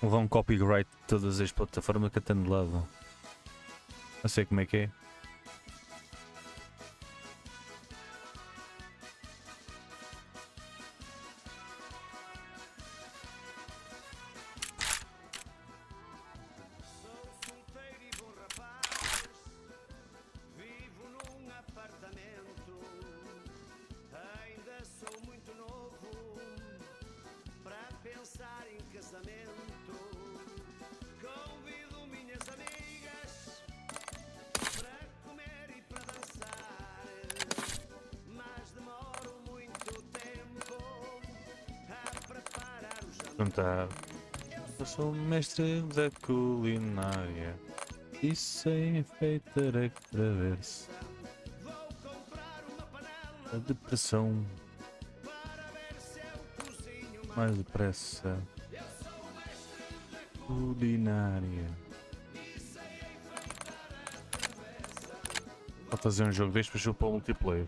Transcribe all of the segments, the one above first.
levar um copyright de todas as plataformas que até de lado. Não sei como é que é. Perguntar. Eu sou mestre da culinária e sei enfeitar a travessa. A depressão mais depressa. Culinária. Vou fazer um jogo deste para o multiplayer.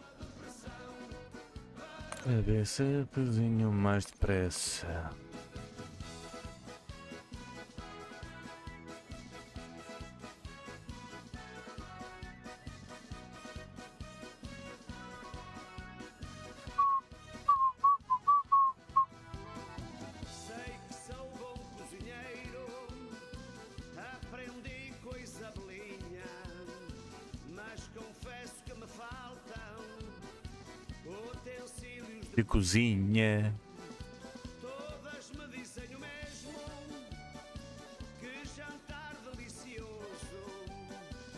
A ver se cozinho mais depressa. De cozinha. Todas me dizem o mesmo, que jantar delicioso.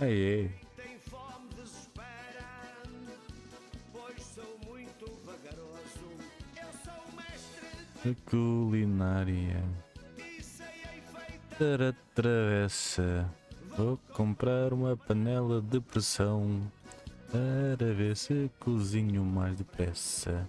Aí. Tem fome, desespera, pois sou muito vagaroso. Eu sou o mestre De culinária. e sei enfeitar. Para travessa. Vou comprar uma panela de pressão para ver se cozinho mais depressa.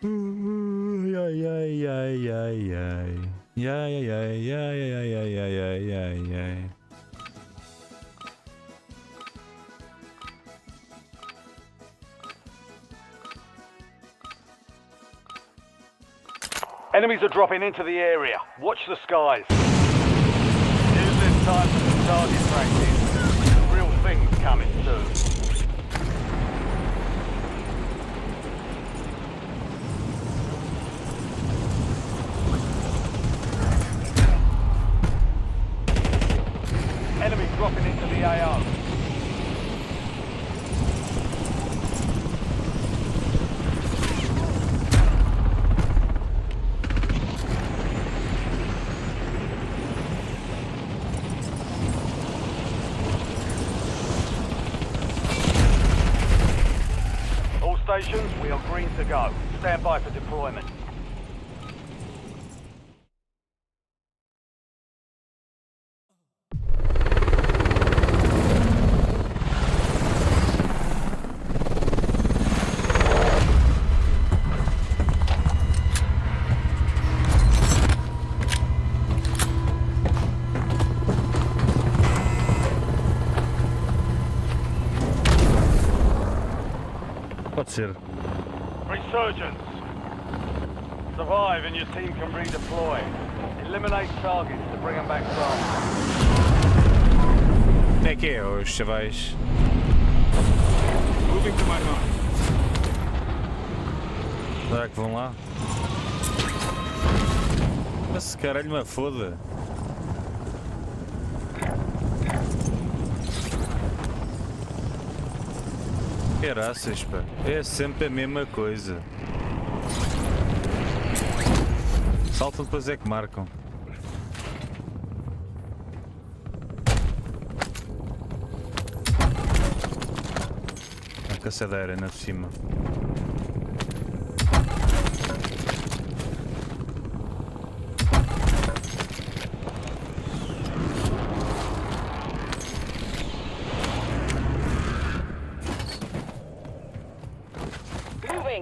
Ai ai ai ai ai. Ai ai ai ai ai ai ai ai ai. Enemies are dropping into the area. Watch the skies. Use this time for some target practice. Real things coming soon. Enemy dropping into the AO. All stations, we are green to go. Stand by for deployment. Pode ser. Resurgence. Survive and your team can redeploy. Eliminate targets to bring them back from. Como é que é, os chavais? Moving to my mark. Será que vão lá? Mas caralho, uma foda. Caraças, pá. É sempre a mesma coisa. Saltam, depois é que marcam. A caçadeira na de cima. Moving.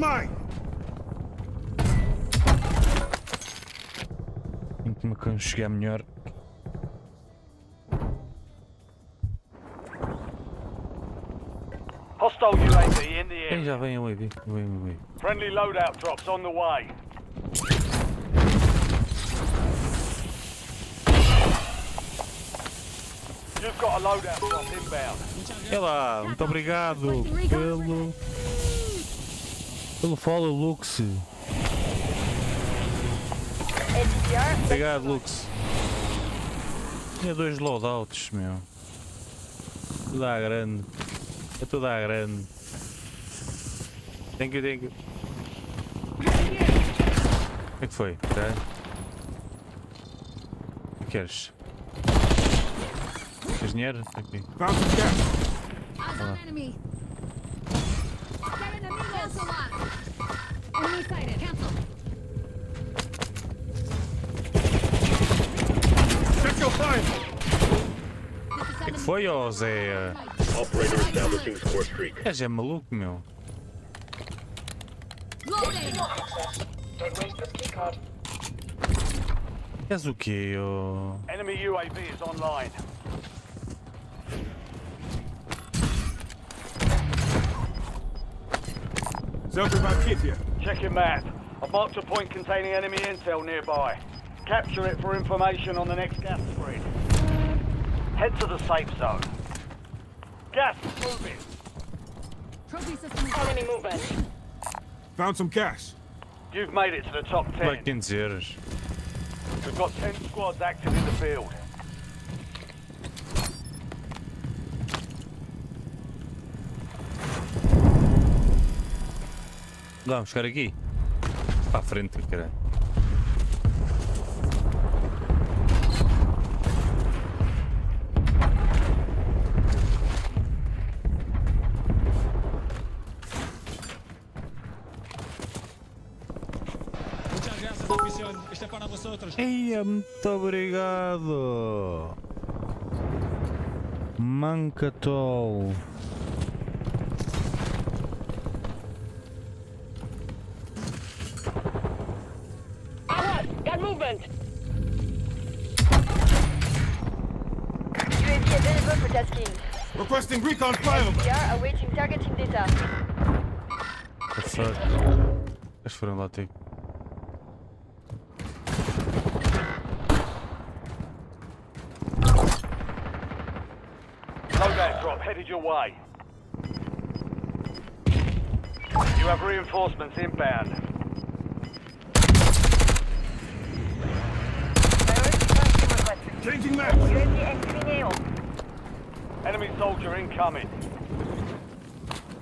mine! Tenho que me aconchegar melhor. Hostile UAV in the Quem area. já vem a UAV? Vem. Friendly loadout drops on the way. You've got a loadout drop inbound. É lá, muito obrigado pelo follow, Lux. Obrigado, Lux. Tinha 2 loadouts, meu. Tudo à grande. É tudo à grande. Thank you. O que é que foi? Tá? O que queres? Queres dinheiro? Aqui. Found some gas. Eyes on enemy. Get enemy cancel lock. Enemy sighted. Cancel. Check your fire! O que foi, ó Zé? Operator establishing score streak. É maluco, meu. Loading. És o quê, ó? Enemy UAV is online. Self-revive kit here. Check your map. I've marked a point containing enemy intel nearby. Capture it for information on the next gas spread. Head to the safe zone. Gas is moving. Trophy system is Enemy movement. Found some cash. You've made it to the top Vai 10. 500 euros. We've got 10 squads active in the field. Vamos chegar aqui. Para a frente, caralho. Muchas gracias, afición. Este es para vosotros. Eia, muito obrigado. Mancatol. Got movement. UAV available for tasking. Requesting recon flyover. We are awaiting targeting data. The fuck? Eles foram lá ter. Loadout drop headed your way. You have reinforcements inbound. Priority transfer requested. Changing maps. UAV AO. Enemy soldier incoming.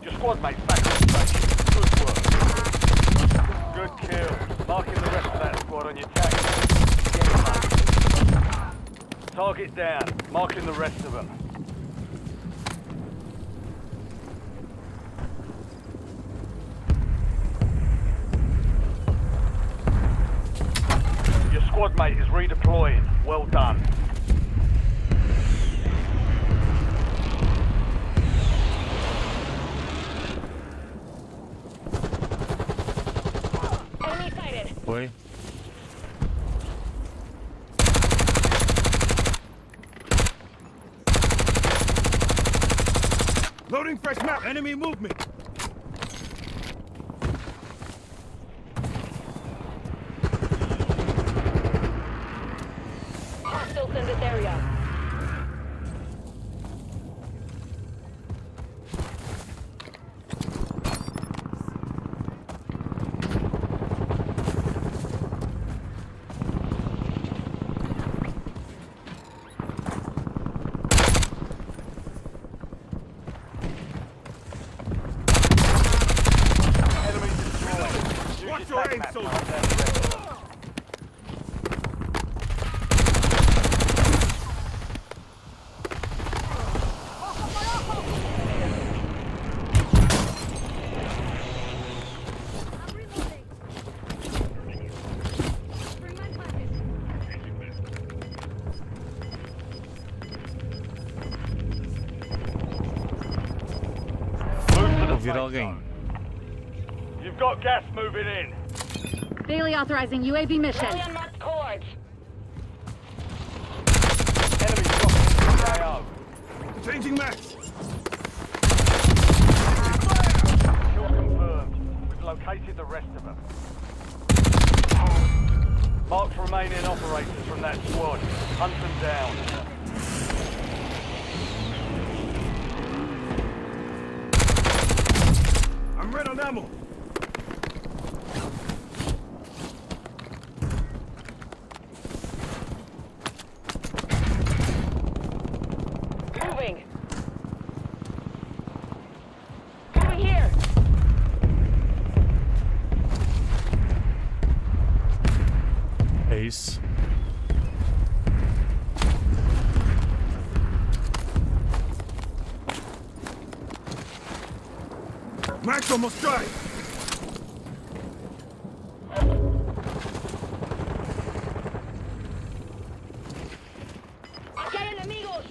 Your squad mates back on station. Good work. Good kill. Marking the rest of that squad on your tag. Get back. Target down. Marking the rest of them. Your squad mate is redeploying. Well done. Enemy sighted. Foi? Loading fresh map. Enemy movement. Hostiles in this area. Enemy destroyed. Use Watch your your tag aim, map to soldier. hunt down the rest of them. I'm reloading. Bring my package. Move to the Ouvir safe alguém. zone. You've Got gas moving in. Bailey authorizing UAV mission. Rally on marked coords. Enemy dropping KO. Changing max. Kill confirmed. We've located the rest of them. Marked remaining operators from that squad. Hunt them down. I'm red on ammo. Moving. Moving here. Ace. Max almost dry. Aquí hay enemigos.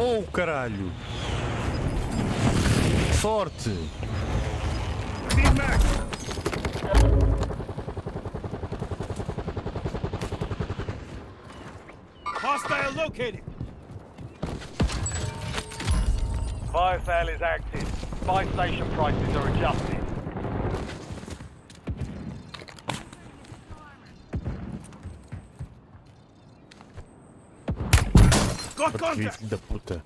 Oh, caralho! Forte! Need max. Hostile located. Fire sale is active. Buy station prices are adjusted. Got Que contact. filho da puta!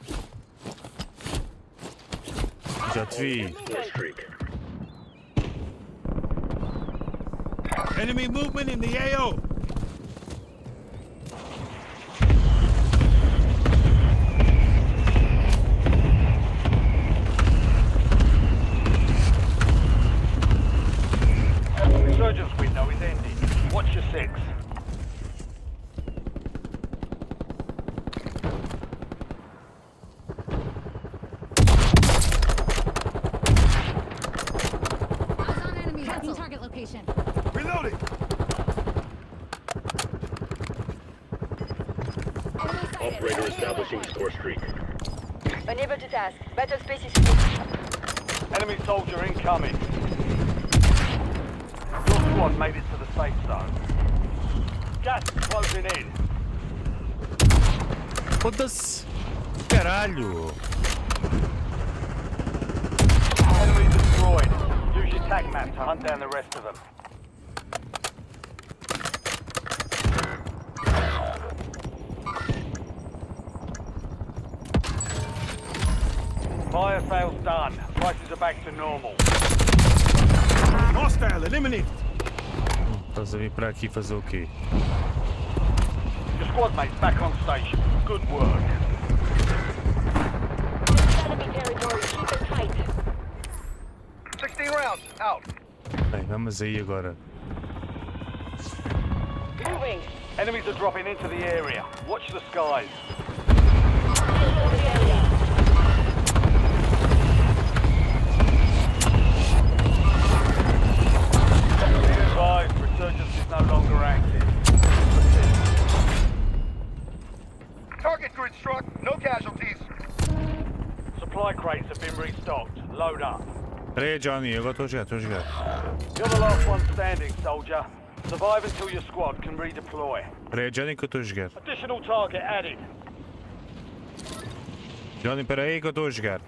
Já te vi! Score streak. Enemy movement in the AO. Resurgence window is ending. Watch your six. Eyes on enemy. Tracking target location. Reloading. Operator establishing score streak. Unable to task. Battle specific. Enemy soldier incoming. Your squad made it to the safe zone. Gas is closing in. Foda-se! Caralho! Enemy destroyed. Use your tag map to hunt down the rest of them. Fire sales done. Prices are back to normal. Hostile eliminated. Estás a vir para aqui fazer o quê? Your squad mates back on station. Good work. Enemy territory. Keep it tight. 16 rounds. Out. Bem, vamos aí agora. Moving. Enemies are dropping into the area. Watch the skies. Enter the area. Be advised, resurgence is no longer active. Target grid struck. No casualties. Supply crates have been restocked. Load up. Espera aí, Johnny, agora estou a jogar, estou a jogar. You're the last one standing, soldier. Survive until your squad can redeploy. Espera aí, Johnny, que eu estou a jogar. Additional target added. Johnny, espera aí que eu estou a jogar.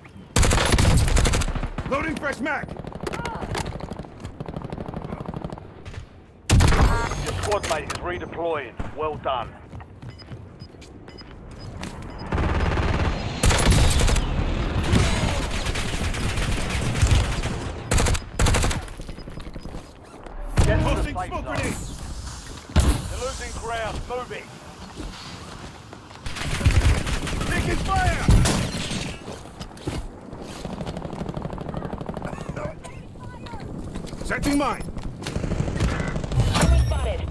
Loading fresh mag. Your squad mate is redeploying. Well done. Get to the Tossing safe smoke zone. grenade. You're losing ground. Moving. Taking fire. Setting mine. Enemy spotted.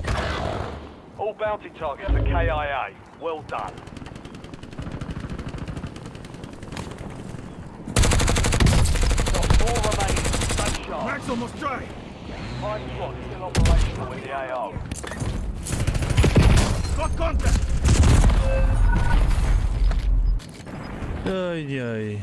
All bounty targets are KIA. Well done. Got 4 remaining. Stay sharp. Max almost dry. 5 squads still operational in the AO. Got contact. Ai, ai.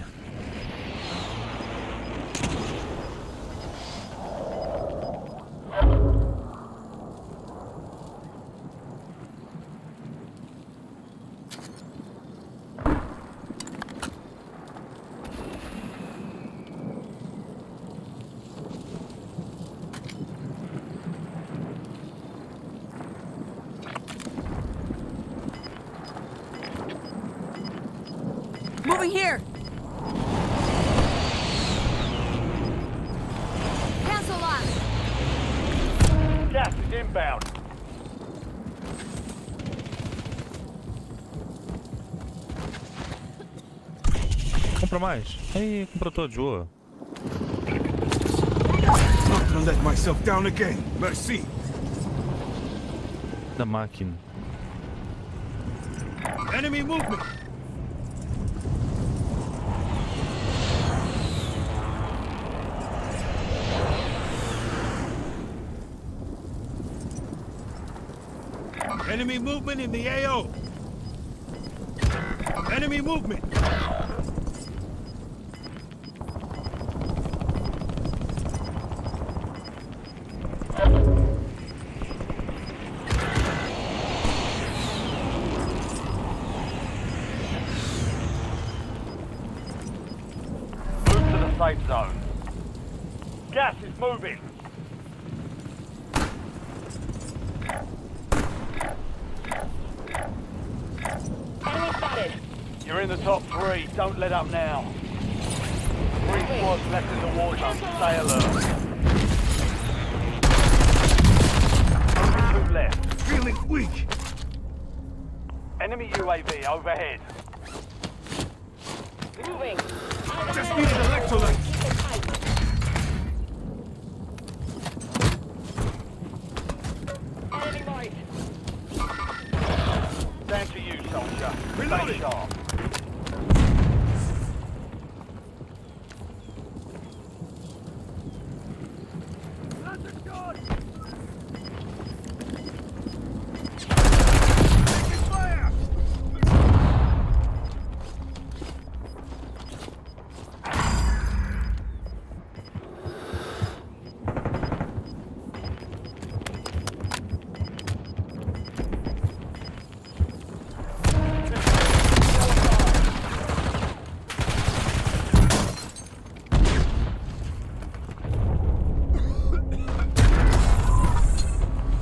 Moving here. Cancel loss. Gas is inbound. Compra mais. Aí, compra todos, boa. Not gonna let myself down again. Merci. Da máquina. Enemy movement. Enemy movement in the AO. Enemy movement. Move to the safe zone. Gas is moving. Enemy spotted. You're in the top 3. Don't let up now. 3 squads left in the war zone. Stay alert. Only 2 left. Feeling weak. Enemy UAV overhead. Moving. Just needed electrolytes. Keep it tight. Enemy marked. Down to you, soldier. Stay Reloading. sharp. Taking fire.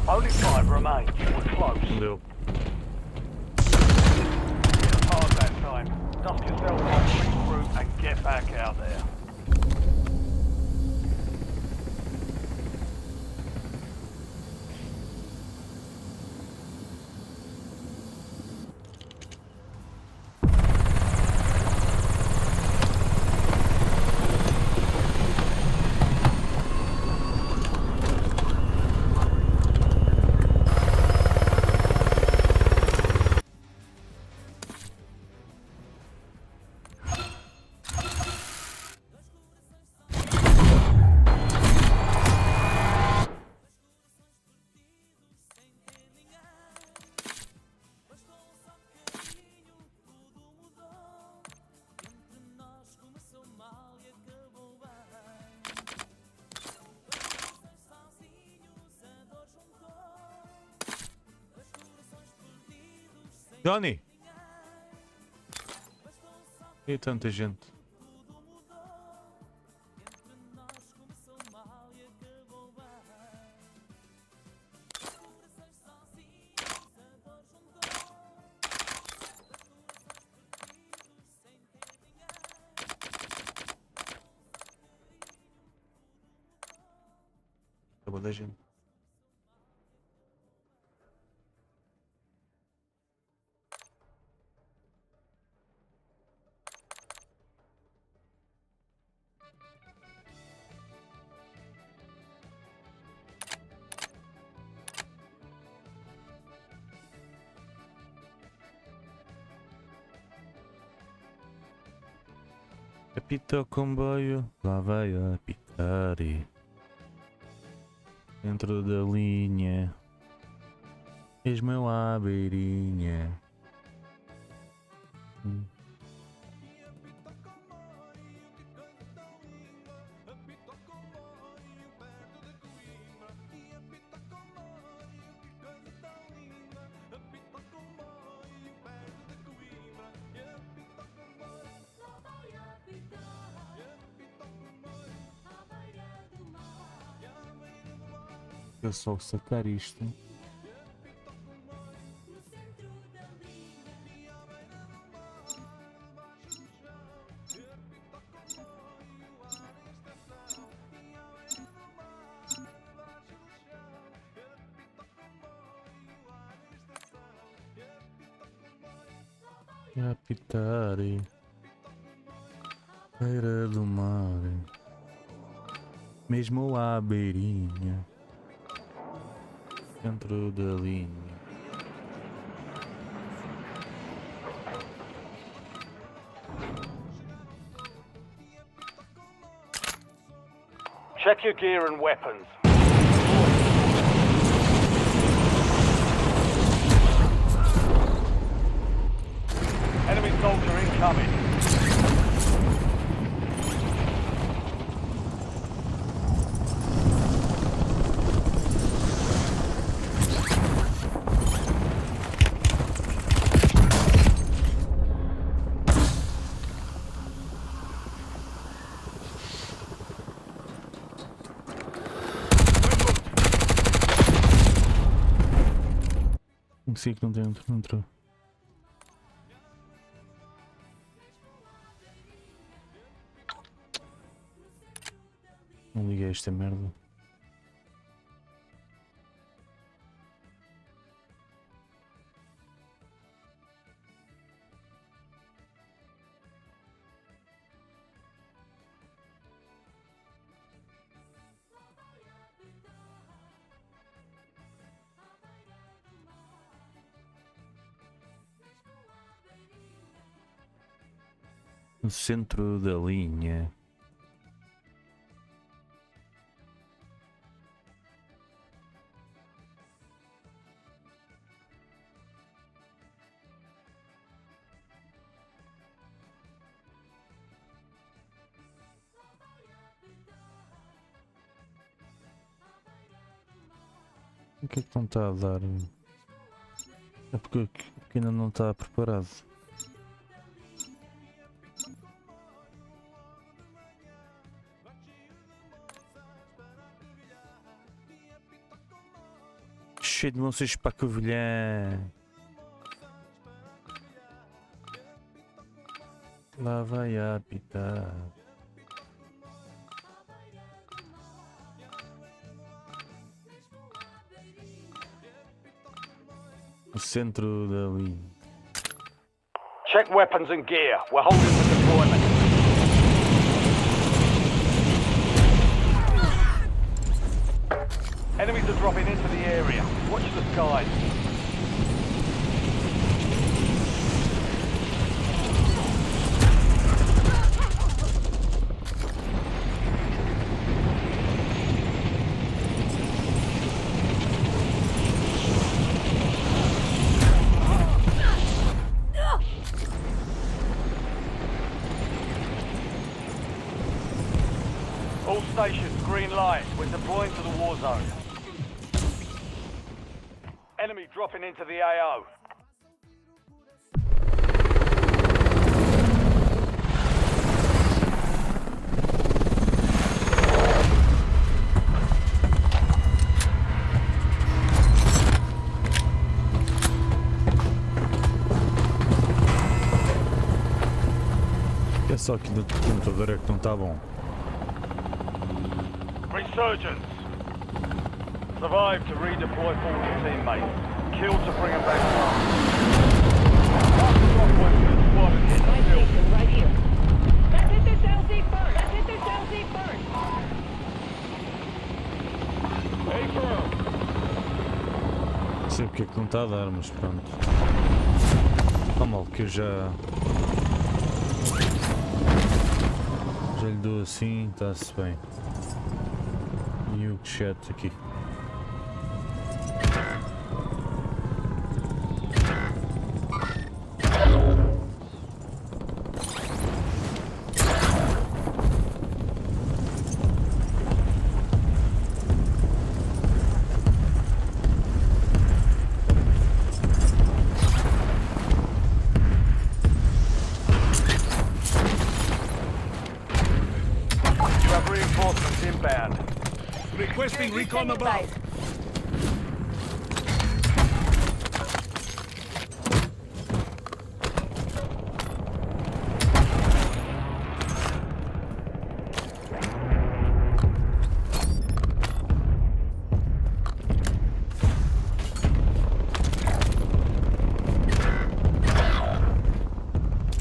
Only 5 remain. We're close. Deu. Hard that time. Dust yourself off, regroup, and get back out there. Johnny! E tanta gente. Acabou da gente. Apita o comboio, lá vai apitar e dentro da linha, mesmo à beirinha. Eu só sacar isto. a apitar, beira do mar, mesmo à beirinha, dentro da linha. Check your gear and weapons. Enemy soldier incoming. Sim, que não tem outro, não entrou. Não liguei esta merda. No centro da linha. O que é que não está a dar? É porque ainda não está preparado. Cheio de moças para Covilhã. Lá vai a apitar. O centro da linha. Check weapons and gear. We're holding for deployment. Enemies are dropping into the area. Watch the skies. All stations, green light. We're deploying to the war zone. Enemy dropping into the AO. É só que no computador é que não está bom. Resurgence. Survive to redeploy fallen teammates. Kill to bring them back home. My station right here. Let's hit this LZ first. Let's hit this LZ first. Hey, firm. Não sei porque é que não está a dar, mas pronto. Está mal que eu já lhe dou assim, está-se bem. E o chat aqui. You have reinforcements inbound. Requesting recon above.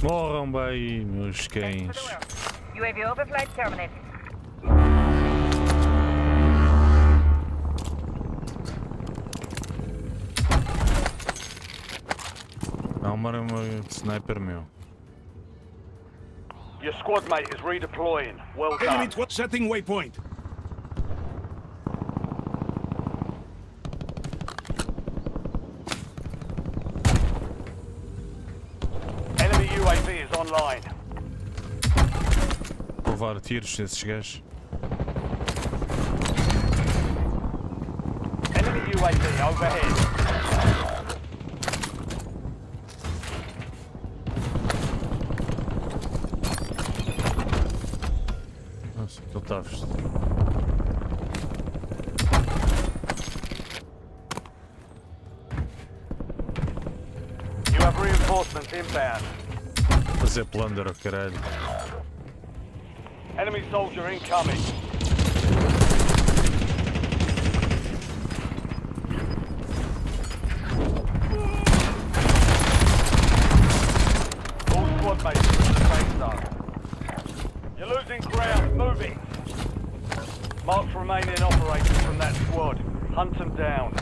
Morram bem, meus cães. UAV overflight terminated. Há uma sniper meu. Your squad mate is redeploying. Well Enemy done. setting waypoint. Enemy UAV is online. Vou levar tiros nesses gajos. Enemy UAV overhead. Nossa, ele está vestido. You have reinforcements inbound. Fazer plunder ao caralho. Enemy soldier incoming. All squad mates are in the safe zone. You're losing ground. Moving. Mark remaining operators from that squad. Hunt them down.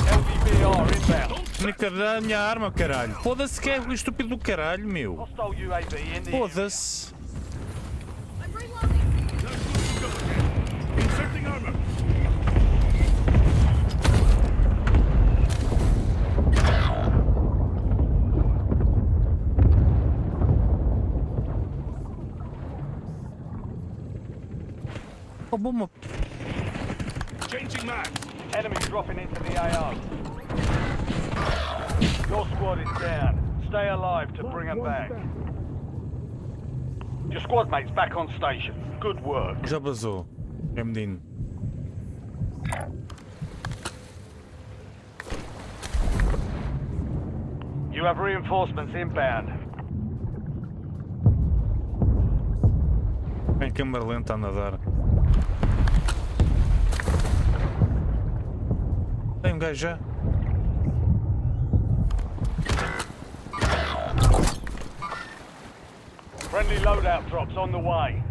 LVBR inbound. Me carregar a minha arma, caralho. Foda-se que é o estúpido do caralho, meu. Hostile UAV in the area. Foda-se. I'm reloading. Inserting armor. Roubou uma. Changing mag. Enemy dropping into the AO. Your squad is down. Stay alive to bring them back. Your squad mate's back on station. Good work. Já vazou. É menino. You have reinforcements inbound. Em câmara lenta a nadar. Tem um gajo já. Friendly loadout drops on the way.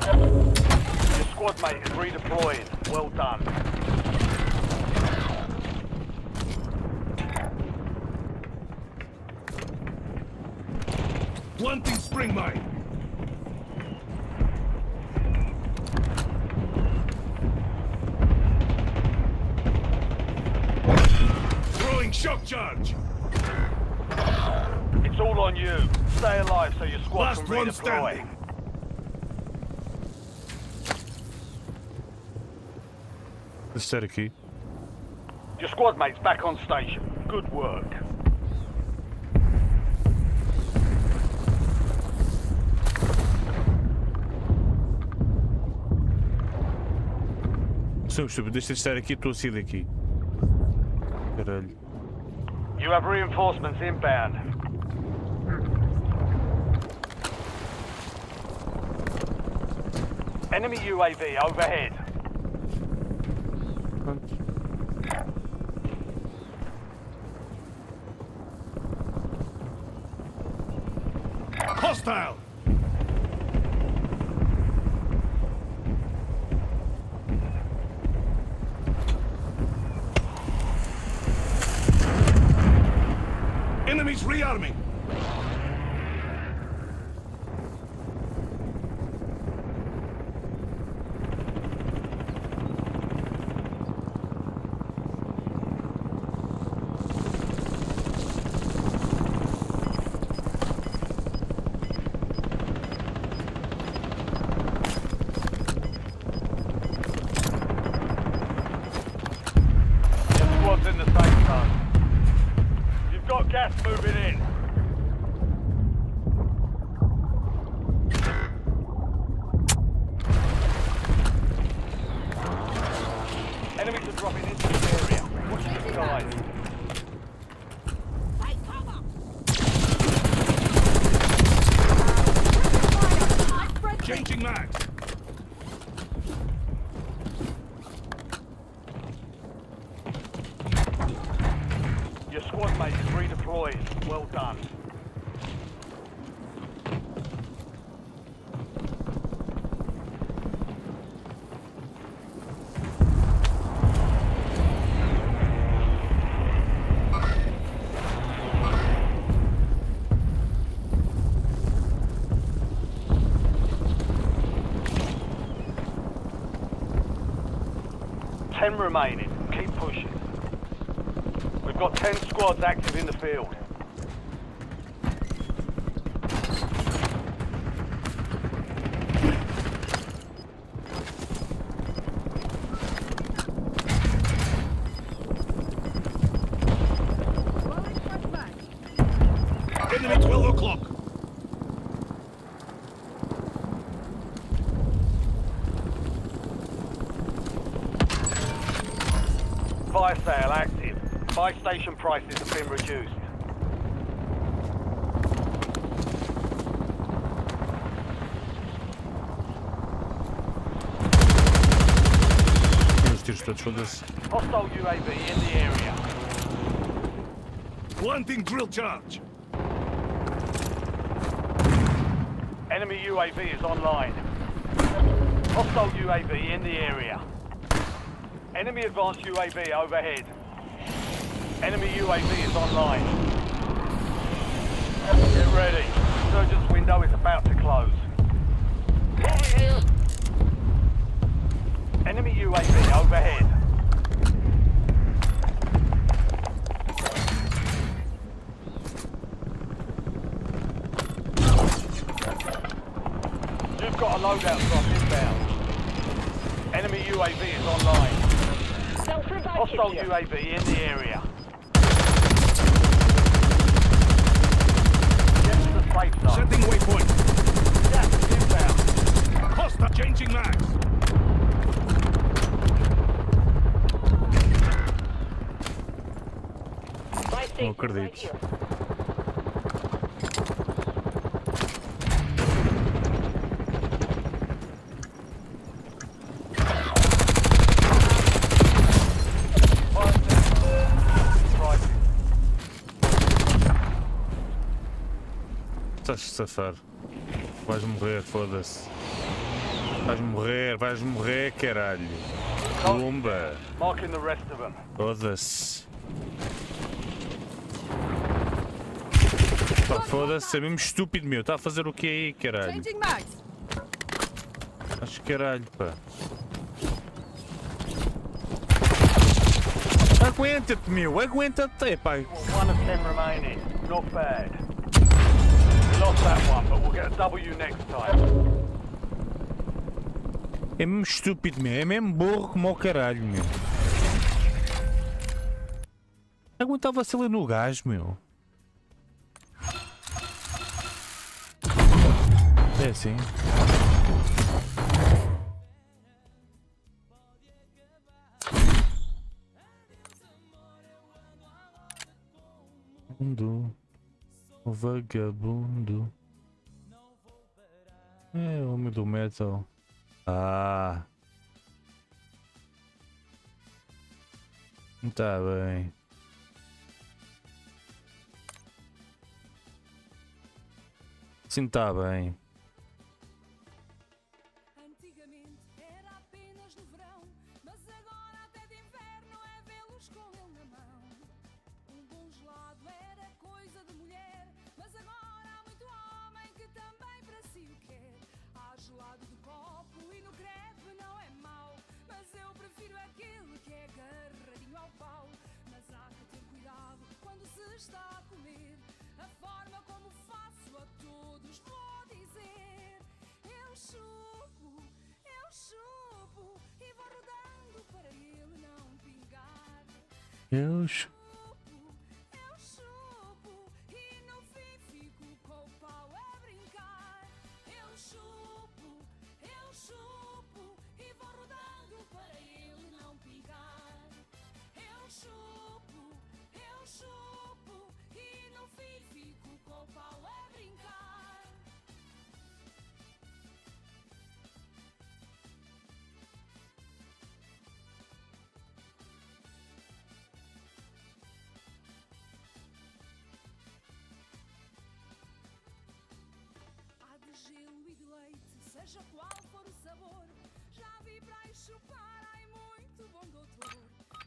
Your squad mate is redeploying. Well done. Planting spring mine. Throwing shock charge. It's all on you. Stay alive so your squad Last can one redeploy. standing. Deixa eu estar aqui. Your squad mate's back on station. Good work. Sou estúpido, deixa de estar aqui, estou a sair daqui. Caralho. You have reinforcements inbound. Enemy UAV overhead. Hostile. Enemies rearming. Your squad's in the safe zone. You've got gas moving in. Enemies are dropping into the area. Watch your skies. Take cover. I spread Changing mag. deployed. Well done. Ten remaining. Keep pushing. We've got 10 squads active in the field. Rolling front back. Enemy 12 o'clock. Fire sale active. Buy station prices have been reduced. Os tiros todos, foda-se. Hostile UAV in the area. Planting drill charge. Enemy UAV is online. Hostile UAV in the area. Enemy advanced UAV overhead. Enemy UAV is online. Get ready. Surgeon's window is about to close. Enemy UAV overhead. You've got a loadout drop inbound. Enemy UAV is online. Self-revive Hostile kit here. UAV in the area. Get to the safe zone. Setting waypoint. Gas is inbound. Hostile changing mags. Buy station right acredito. here. Estás a safar. Vais morrer, foda-se. Vais morrer, caralho. Pumba. Marking the rest of them. Foda-se. Pá, foda-se, é mesmo estúpido, meu. Está a fazer o que aí, caralho? Changing mags. Acho que caralho, pá. Aguenta-te, meu. Aguenta-te, pá. 1 of 10 remaining. Not bad. We lost that one, but we'll get a W next time. É mesmo estúpido, meu. É mesmo burro como o caralho, meu. Aguentava-se ali no gás, meu. É assim. O vagabundo. É o homem do metal. Ah. Tá bem. Sim, tá bem. Antigamente era apenas no verão, mas agora até de inverno é vê-los com ele na mão. Um bom gelado era coisa de mulher, mas agora há muito homem que também para si o quer. Há gelado de copo e no crepe não é mau, mas eu prefiro aquele que é agarradinho ao pau. Mas há que ter cuidado quando se está a comer, a forma como faço a todos vou dizer. Eu chupo e vou rodando para ele não pingar. Eu Eu chupo e no fim fico com o pau a brincar. Eu chupo e vou rodando para ele não pingar. Eu chupo e no fim fico com o pau a brincar. seja qual for o sabor. Já vi para aí chupar, ai muito bom doutor.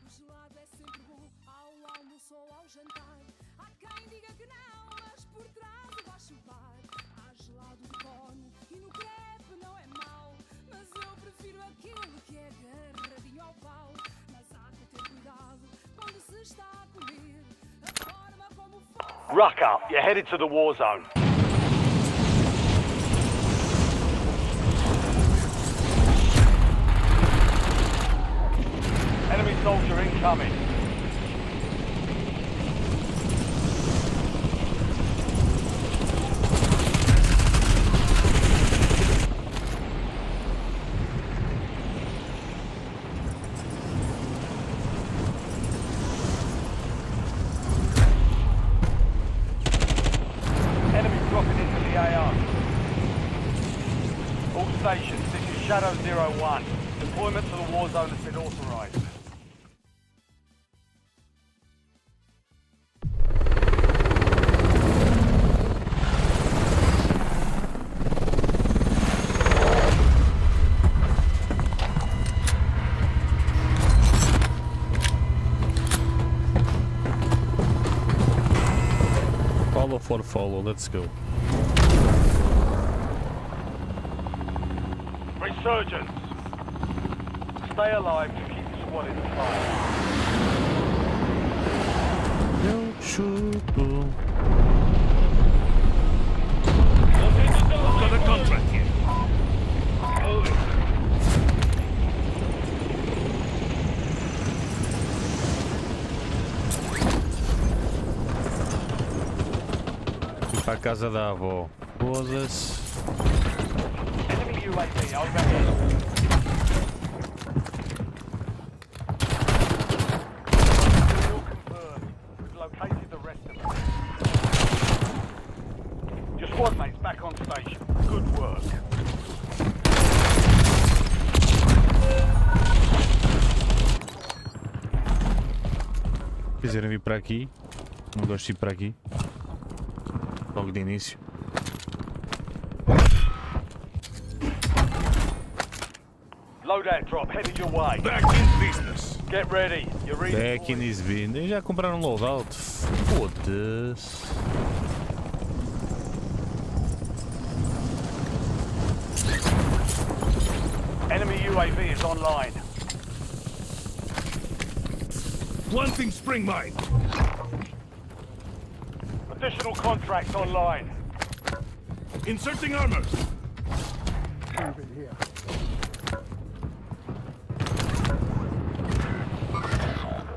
O gelado é sempre bom, ao almoço ou ao jantar. Há quem diga que não, mas por trás o vai chupar. Há gelado de cone e no crepe não é mau, mas eu prefiro aquele que é agarradinho ao pau. Mas há que ter cuidado quando se está a comer. A forma como faz... Ruck up, you're headed to the war zone. Enemy soldier incoming. Enemy dropping into the AR. All stations, this is Shadow 01. Deployment to the war zone has been authorized. Follow for follow, let's go. Resurgence. Stay alive to keep the squad in the fight. Eu chuto. I've got a contract here. Hold it. Fui para a casa da avó. Foda-se. Enemy UAV overhead. All confirmed. We've located the rest of them. Your squad mates back on station. Good work. Quiserem vir para aqui, não gosto de ir para aqui. Logo de início. Loadout drop headed your way. Back in business. Get ready. You're Back in redeploying. his bin. E já compraram loadout? Foda-se. Enemy UAV is online. Planting spring mine. Additional contracts online. Inserting armor.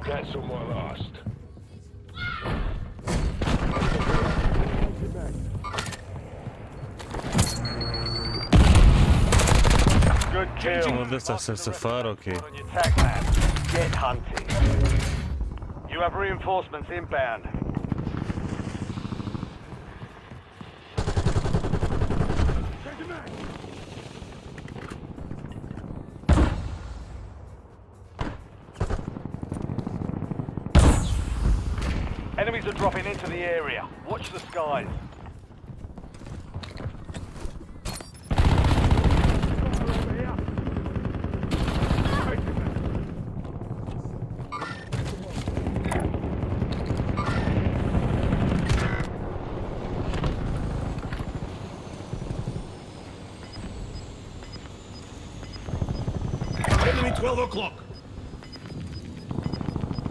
Got someone lost. Good kill. Foda-se, está-se a safar, ok. On your tac map. Get hunting. You have reinforcements inbound. Enemies are dropping into the area. Watch the skies. Enemy 12 o'clock.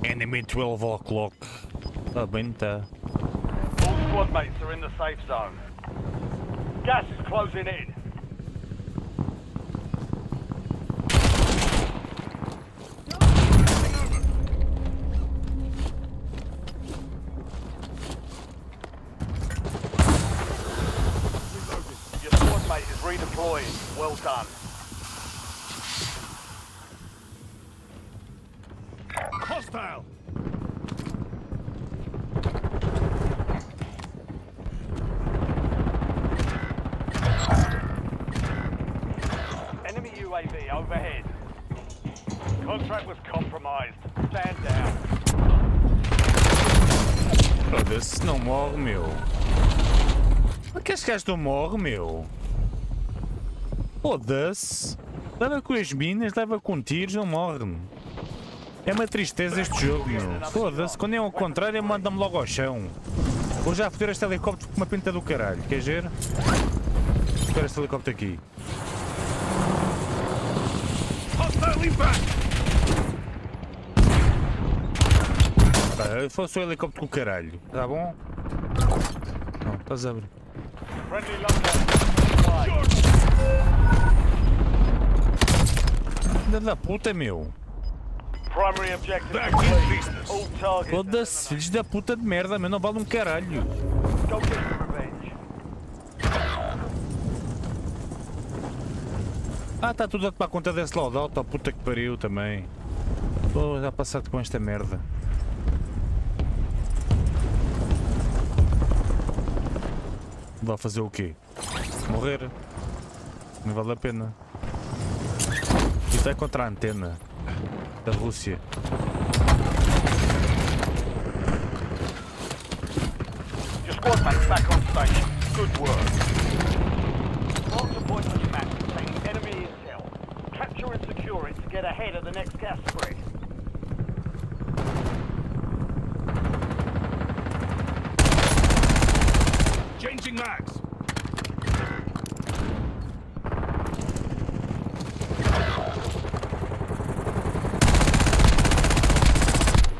Enemy 12 o'clock. Tá bem, tá. All squad mates are in the safe zone. Gas is closing in. Your squad mate is redeploying. Well done. Hostile. Enemy UAV overhead. Contract was compromised. Stand down. Foda-se, não morre, meu. Por que esse gajo não morre, meu? Foda-se. Leva com as minas, leva com tiros, não morre. É uma tristeza este jogo, meu. Foda-se. Quando é ao contrário, manda-me logo ao chão. Vou já foder este helicóptero com uma pinta do caralho. Queres ver? Espera este helicóptero aqui. Pá, fosse o helicóptero com o caralho. Tá bom? Não, estás a abrir. Friendly loadout. Filha da puta, meu. Primary objective complete. All targets. Foda-se, filhos da puta de merda, meu. Não vale um caralho. Go get your revenge. Ah, está tudo a tomar conta desse loadout, ó puta que pariu também. Estou já passado com esta merda. Vai fazer o quê? Morrer? Não vale a pena. Isto é contra a antena da Rússia. Your squad mates back on station. Good work. Mark the point on your map containing enemy intel. Capture and secure it to get ahead of the next gas spread. Changing mags.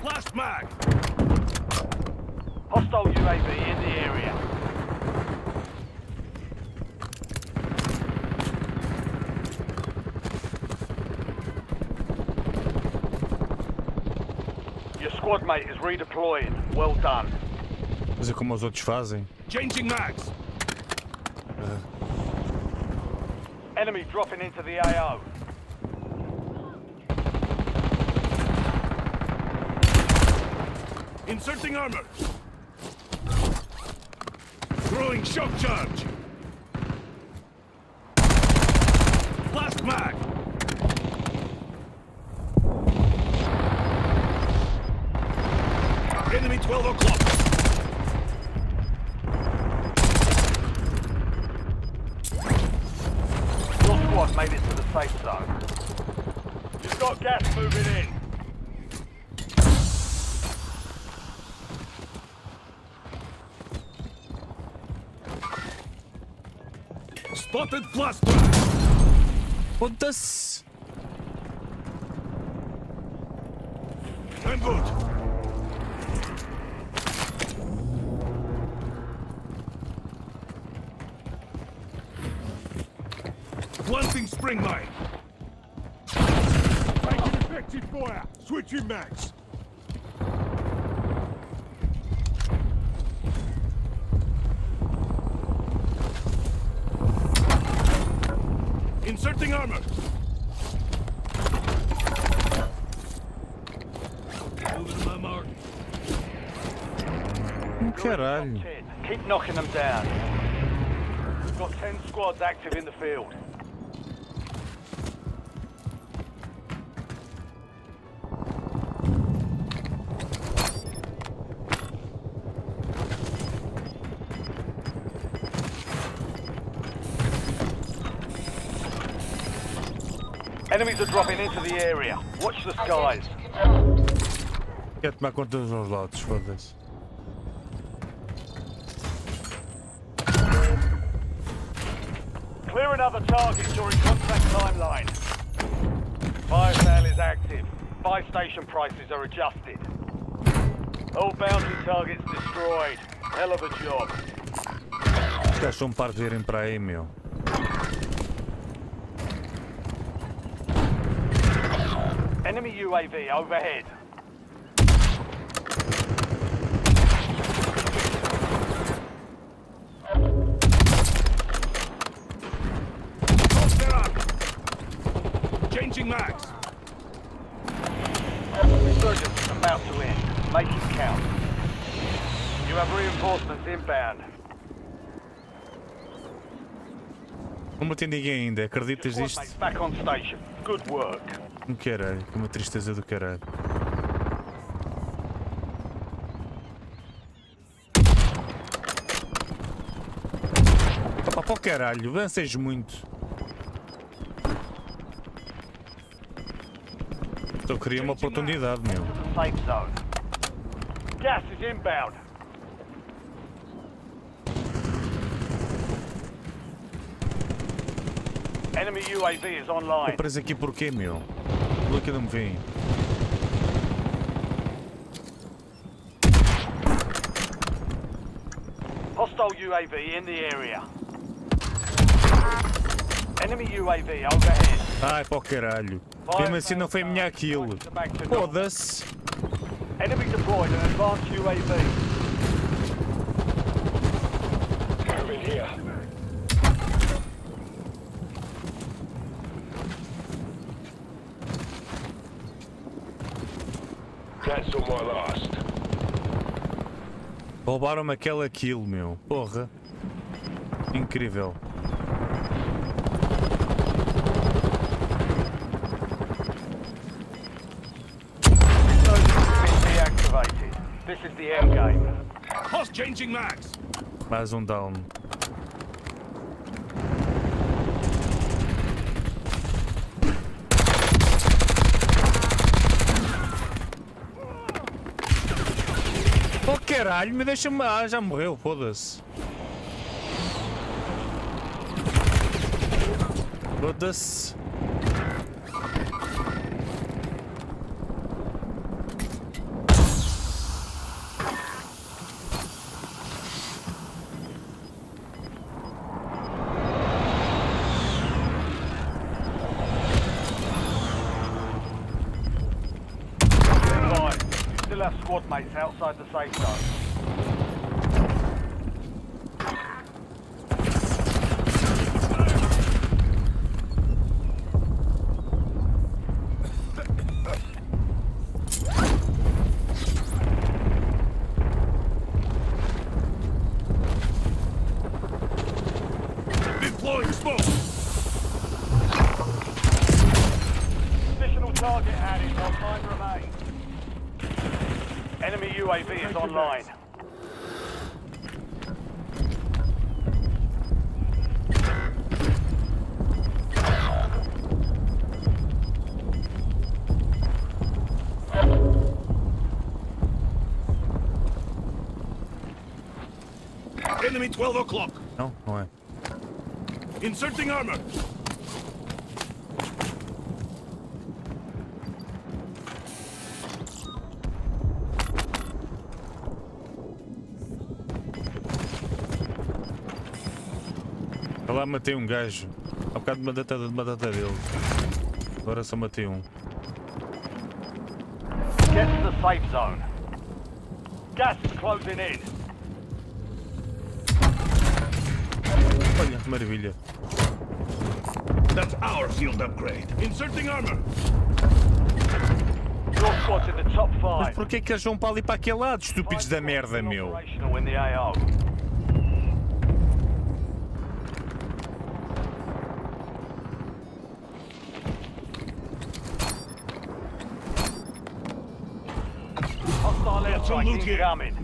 Last mag. Hostile UAV in the area. Your squad mate is redeploying. Well done. Fazer como os outros fazem. Changing mags. Enemy dropping into the AO. Inserting armor. Throwing shock charge. Last mag. Enemy 12 o'clock. Your squad made it to the safe zone. You've got gas moving in. Spotted flashback. Foda-se! I'm good. Planting spring mine. Taking effective fire. Switching mags. Inserting armor. Moving to my mark. Caralho. Keep knocking them down. We've got 10 squads active in the field. Enemies are dropping into the area. Watch the skies. Quer tomar conta dos dois lados, foda-se. Clear another target during contact timeline. Fire sale is active. Buy station prices are adjusted. All bounty targets destroyed. Hell of a job. Os gajos são par de virem para aí, meu. Enemy UAV overhead. Changing mags. Resurgence is about to end. Make it count. You have reinforcements inbound. Não matei ninguém ainda, Your acreditas squad nisto? mates back on station. Good work. Caralho, que uma tristeza do caralho. Opa, para o caralho, avancem muito. Eu queria uma oportunidade, meu. Safe zone. Gas is inbound. Enemy UAV is online. Estou preso aqui porquê, meu? Por que não me vem? Hostile UAV in the area. Enemy UAV overhead. Ai, para o caralho. Mesmo assim não foi a minha kill. Foda-se. Enemy deployed an advanced UAV. Moving here. Cancel my last. Roubaram-me aquela kill, meu. Porra. Incrível. Deactivated. This is the end game. Host changing mags. Mais um down. Oh caralho, me deixa-me. Ah, já morreu, foda-se. Foda-se. Still have squad mates outside the safe zone. Deploying smoke. Additional target added while time remains. Enemy UAV is online. Enemy 12 o'clock. Não, não é. Inserting armor. Eu lá matei um gajo. Há bocado de batata dele. Agora só matei um. Get to the safe zone. Gas is closing in. Olha, que maravilha. That's our field upgrade. Inserting armor. Your squad's in the top Mas 5. porquê que eles vão para ali para aquele lado, estúpidos da merda, meu? Operational in the AO. Hostile airstrike loot here. incoming.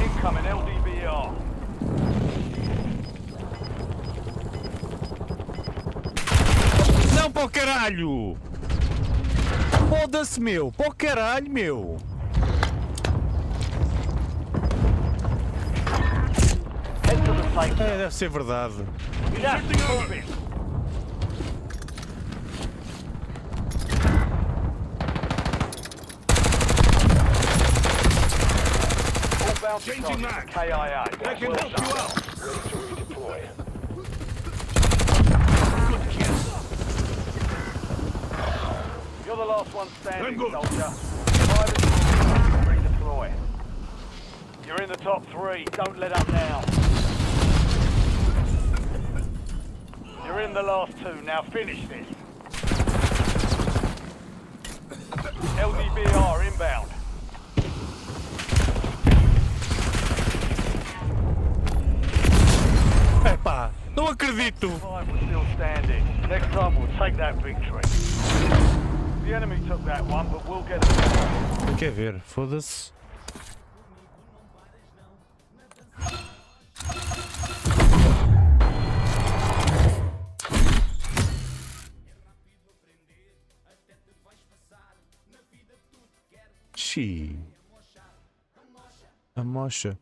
Incoming LDBR. Não, para o caralho! Foda-se, meu! Para o caralho, meu! Head to the safe zone. É, deve ser verdade. Gas is moving. All bounty Changing targets mag. KIA. I can Well help done. you out. Ready to redeploy. Good kill. You're the last one standing, I'm good. soldier. Private redeploy. You're in the top 3. Don't let up now. You're in the last 2. Now finish this. LDBR inbound. Epá, não acredito! 5 were still standing. Next time we'll take that victory. The enemy took that one, but we'll get it. Quer ver? Foda-se. Ixi. A mocha.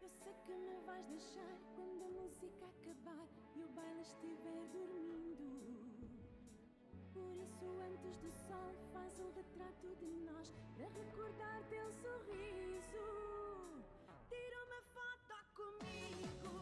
Eu sei que me vais deixar quando a música acabar e o baile estiver dormindo. Por isso, antes do sol, faz um retrato de nós para recordar teu sorriso. Tira uma foto comigo.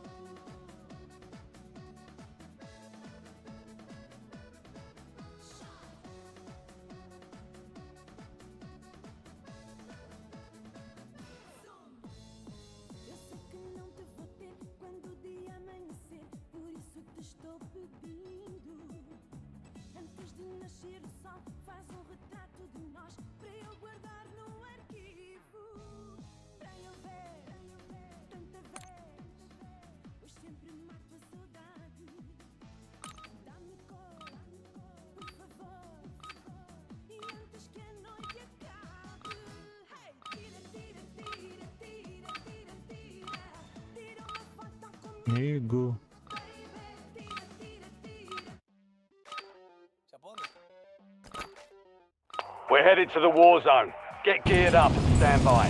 Eu sei que não te vou ter quando o dia amanhecer, por isso te estou pedindo. Antes de nascer o sol, faz um retrato de nós para eu guardar no arquivo. Para eu ver tanta vez, pois sempre mato a saudade. Dá-me cor, por favor, e antes que a noite acabe. Hey, tira, tira, tira, tira, tira, tira, tira uma foto comigo. Amigo. We're headed to the war zone. Get geared up and stand by.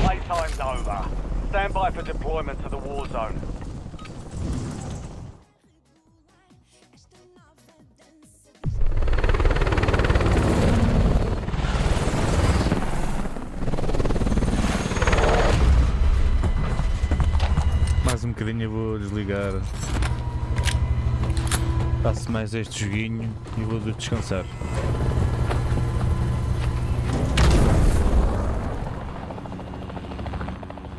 Playtime's over. Stand by for deployment to the war zone. Esta nova dança. Mais um bocadinho eu vou desligar. Faço mais este joguinho e vou descansar.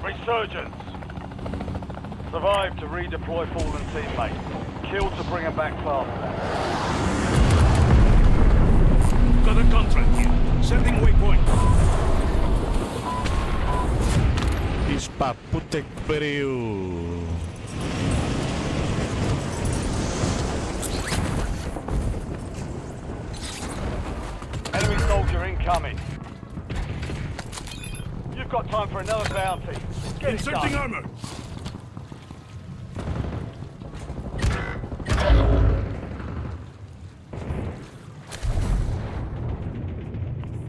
Resurgence. Survive to redeploy fallen teammates. Kill to bring them back faster. Got a contract here. Setting waypoint. Diz pá, puta que pariu. Enemy soldier incoming. You've got time for another bounty. Get it Inserting done. armor.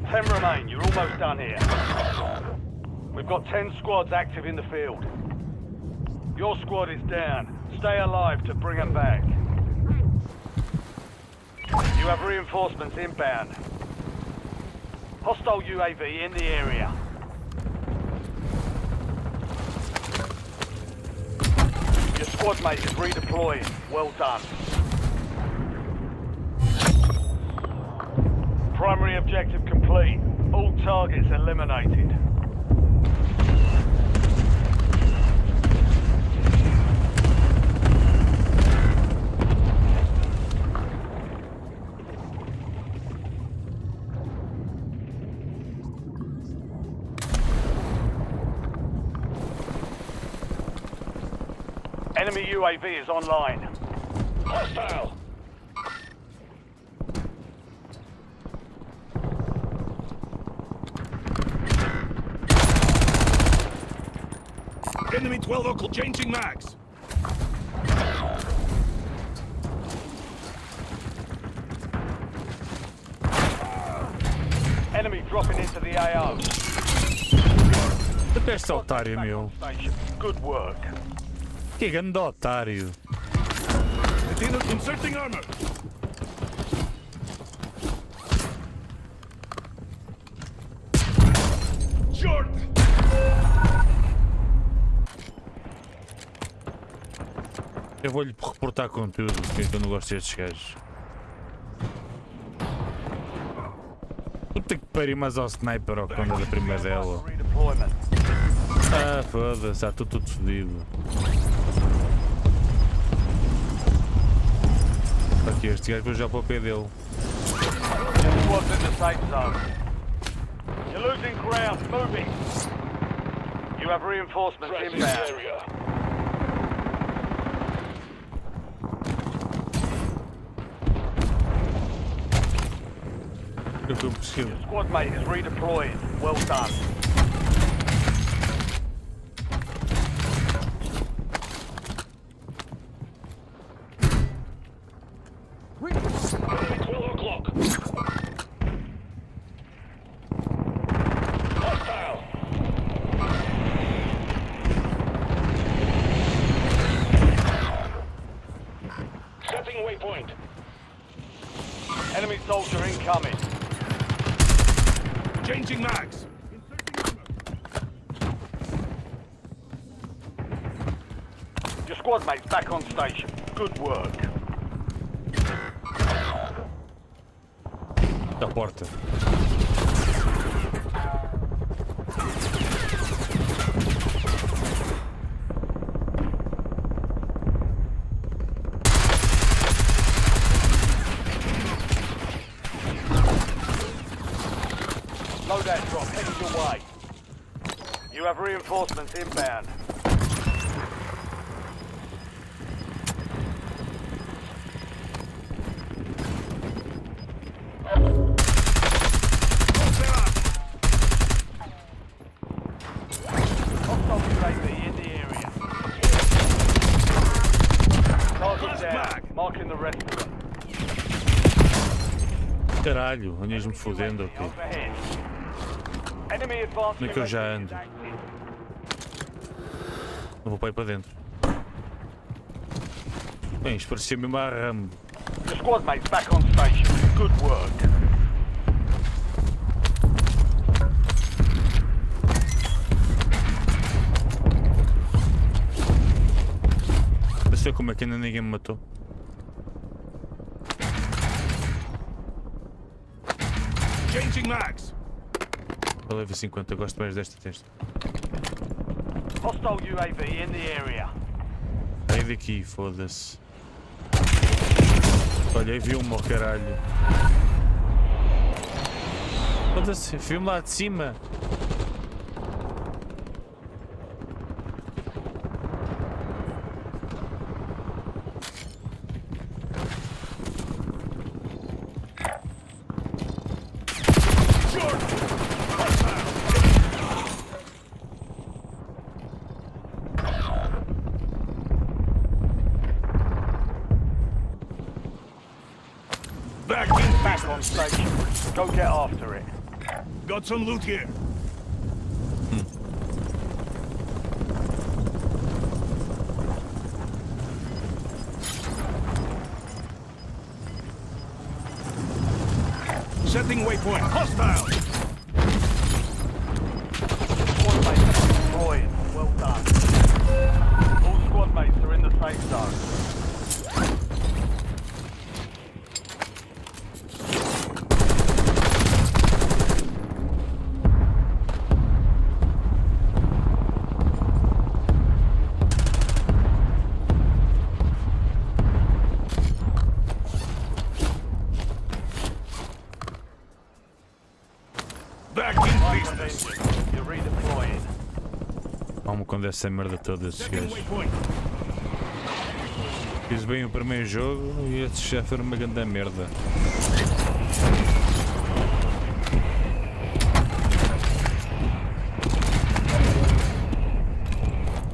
Ten remain. You're almost done here. We've got 10 squads active in the field. Your squad is down. Stay alive to bring them back. You have reinforcements inbound. Hostile UAV in the area. Your squad mate is redeploying. Well done. Primary objective complete. All targets eliminated. Enemy UAV is online. Hostile! Enemy 12 local changing mags. Enemy dropping into the AO. Até este otário, Back meu. on station. Good work. Que grande otário. Lieutenant inserting armor. Short. Eu vou-lhe reportar com tudo, porque eu não gosto destes gajos. Puta que pariu, mas ao sniper ao quando da primeira dela. Redeployment. Ah, foda-se, já estou tudo fodido. Aqui este gajo vou já para o pé dele. Your squad's in the safe zone. You're losing ground. Moving. You have reinforcements Threat in inbound. the area. Eu estou perseguindo. Squad mate is redeployed. Well done. Enemy 12 o'clock. Hostile. Setting waypoint. Enemy soldier incoming. Changing mags. Your squad mate's back on station. Good work. Da porta. Loadout drop headed your way. You have reinforcements inbound. Hostile UAV in the area. Target down. Marking the rest of them. Caralho, andas-me fodendo aqui. Overhead. Enemy advanced Como é que eu já UAV ando? is active. Não vou para ir para dentro. Bem, isto parecia mesmo a Rambo. Your squad mate's back on station. Good work. Não sei como é que ainda ninguém me matou. Changing mags. A leve 50, gosto mais desta testa. Hostile UAV in the area. Sai daqui, foda-se. Olha, aí vi-me ao caralho. Foda-se, vi-me lá de cima. Back in Back on station. Go get after it. Got some loot here. Setting waypoint. Hostile. Squad mates are deployed. Well done. All squad mates are in the safe zone. Back in business. You're redeploying. Vamos quando essa merda toda esses Setting gajos. waypoint. Fiz bem o primeiro jogo e esses já foram uma grande merda.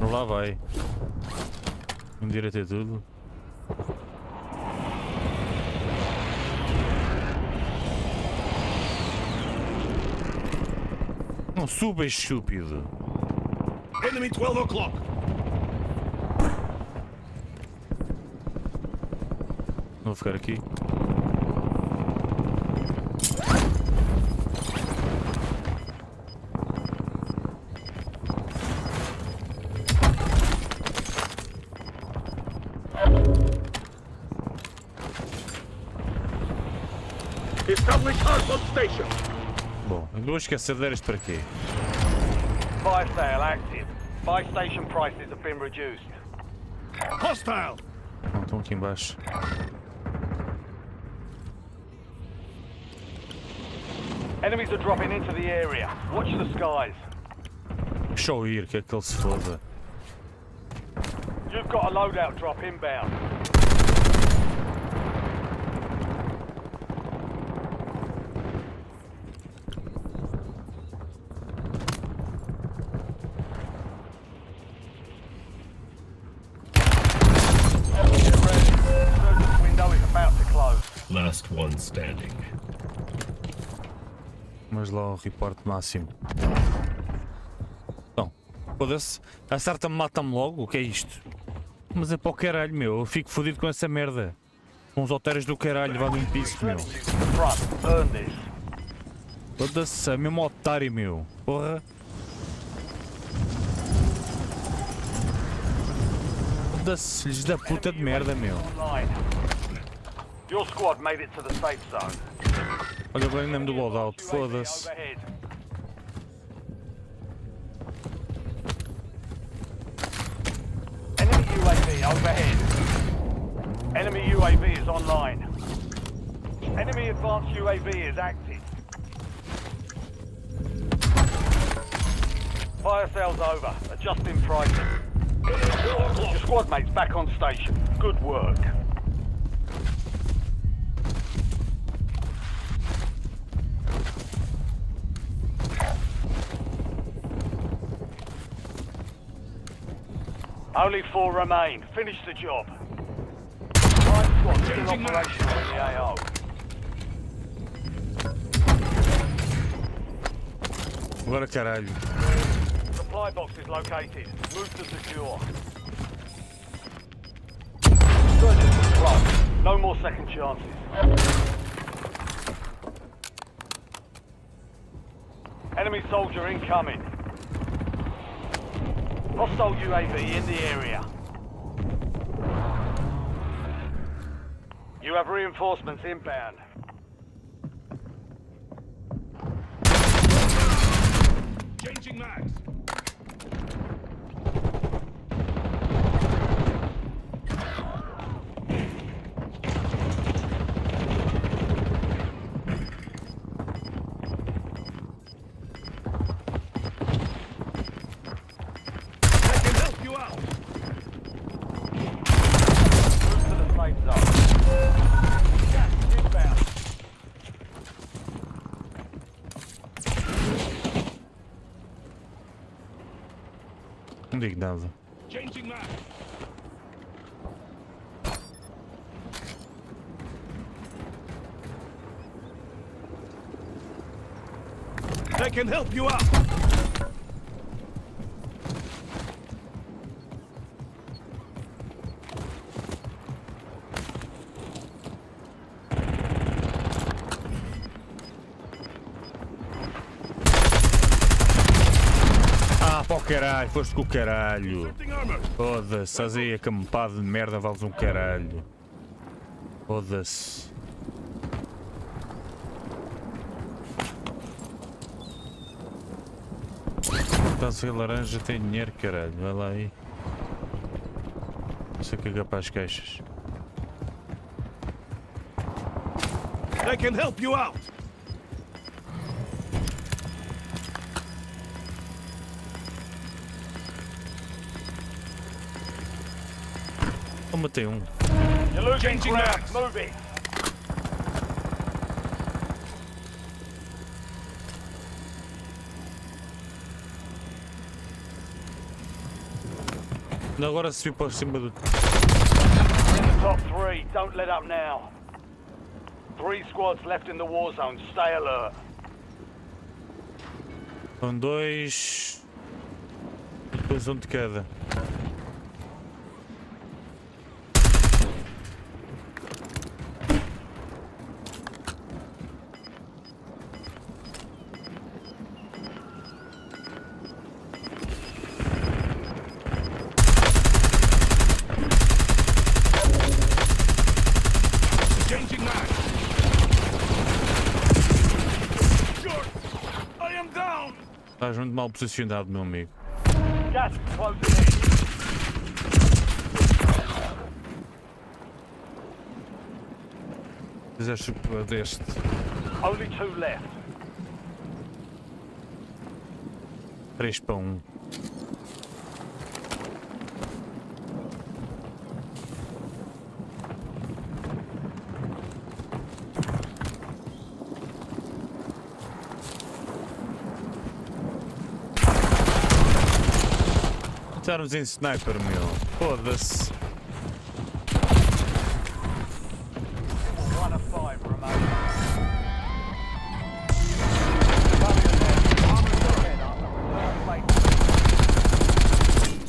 Lá vai. Um direito a tudo. Não suba, estúpido. Enemy 12 o'clock. Vou ficar aqui. Establish hardpoint station. Bom, duas caçadeiras para quê? Fire sale active. Buy station prices have been reduced. Hostile. Não, estão aqui em baixo. Enemies are dropping into the area. Watch the skies. Deixa eu ir, que é que ele se foda. You've got a loadout drop inbound. Get ready. Surgeon's window is about to close. Last one standing. Mas lá o report máximo. Então, foda-se. Acerta-me, mata-me logo. O que é isto? Mas é para o caralho, meu. Eu fico fodido com essa merda. Com os otários do caralho, valem piso, meu. To the front. Earn this. Foda-se, é mesmo otário, meu. Porra. Foda-se, filhos da puta de merda, meu. Online. Your squad made it to the safe zone. Olha bem o nome do loadout, foda-se. Overhead. Enemy UAV overhead. Enemy UAV is online. Enemy advanced UAV is active. Fire sales over. Adjusting pricing. Your squad mates back on station. Good work. Only 4 remain. Finish the job. 9 squads still operational in the AO. Agora caralho. Supply box is located. Move to secure. Surgeons is close. No more second chances. Enemy soldier incoming. Hostile UAV in the area. You have reinforcements inbound. Changing mags. I can help you out. Move to the safe zone. Gas is inbound. Não digo nada. Changing mags. I can help you out. Ah, para o caralho, foste com o caralho. Inserting armor. Foda-se, estás aí acampado de merda, vales um caralho. Foda-se. Estás aí laranja, tem dinheiro, caralho, vai lá aí. Você caga para as caixas. I can help you out. Eu matei um. You're losing Changing ground. mags. Move it. Agora se vir para cima do... In the top 3. Don't let up now. 3 squads left in the war zone. Stay alert. São 2. Depois um de cada. Changing mags. Short. I am down. Estás muito mal posicionado, meu amigo. Gas is closing in. Fizeste o que deste. Only 2 left. 3 para 1. Estarmos em sniper, meu. Foda-se. 1 of 5 remaining.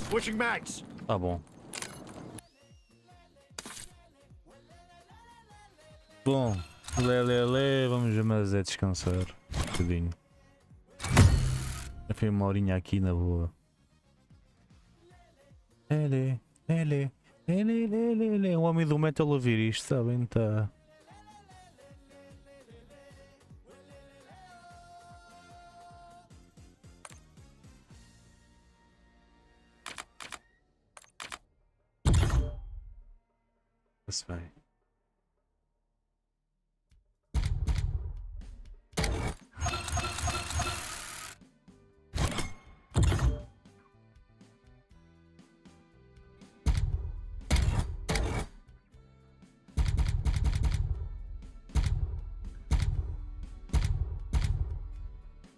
Switching mags. Tá bom. Bom, lelele, vamos mas é descansar um bocadinho. Já foi uma horinha aqui na boa. Lele, lele, lele, lele, lele. O homem do metal ouvir isto, sabem? Tá. Está-se bem.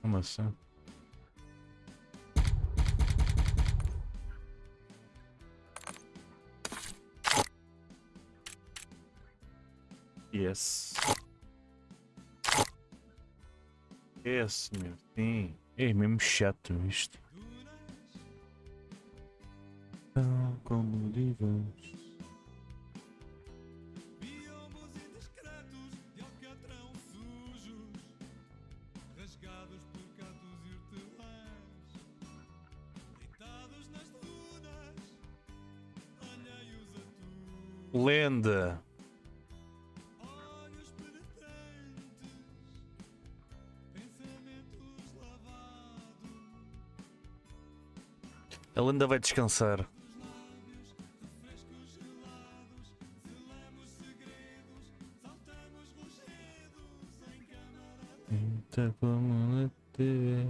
Como assim? Yes. Yes, meu. Sim. É mesmo chato isto. Tão como divas. Biomos indiscretos de alcatrão sujos, rasgados por gatos e hortelãs, deitados nas dunas, alheios a tu. Lenda. Olhos penetrantes, pensamentos lavados, A lenda vai descansar. refrescos gelados, selamos segredos, saltamos rochedos em câmara. Tá como na TV.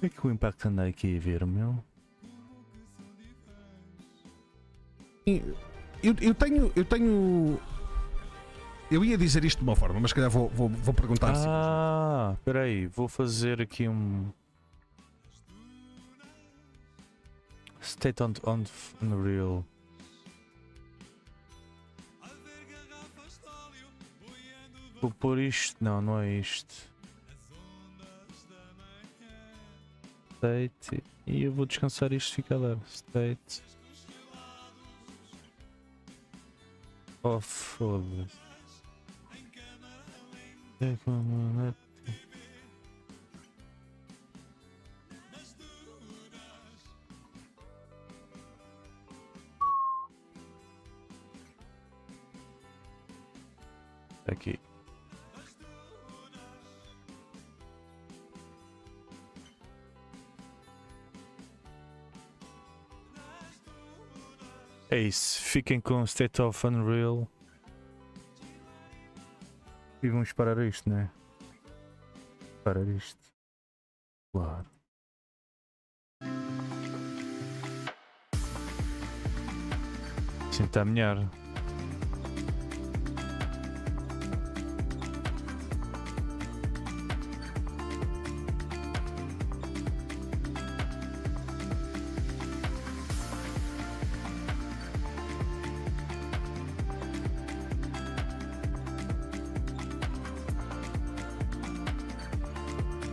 É que o impacto anda aqui a ver, meu. Eu ia dizer isto de uma forma, mas se calhar vou perguntar assim. Espera aí, vou fazer aqui um State on Unreal. Vou pôr isto, não é isto. State, e eu vou descansar isto, fica a dar. State. Oh, foda-se. É como na aqui. É isso, fiquem com State of Unreal. E vamos parar isto, né? Parar isto. Claro. Assim está melhor.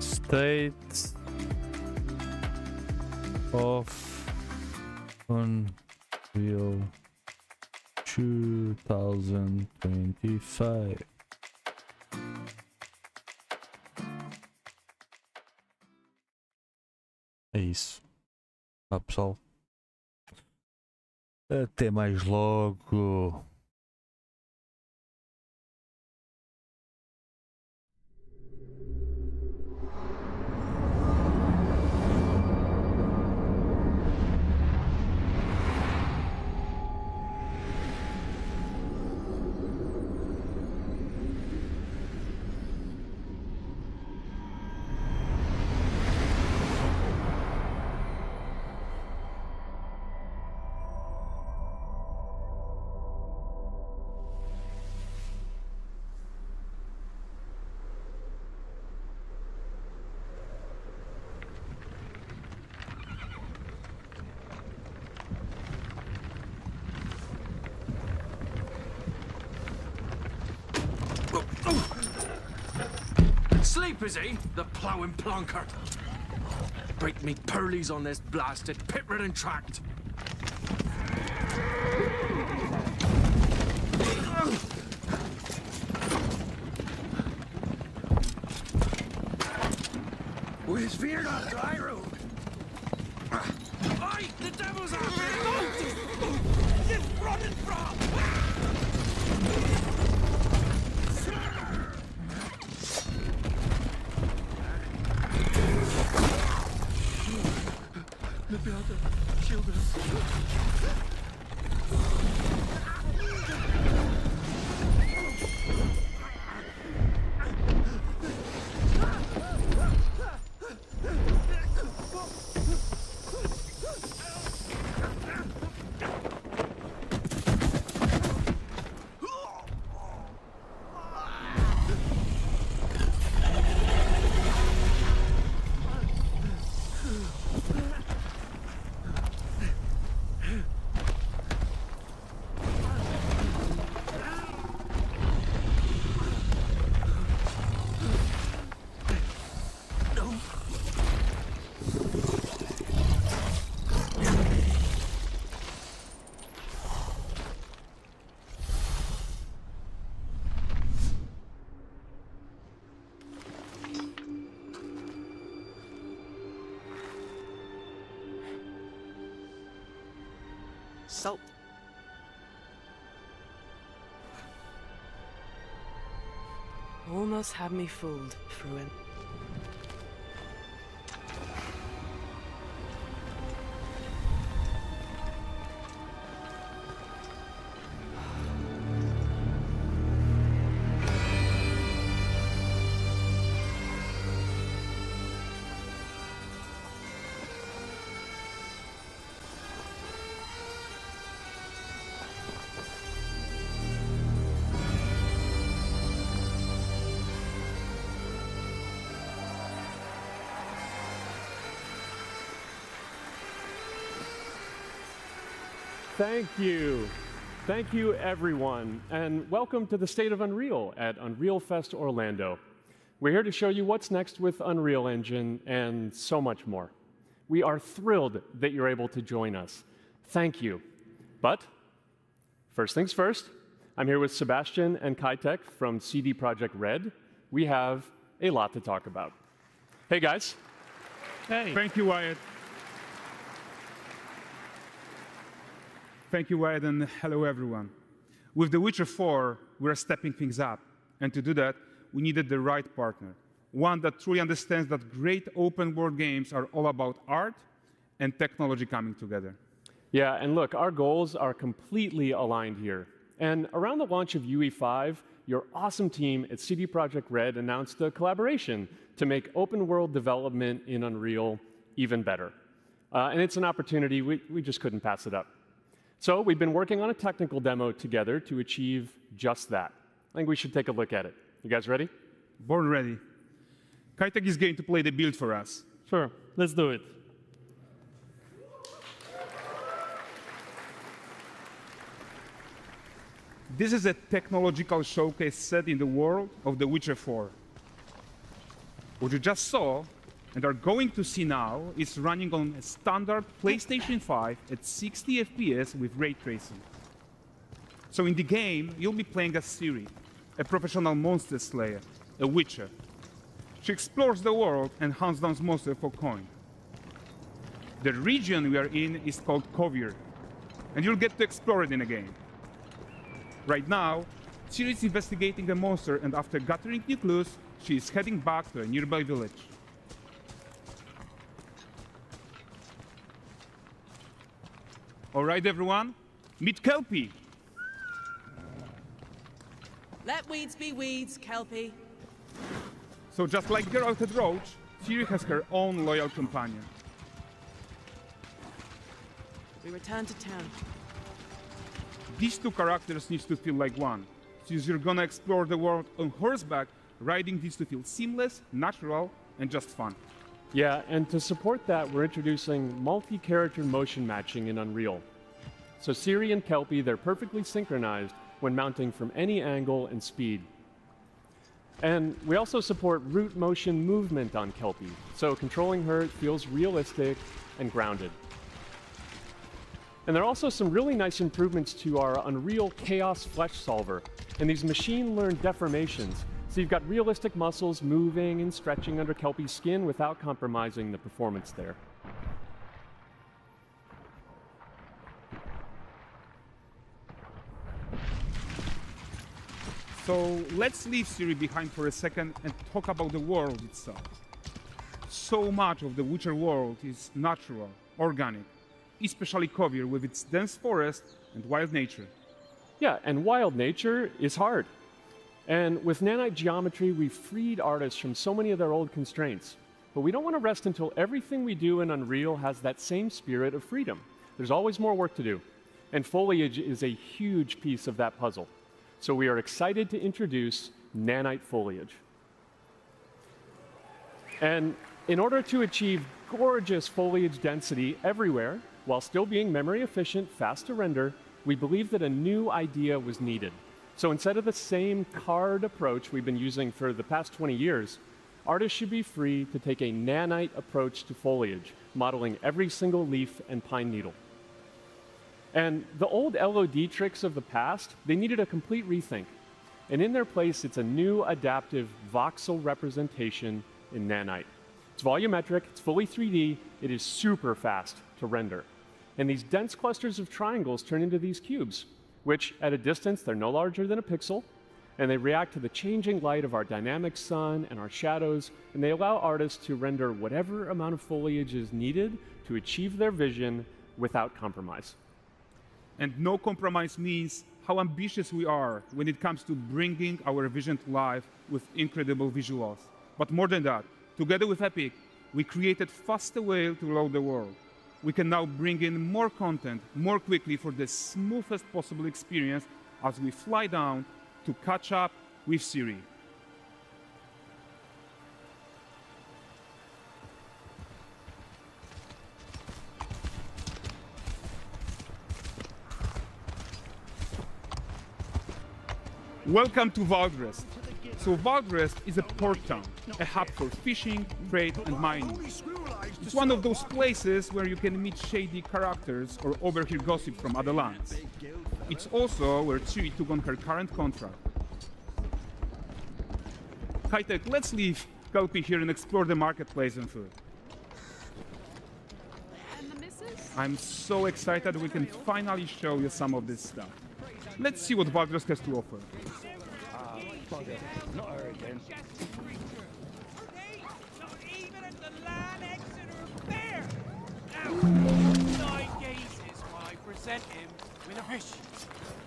State of Unreal 2025. É isso. Pessoal. Até mais logo. Cheap is he, the ploughing plunkard. Break me pearlies on this blasted pit-ridden tract. We're veered off the high road. Aye, the devil's after it! It's running from! Maybe I'll have to shield us. Salt. Almost had me fooled, Fruin. Thank you. Thank you, everyone, and welcome to the State of Unreal at Unreal Fest Orlando. We're here to show you what's next with Unreal Engine and so much more. We are thrilled that you're able to join us. Thank you. But first things first, I'm here with Sebastian and Kitek from CD Projekt Red. We have a lot to talk about. Hey, guys. Hey. Thank you, Wyatt. Thank you, Wyatt, and hello, everyone. With The Witcher 4, we're stepping things up. And to do that, we needed the right partner, one that truly understands that great open-world games are all about art and technology coming together. Yeah, and look, our goals are completely aligned here. And around the launch of UE5, your awesome team at CD Projekt Red announced a collaboration to make open-world development in Unreal even better. And it's an opportunity, we just couldn't pass it up. So we've been working on a technical demo together to achieve just that. I think we should take a look at it. You guys ready? Born ready. Kitek is going to play the build for us. Sure, let's do it. This is a technological showcase set in the world of The Witcher 4. What you just saw and are going to see now is running on a standard PlayStation 5 at 60 FPS with ray tracing. So in the game, you'll be playing as Ciri, a professional monster slayer, a witcher. She explores the world and hunts down monsters for coin. The region we are in is called Kovir, and you'll get to explore it in a game. Right now, Ciri is investigating a monster, and after gathering new clues, she is heading back to a nearby village. All right, everyone, meet Kelpie. Let weeds be weeds, Kelpie. So just like Geralt and Roach, Ciri has her own loyal companion. We return to town. These two characters need to feel like one. Since you're gonna explore the world on horseback, riding needs to feel seamless, natural, and just fun. Yeah, and to support that, we're introducing multi-character motion matching in Unreal. So Ciri and Kelpie, they're perfectly synchronized when mounting from any angle and speed. And we also support root motion movement on Kelpie, so controlling her feels realistic and grounded. And there are also some really nice improvements to our Unreal Chaos Flesh Solver and these machine-learned deformations. So you've got realistic muscles moving and stretching under Kelpie's skin without compromising the performance there. So let's leave Siri behind for a second and talk about the world itself. So much of the Witcher world is natural, organic, especially Kovir with its dense forest and wild nature. Yeah, and wild nature is hard. And with nanite geometry, we've freed artists from so many of their old constraints. But we don't want to rest until everything we do in Unreal has that same spirit of freedom. There's always more work to do. And foliage is a huge piece of that puzzle. So we are excited to introduce nanite foliage. And in order to achieve gorgeous foliage density everywhere, while still being memory efficient, fast to render, we believe that a new idea was needed. So instead of the same card approach we've been using for the past 20 years, artists should be free to take a nanite approach to foliage, modeling every single leaf and pine needle. And the old LOD tricks of the past, they needed a complete rethink. And in their place, it's a new adaptive voxel representation in nanite. It's volumetric, it's fully 3D, it is super fast to render. And these dense clusters of triangles turn into these cubes, which at a distance, they're no larger than a pixel, and they react to the changing light of our dynamic sun and our shadows, and they allow artists to render whatever amount of foliage is needed to achieve their vision without compromise. And no compromise means how ambitious we are when it comes to bringing our vision to life with incredible visuals. But more than that, together with Epic, we created faster way to load the world. We can now bring in more content more quickly for the smoothest possible experience as we fly down to catch up with Siri. Welcome to Valdrest. So Valdrest is a port town, a hub for fishing, trade and mining. It's one of those places where you can meet shady characters or overhear gossip from other lands. It's also where Ciri took on her current contract. High-tech, let's leave Kelpie here and explore the marketplace and food. And the missus? I'm so excited we can finally show you some of this stuff. Let's see what Valdrest has to offer. Not her again. Nine gazes while I present him with a fish.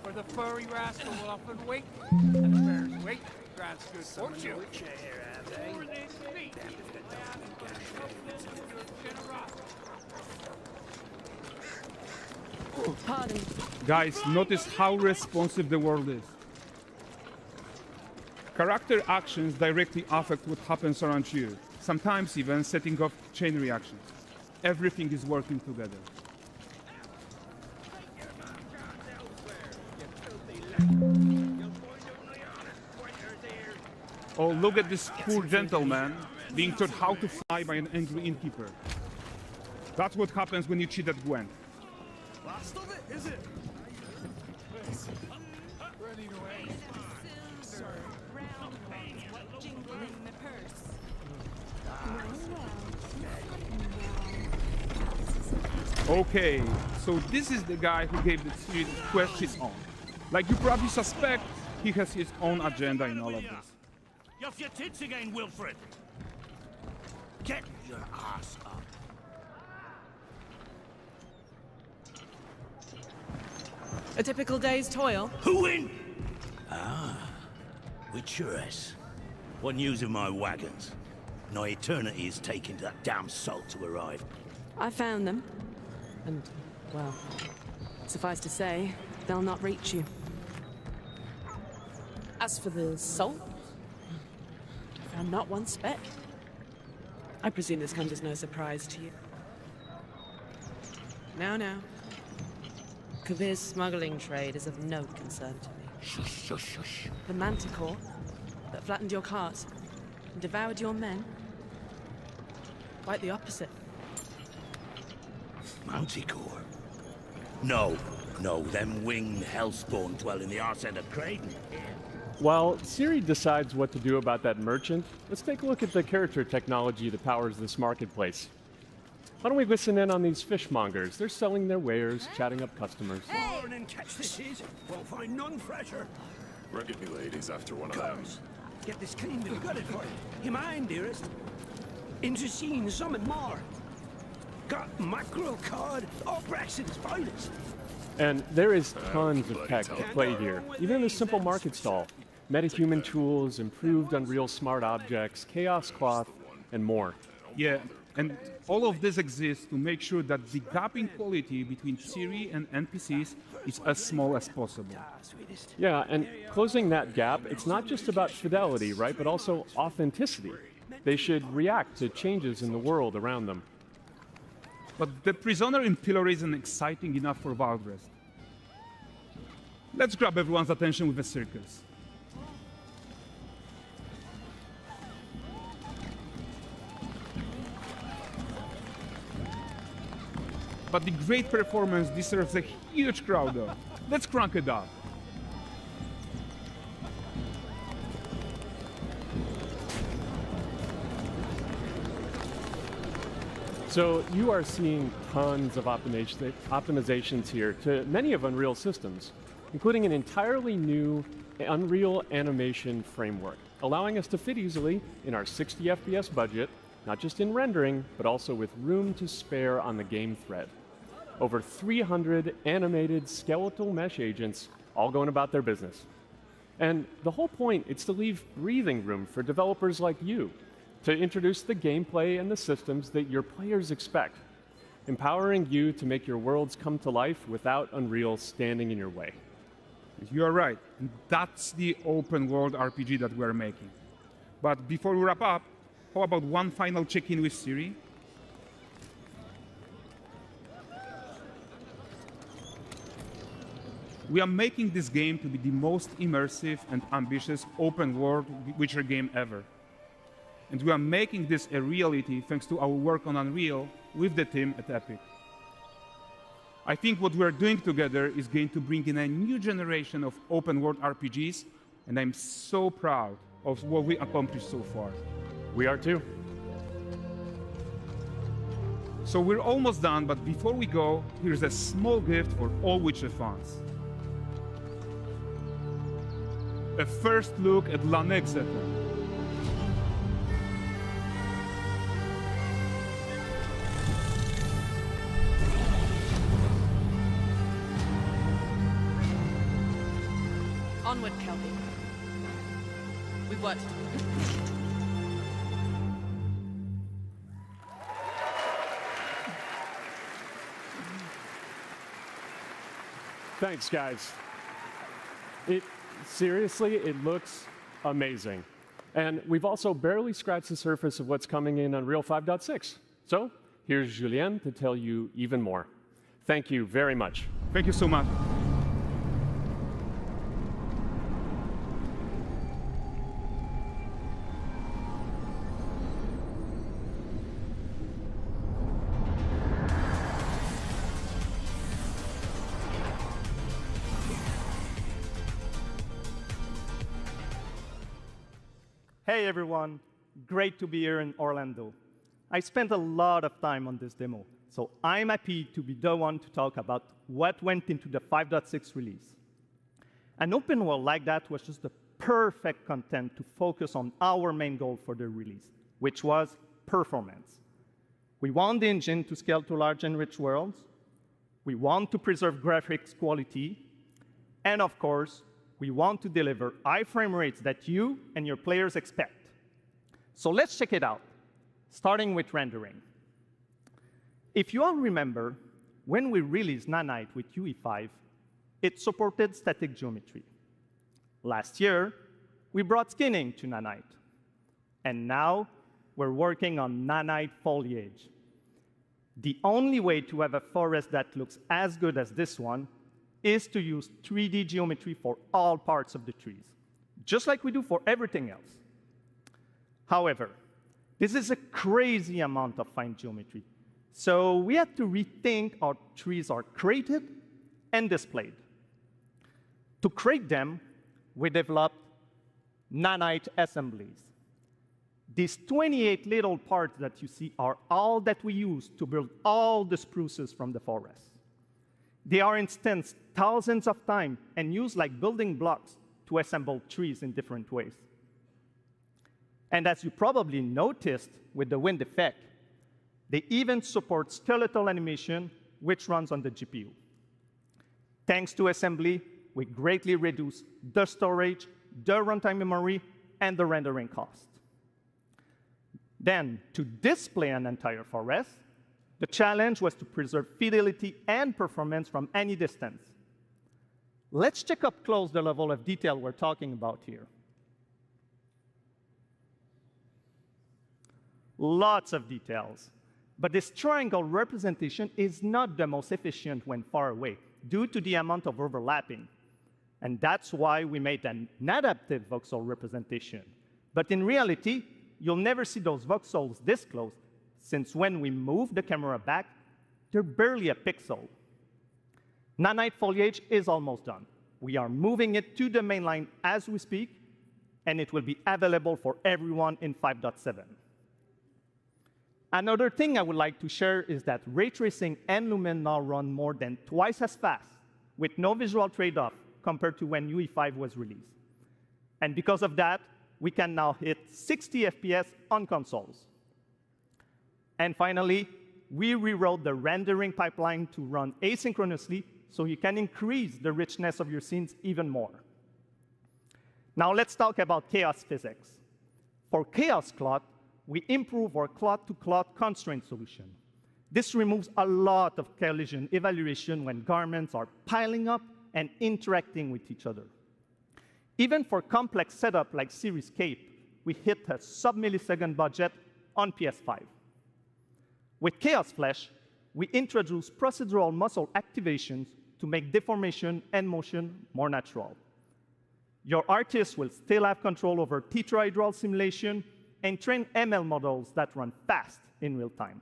For the furry rascal will often wink, and the bear's wink grants good fortune. For this feat, I am confident of your generosity. Pardon. Guys, notice how responsive the world is. Character actions directly affect what happens around you, sometimes even setting off chain reactions. Everything is working together. Oh, look at this poor gentleman being taught how to fly by an angry innkeeper. That's what happens when you cheat at Gwent. Last of it, is it? Okay, so this is the guy who gave the series questions on. Like you probably suspect, he has his own agenda in all of this. You're off your tits again, Wilfred. Get your ass up. A typical day's toil. Who in? Ah, Witcheress. What news of my wagons? No eternity is taking that damn salt to arrive. I found them. And, well, suffice to say, they'll not reach you. As for the salt, I found not one speck. I presume this comes as no surprise to you. Now. Kavir's smuggling trade is of no concern to me. Shush. The Manticore, that flattened your cars and devoured your men? Quite the opposite. Manticore? No, them winged hellspawn dwell in the arse end of Creighton. While Siri decides what to do about that merchant, let's take a look at the character technology that powers this marketplace. Why don't we listen in on these fishmongers? They're selling their wares, chatting up customers. Morning, catch this is. Won't find none fresher. Reckon me ladies after one of them. Get this cleaned and gutted for you. You mind, dearest? Into seeing something more. Got mackerel cod, all Braxton's finest. And there is tons of tech to play here, even in a simple market stall. Metahuman tools, improved Unreal smart objects, chaos cloth, and more. Yeah, and all of this exists to make sure that the gap in quality between Siri and NPCs is as small as possible. Yeah, and closing that gap, it's not just about fidelity, right, but also authenticity. They should react to changes in the world around them. But the prisoner in Pillory isn't exciting enough for Valdrest. Let's grab everyone's attention with a circus. But the great performance deserves a huge crowd though. Let's crank it up. So you are seeing tons of optimizations here to many of Unreal's systems, including an entirely new Unreal animation framework, allowing us to fit easily in our 60 FPS budget, not just in rendering, but also with room to spare on the game thread. Over 300 animated skeletal mesh agents all going about their business. And the whole point is to leave breathing room for developers like you to introduce the gameplay and the systems that your players expect, empowering you to make your worlds come to life without Unreal standing in your way. You are right. And that's the open world RPG that we're making. But before we wrap up, how about one final check-in with Siri? We are making this game to be the most immersive and ambitious open world Witcher game ever. And we are making this a reality thanks to our work on Unreal with the team at Epic. I think what we're doing together is going to bring in a new generation of open world RPGs, and I'm so proud of what we accomplished so far. We are too. So we're almost done, but before we go, here's a small gift for all Witcher fans. A first look at Lanexeter. Onward, Kelby. We've worked. Thanks, guys. Seriously, it looks amazing. And we've also barely scratched the surface of what's coming in Unreal 5.6. So here's Julien to tell you even more. Thank you very much. Thank you so much. Hey everyone, great to be here in Orlando. I spent a lot of time on this demo, so I'm happy to be the one to talk about what went into the 5.6 release. An open world like that was just the perfect content to focus on our main goal for the release, which was performance. We want the engine to scale to large and rich worlds, we want to preserve graphics quality, and of course, we want to deliver high frame rates that you and your players expect. So let's check it out, starting with rendering. If you all remember, when we released Nanite with UE5, it supported static geometry. Last year, we brought skinning to Nanite. And now, we're working on Nanite foliage. The only way to have a forest that looks as good as this one is to use 3D geometry for all parts of the trees, just like we do for everything else. However, this is a crazy amount of fine geometry. So we had to rethink how trees are created and displayed. To create them, we developed nanite assemblies. These 28 little parts that you see are all that we use to build all the spruces from the forest. They are instanced thousands of times and used like building blocks to assemble trees in different ways. And as you probably noticed with the wind effect, they even support skeletal animation, which runs on the GPU. Thanks to assembly, we greatly reduce the storage, the runtime memory, and the rendering cost. Then, to display an entire forest, the challenge was to preserve fidelity and performance from any distance. Let's check up close the level of detail we're talking about here. Lots of details. But this triangle representation is not the most efficient when far away, due to the amount of overlapping. And that's why we made an adaptive voxel representation. But in reality, you'll never see those voxels this close, since when we move the camera back, they're barely a pixel. Nanite foliage is almost done. We are moving it to the main line as we speak, and it will be available for everyone in 5.7. Another thing I would like to share is that ray tracing and Lumen now run more than twice as fast, with no visual trade-off compared to when UE5 was released. And because of that, we can now hit 60 FPS on consoles. And finally, we rewrote the rendering pipeline to run asynchronously so you can increase the richness of your scenes even more. Now let's talk about chaos physics. For chaos cloth, we improve our cloth-to-cloth constraint solution. This removes a lot of collision evaluation when garments are piling up and interacting with each other. Even for complex setup like Series Cape, we hit a sub-millisecond budget on PS5. With Chaos Flesh, we introduce procedural muscle activations to make deformation and motion more natural. Your artist will still have control over tetrahedral simulation and train ML models that run fast in real time.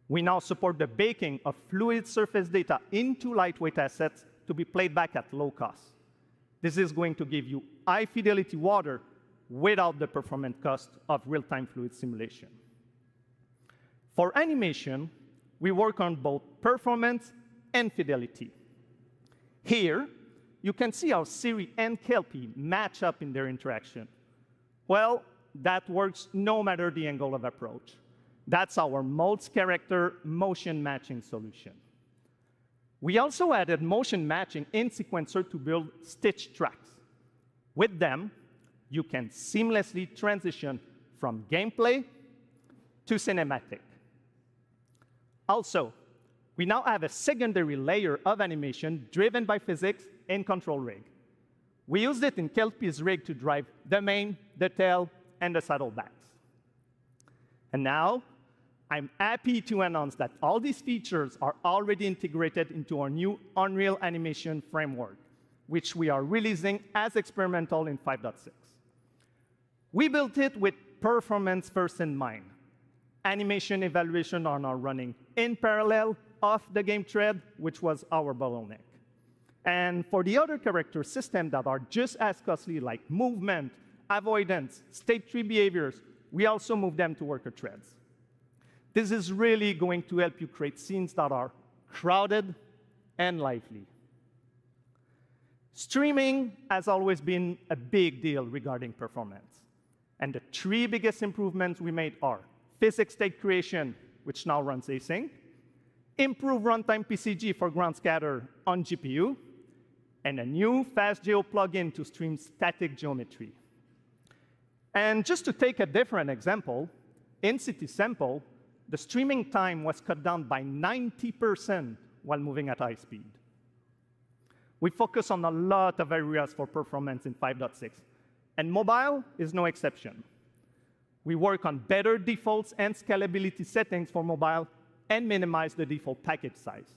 We now support the baking of fluid surface data into lightweight assets to be played back at low cost. This is going to give you high-fidelity water without the performance cost of real-time fluid simulation. For animation, we work on both performance and fidelity. Here, you can see how Siri and Kelpie match up in their interaction. Well, that works no matter the angle of approach. That's our modes character motion matching solution. We also added motion matching in Sequencer to build stitch tracks. With them, you can seamlessly transition from gameplay to cinematic. Also, we now have a secondary layer of animation driven by physics in Control Rig. We used it in Kelpie's rig to drive the mane, the tail, and the saddlebacks. And now, I'm happy to announce that all these features are already integrated into our new Unreal Animation framework, which we are releasing as experimental in 5.6. We built it with performance first in mind. Animation evaluation are now running in parallel off the game thread, which was our bottleneck. And for the other character systems that are just as costly, like movement, avoidance, state tree behaviors, we also move them to worker threads. This is really going to help you create scenes that are crowded and lively. Streaming has always been a big deal regarding performance. And the three biggest improvements we made are physics state creation, which now runs async, improve runtime PCG for ground scatter on GPU, and a new FastGeo plugin to stream static geometry. And just to take a different example, in City Sample, the streaming time was cut down by 90% while moving at high speed. We focus on a lot of areas for performance in 5.6, and mobile is no exception. We work on better defaults and scalability settings for mobile and minimize the default package size.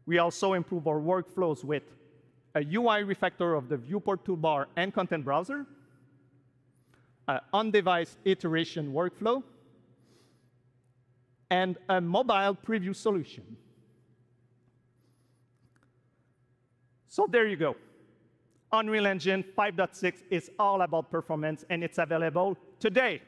We also improve our workflows with a UI refactor of the viewport toolbar and content browser, an on-device iteration workflow, and a mobile preview solution. So there you go. Unreal Engine 5.6 is all about performance, and it's available today.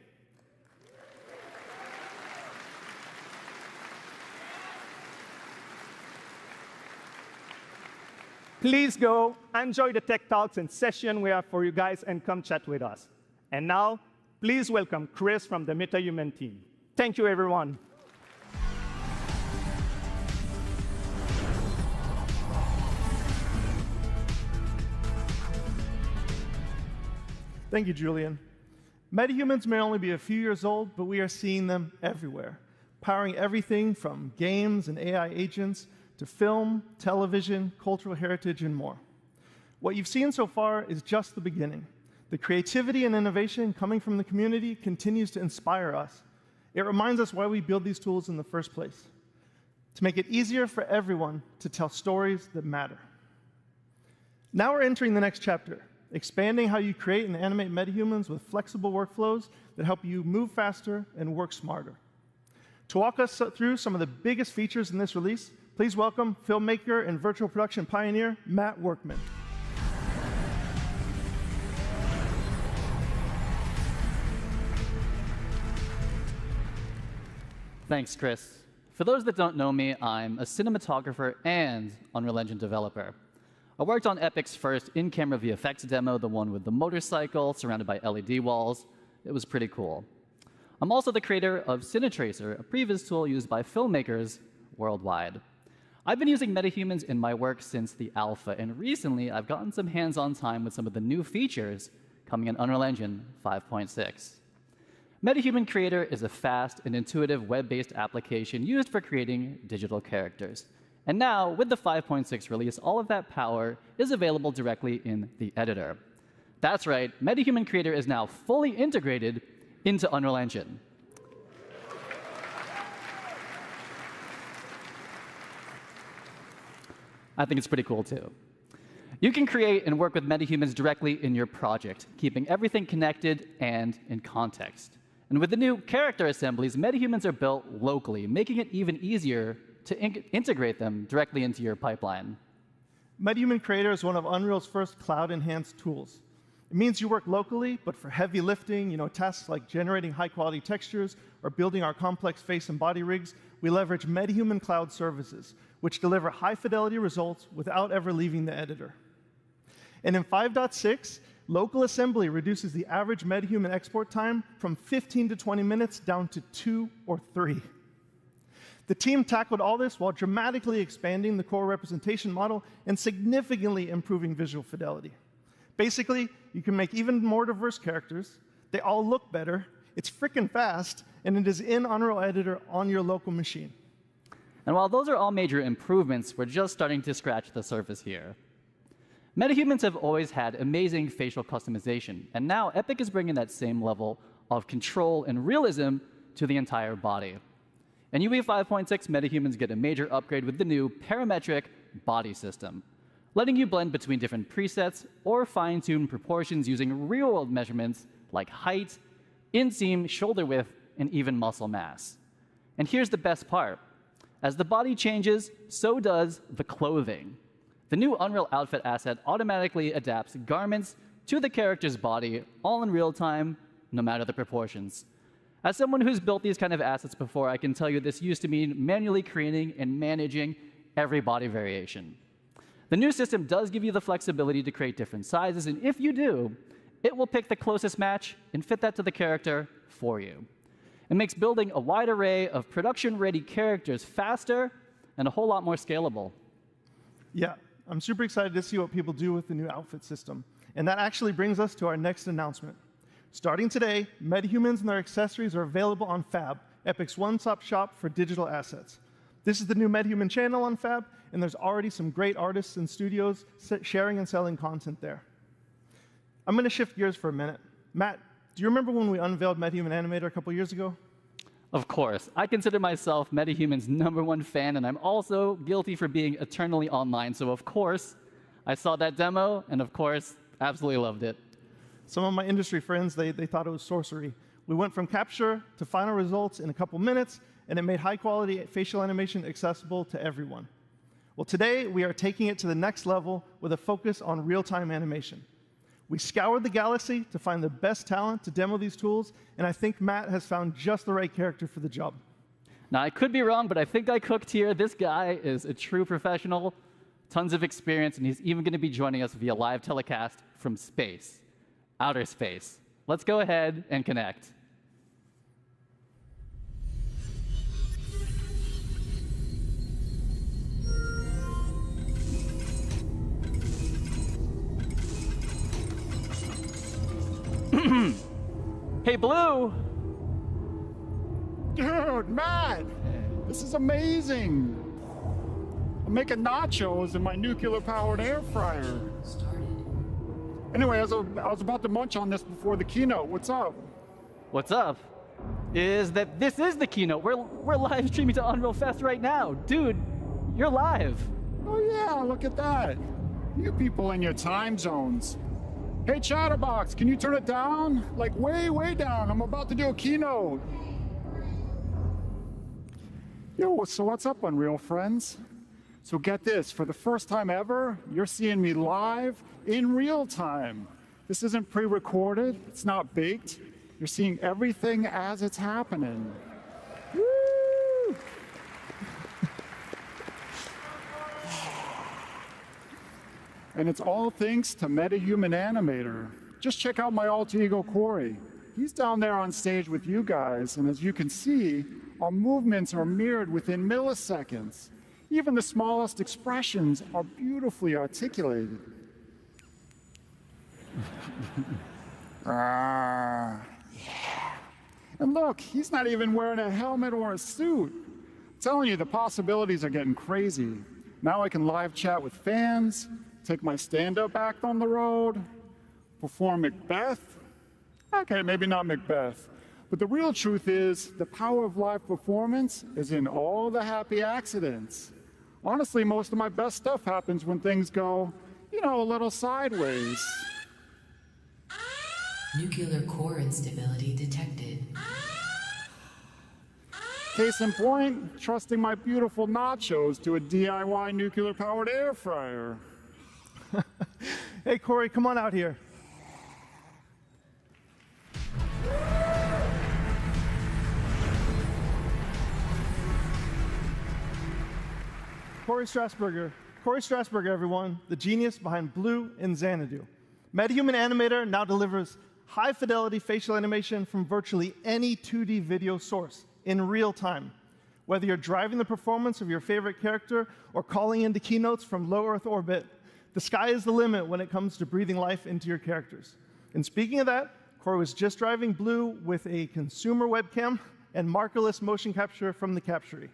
Please go enjoy the tech talks and session we have for you guys and come chat with us. And now, please welcome Chris from the MetaHuman team. Thank you, everyone. Thank you, Julian. Metahumans may only be a few years old, but we are seeing them everywhere, powering everything from games and AI agents to film, television, cultural heritage, and more. What you've seen so far is just the beginning. The creativity and innovation coming from the community continues to inspire us. It reminds us why we build these tools in the first place, to make it easier for everyone to tell stories that matter. Now we're entering the next chapter, expanding how you create and animate metahumans with flexible workflows that help you move faster and work smarter. To walk us through some of the biggest features in this release, please welcome filmmaker and virtual production pioneer, Matt Workman. Thanks, Chris. For those that don't know me, I'm a cinematographer and Unreal Engine developer. I worked on Epic's first in-camera VFX demo, the one with the motorcycle surrounded by LED walls. It was pretty cool. I'm also the creator of CineTracer, a previous tool used by filmmakers worldwide. I've been using metahumans in my work since the alpha, and recently I've gotten some hands-on time with some of the new features coming in Unreal Engine 5.6. MetaHuman Creator is a fast and intuitive web-based application used for creating digital characters. And now, with the 5.6 release, all of that power is available directly in the editor. That's right, MetaHuman Creator is now fully integrated into Unreal Engine. I think it's pretty cool, too. You can create and work with metahumans directly in your project, keeping everything connected and in context. And with the new character assemblies, metahumans are built locally, making it even easier to integrate them directly into your pipeline. MetaHuman Creator is one of Unreal's first cloud-enhanced tools. It means you work locally, but for heavy lifting, tasks like generating high-quality textures or building our complex face and body rigs, we leverage MetaHuman Cloud services, which deliver high-fidelity results without ever leaving the editor. And in 5.6, local assembly reduces the average MetaHuman export time from 15 to 20 minutes down to 2 or 3. The team tackled all this while dramatically expanding the core representation model and significantly improving visual fidelity. Basically, you can make even more diverse characters, they all look better, it's frickin' fast, and it is in Unreal Editor on your local machine. And while those are all major improvements, we're just starting to scratch the surface here. Metahumans have always had amazing facial customization, and now Epic is bringing that same level of control and realism to the entire body. In UE 5.6, metahumans get a major upgrade with the new parametric body system, letting you blend between different presets or fine-tune proportions using real-world measurements like height, inseam, shoulder width, and even muscle mass. And here's the best part. As the body changes, so does the clothing. The new Unreal Outfit asset automatically adapts garments to the character's body, all in real time, no matter the proportions. As someone who's built these kind of assets before, I can tell you this used to mean manually creating and managing every body variation. The new system does give you the flexibility to create different sizes, and if you do, it will pick the closest match and fit that to the character for you. It makes building a wide array of production-ready characters faster and a whole lot more scalable. Yeah, I'm super excited to see what people do with the new outfit system. And that actually brings us to our next announcement. Starting today, metahumans and their accessories are available on Fab, Epic's one-stop shop for digital assets. This is the new MetaHuman channel on Fab, and there's already some great artists and studios sharing and selling content there. I'm going to shift gears for a minute. Matt, do you remember when we unveiled MetaHuman Animator a couple years ago? Of course. I consider myself MetaHuman's #1 fan, and I'm also guilty for being eternally online, so of course, I saw that demo, and of course, absolutely loved it. Some of my industry friends, they thought it was sorcery. We went from capture to final results in a couple minutes, and it made high-quality facial animation accessible to everyone. Well, today, we are taking it to the next level with a focus on real-time animation. We scoured the galaxy to find the best talent to demo these tools, and I think Matt has found just the right character for the job. Now, I could be wrong, but I think I cooked here. This guy is a true professional, tons of experience, and he's even going to be joining us via live telecast from space, outer space. Let's go ahead and connect. Hey, Blue! Dude, Matt! This is amazing! I'm making nachos in my nuclear-powered air fryer. Anyway, I was about to munch on this before the keynote. What's up? What's up is that this is the keynote. We're live streaming to Unreal Fest right now. Dude, you're live. Oh yeah, look at that. You people in your time zones. Hey, Chatterbox, can you turn it down? Like way, way down. I'm about to do a keynote. Yo, so what's up, Unreal friends? So get this, for the first time ever, you're seeing me live in real time. This isn't pre-recorded, it's not baked. You're seeing everything as it's happening. Woo! And it's all thanks to MetaHuman Animator. Just check out my alter ego, Corey. He's down there on stage with you guys, and as you can see, our movements are mirrored within milliseconds. Even the smallest expressions are beautifully articulated. Yeah. And look, he's not even wearing a helmet or a suit. I'm telling you, the possibilities are getting crazy. Now I can live chat with fans, take my stand-up act on the road, perform Macbeth. Okay, maybe not Macbeth. But the real truth is, the power of live performance is in all the happy accidents. Honestly, most of my best stuff happens when things go, you know, a little sideways. Nuclear core instability detected. Case in point, trusting my beautiful nachos to a DIY nuclear-powered air fryer. Hey, Corey, come on out here. Corey Strasberger, everyone, the genius behind Blue and Xanadu. MetaHuman Animator now delivers high-fidelity facial animation from virtually any 2D video source in real time. Whether you're driving the performance of your favorite character or calling into keynotes from low Earth orbit, the sky is the limit when it comes to breathing life into your characters. And speaking of that, Corey was just driving Blue with a consumer webcam and markerless motion capture from the Captury.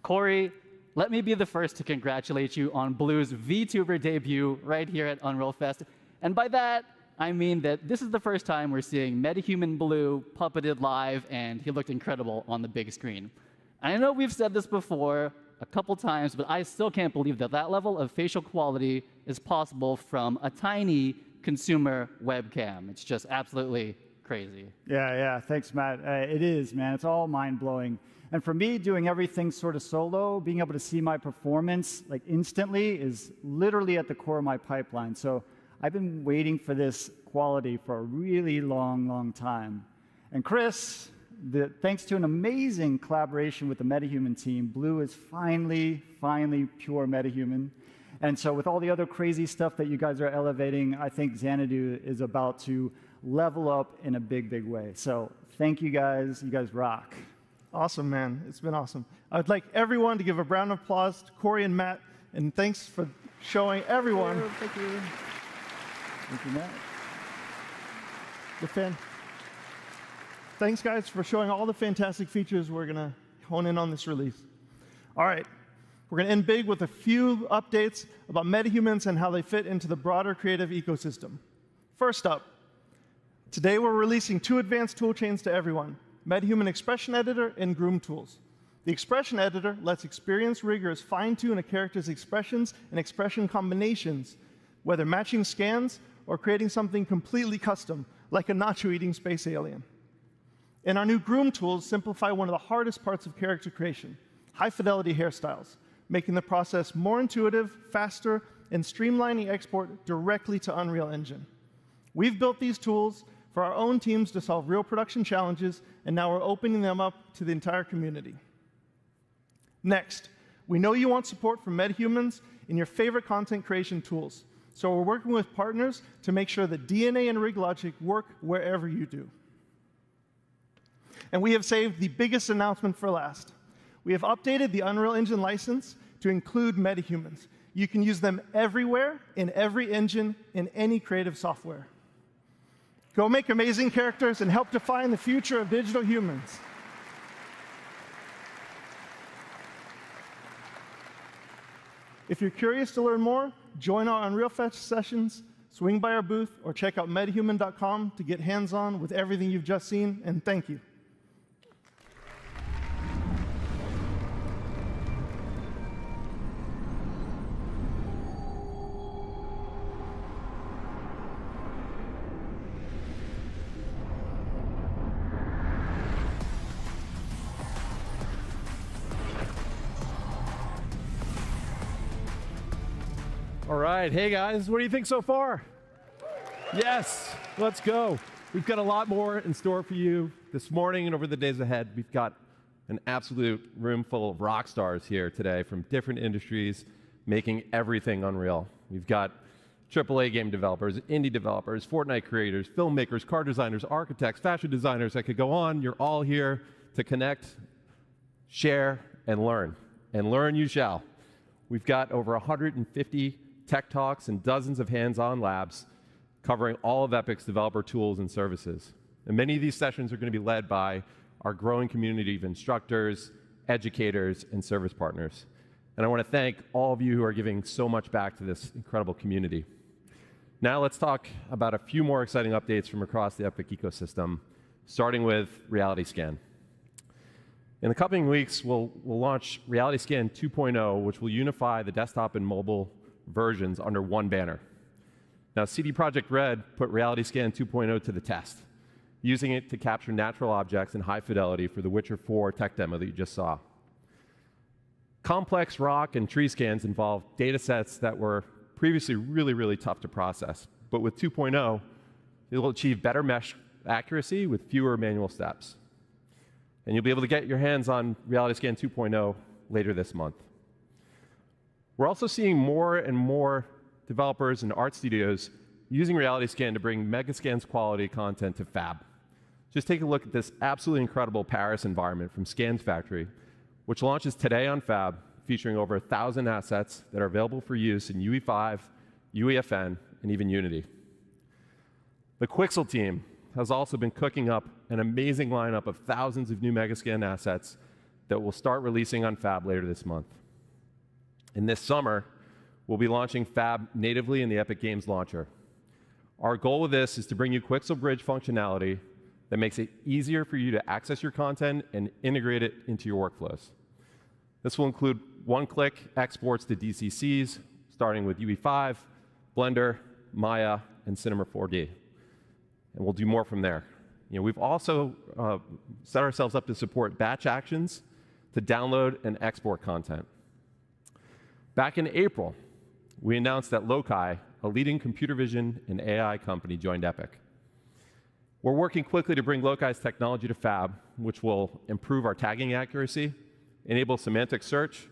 Corey, let me be the first to congratulate you on Blue's VTuber debut right here at Unreal Fest. And by that, I mean that this is the first time we're seeing MetaHuman Blue puppeted live, and he looked incredible on the big screen. And I know we've said this before a couple times, but I still can't believe that that level of facial quality is possible from a tiny consumer webcam. It's just absolutely crazy. Yeah, thanks, Matt. It is, man. It's all mind-blowing. And for me, doing everything sort of solo, being able to see my performance like instantly is literally at the core of my pipeline. So I've been waiting for this quality for a really long, long time. And Chris, thanks to an amazing collaboration with the MetaHuman team, Blue is finally pure MetaHuman. And so with all the other crazy stuff that you guys are elevating, I think Xanadu is about to level up in a big, big way. So thank you guys. You guys rock. Awesome, man. It's been awesome. I'd like everyone to give a round of applause to Corey and Matt, and thanks for showing everyone. Thank you. Thank you, Matt. Thanks, guys, for showing all the fantastic features we're going to hone in on this release. All right. We're going to end big with a few updates about MetaHumans and how they fit into the broader creative ecosystem. First up, today we're releasing 2 advanced toolchains to everyone, MetaHuman Expression Editor and Groom Tools. The expression editor lets experienced riggers fine-tune a character's expressions and expression combinations, whether matching scans or creating something completely custom, like a nacho-eating space alien. And our new groom tools simplify one of the hardest parts of character creation, high-fidelity hairstyles, making the process more intuitive, faster, and streamlining export directly to Unreal Engine. We've built these tools for our own teams to solve real production challenges, and now we're opening them up to the entire community. Next, we know you want support from MetaHumans in your favorite content creation tools, so we're working with partners to make sure that DNA and rig logic work wherever you do. And we have saved the biggest announcement for last. We have updated the Unreal Engine license to include MetaHumans. You can use them everywhere, in every engine, in any creative software. Go make amazing characters and help define the future of digital humans. If you're curious to learn more, join our Unreal Fest sessions, swing by our booth, or check out metahuman.com to get hands-on with everything you've just seen, and thank you. All right, hey guys, what do you think so far? Yes, let's go. We've got a lot more in store for you this morning and over the days ahead. We've got an absolute room full of rock stars here today from different industries making everything Unreal. We've got AAA game developers, indie developers, Fortnite creators, filmmakers, car designers, architects, fashion designers. I could go on. You're all here to connect, share, and learn. And learn you shall. We've got over 150 tech talks and dozens of hands-on labs covering all of Epic's developer tools and services. And many of these sessions are going to be led by our growing community of instructors, educators, and service partners. And I want to thank all of you who are giving so much back to this incredible community. Now let's talk about a few more exciting updates from across the Epic ecosystem, starting with Reality Scan. In the coming weeks, we'll launch Reality Scan 2.0, which will unify the desktop and mobile versions under one banner. Now, CD Projekt Red put Reality Scan 2.0 to the test, using it to capture natural objects in high fidelity for the Witcher 4 tech demo that you just saw. Complex rock and tree scans involve data sets that were previously really, really tough to process. But with 2.0, it will achieve better mesh accuracy with fewer manual steps. And you'll be able to get your hands on Reality Scan 2.0 later this month. We're also seeing more and more developers and art studios using Reality Scan to bring Megascan's quality content to Fab. Just take a look at this absolutely incredible Paris environment from Scans Factory, which launches today on Fab, featuring over 1,000 assets that are available for use in UE5, UEFN, and even Unity. The Quixel team has also been cooking up an amazing lineup of thousands of new Megascan assets that will start releasing on Fab later this month. And this summer, we'll be launching Fab natively in the Epic Games Launcher. Our goal with this is to bring you Quixel Bridge functionality that makes it easier for you to access your content and integrate it into your workflows. This will include one-click exports to DCCs, starting with UE5, Blender, Maya, and Cinema 4D. And we'll do more from there. We've also set ourselves up to support batch actions to download and export content. Back in April, we announced that Loci, a leading computer vision and AI company, joined Epic. We're working quickly to bring Loci's technology to Fab, which will improve our tagging accuracy, enable semantic search,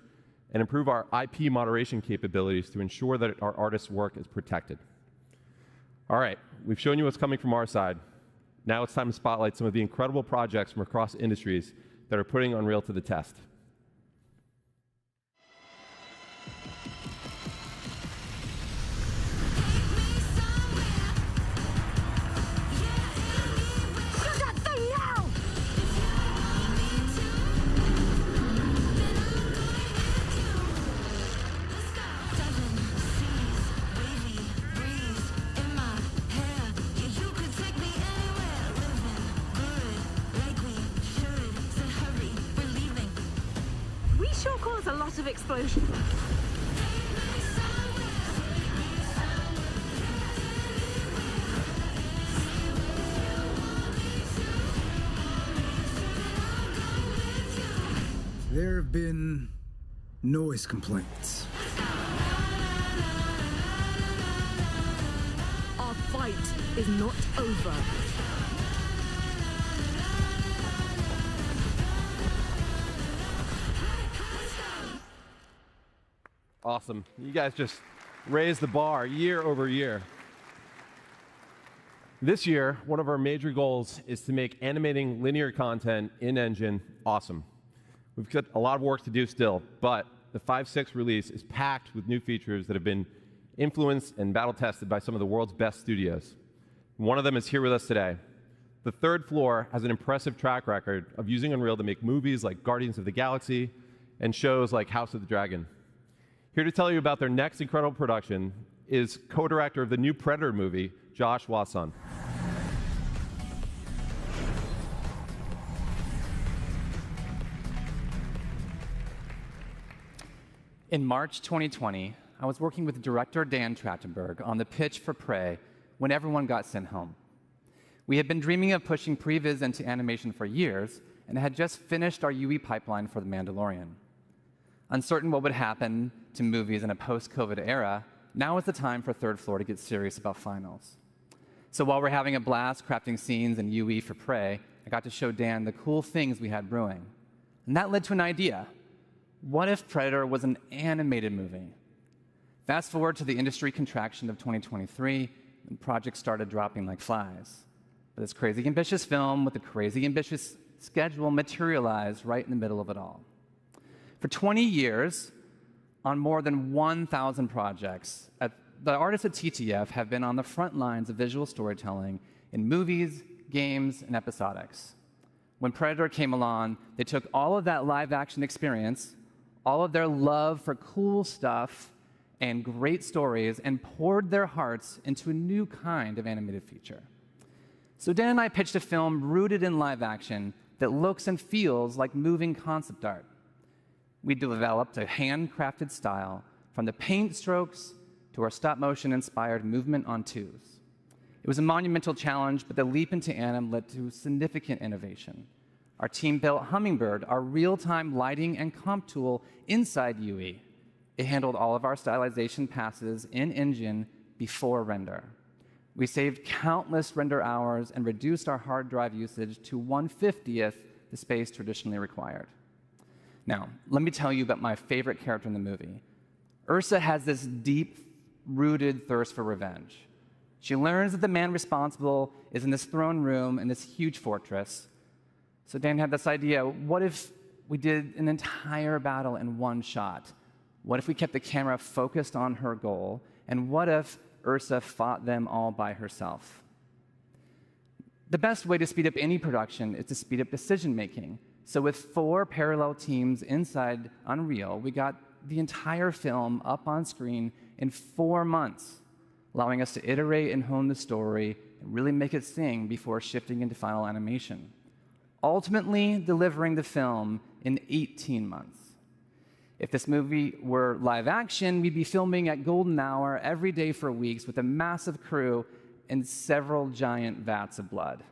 and improve our IP moderation capabilities to ensure that our artists' work is protected. All right, we've shown you what's coming from our side. Now it's time to spotlight some of the incredible projects from across industries that are putting Unreal to the test. of explosion. There have been noise complaints. Our fight is not over. Awesome. You guys just raised the bar year over year. This year, one of our major goals is to make animating linear content in Engine awesome. We've got a lot of work to do still, but the 5.6 release is packed with new features that have been influenced and battle tested by some of the world's best studios. One of them is here with us today. The Third Floor has an impressive track record of using Unreal to make movies like Guardians of the Galaxy and shows like House of the Dragon. Here to tell you about their next incredible production is co-director of the new Predator movie, Josh Wasson. In March 2020, I was working with director Dan Trachtenberg on the pitch for Prey when everyone got sent home. We had been dreaming of pushing previs into animation for years and had just finished our UE pipeline for The Mandalorian. Uncertain what would happen to movies in a post-COVID era, now is the time for Third Floor to get serious about finals. So while we're having a blast crafting scenes in UE for Prey, I got to show Dan the cool things we had brewing. And that led to an idea. What if Predator was an animated movie? Fast forward to the industry contraction of 2023, and projects started dropping like flies. But this crazy ambitious film with a crazy ambitious schedule materialized right in the middle of it all. For 20 years, on more than 1,000 projects, the artists at TTF have been on the front lines of visual storytelling in movies, games, and episodics. When Predator came along, they took all of that live-action experience, all of their love for cool stuff and great stories, and poured their hearts into a new kind of animated feature. So Dan and I pitched a film rooted in live action that looks and feels like moving concept art. We developed a handcrafted style from the paint strokes to our stop-motion-inspired movement on twos. It was a monumental challenge, but the leap into anim led to significant innovation. Our team built Hummingbird, our real-time lighting and comp tool inside UE. It handled all of our stylization passes in Engine before render. We saved countless render hours and reduced our hard drive usage to 1/50th the space traditionally required. Now, let me tell you about my favorite character in the movie. Ursa has this deep-rooted thirst for revenge. She learns that the man responsible is in this throne room in this huge fortress. So Dan had this idea, what if we did an entire battle in one shot? What if we kept the camera focused on her goal? And what if Ursa fought them all by herself? The best way to speed up any production is to speed up decision-making. So with 4 parallel teams inside Unreal, we got the entire film up on screen in 4 months, allowing us to iterate and hone the story and really make it sing before shifting into final animation, ultimately delivering the film in 18 months. If this movie were live action, we'd be filming at golden hour every day for weeks with a massive crew and several giant vats of blood.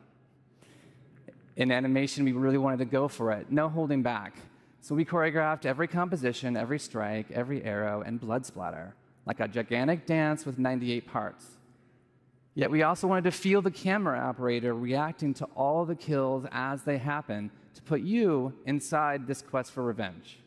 In animation, we really wanted to go for it, no holding back. So we choreographed every composition, every strike, every arrow, and blood splatter, like a gigantic dance with 98 parts. Yet we also wanted to feel the camera operator reacting to all the kills as they happen to put you inside this quest for revenge.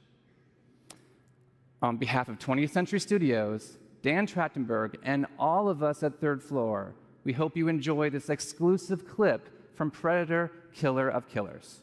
On behalf of 20th Century Studios, Dan Trachtenberg, and all of us at Third Floor, we hope you enjoy this exclusive clip from Predator, Killer of Killers.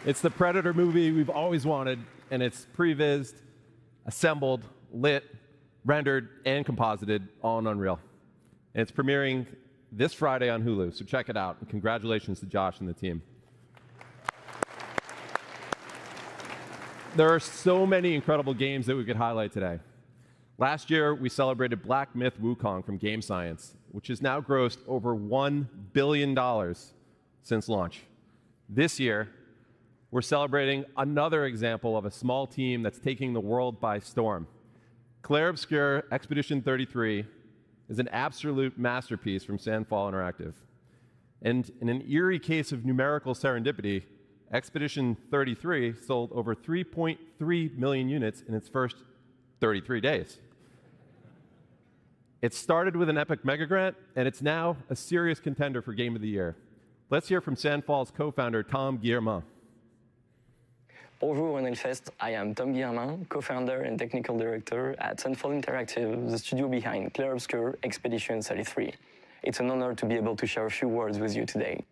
It's the Predator movie we've always wanted, and it's prevised, assembled, lit, rendered, and composited all in Unreal. And it's premiering this Friday on Hulu, so check it out. And congratulations to Josh and the team. There are so many incredible games that we could highlight today. Last year, we celebrated Black Myth Wukong from Game Science, which has now grossed over $1 billion since launch. This year, we're celebrating another example of a small team that's taking the world by storm. Clair Obscur Expedition 33 is an absolute masterpiece from Sandfall Interactive. And in an eerie case of numerical serendipity, Expedition 33 sold over 3.3 million units in its first 33 days. It started with an epic mega grant, and it's now a serious contender for Game of the Year. Let's hear from Sandfall's co-founder, Tom Guillermin. Bonjour Hellfest, I am Tom Guillermin, co-founder and technical director at Sandfall Interactive, the studio behind Clair Obscur Expedition 33. It's an honor to be able to share a few words with you today.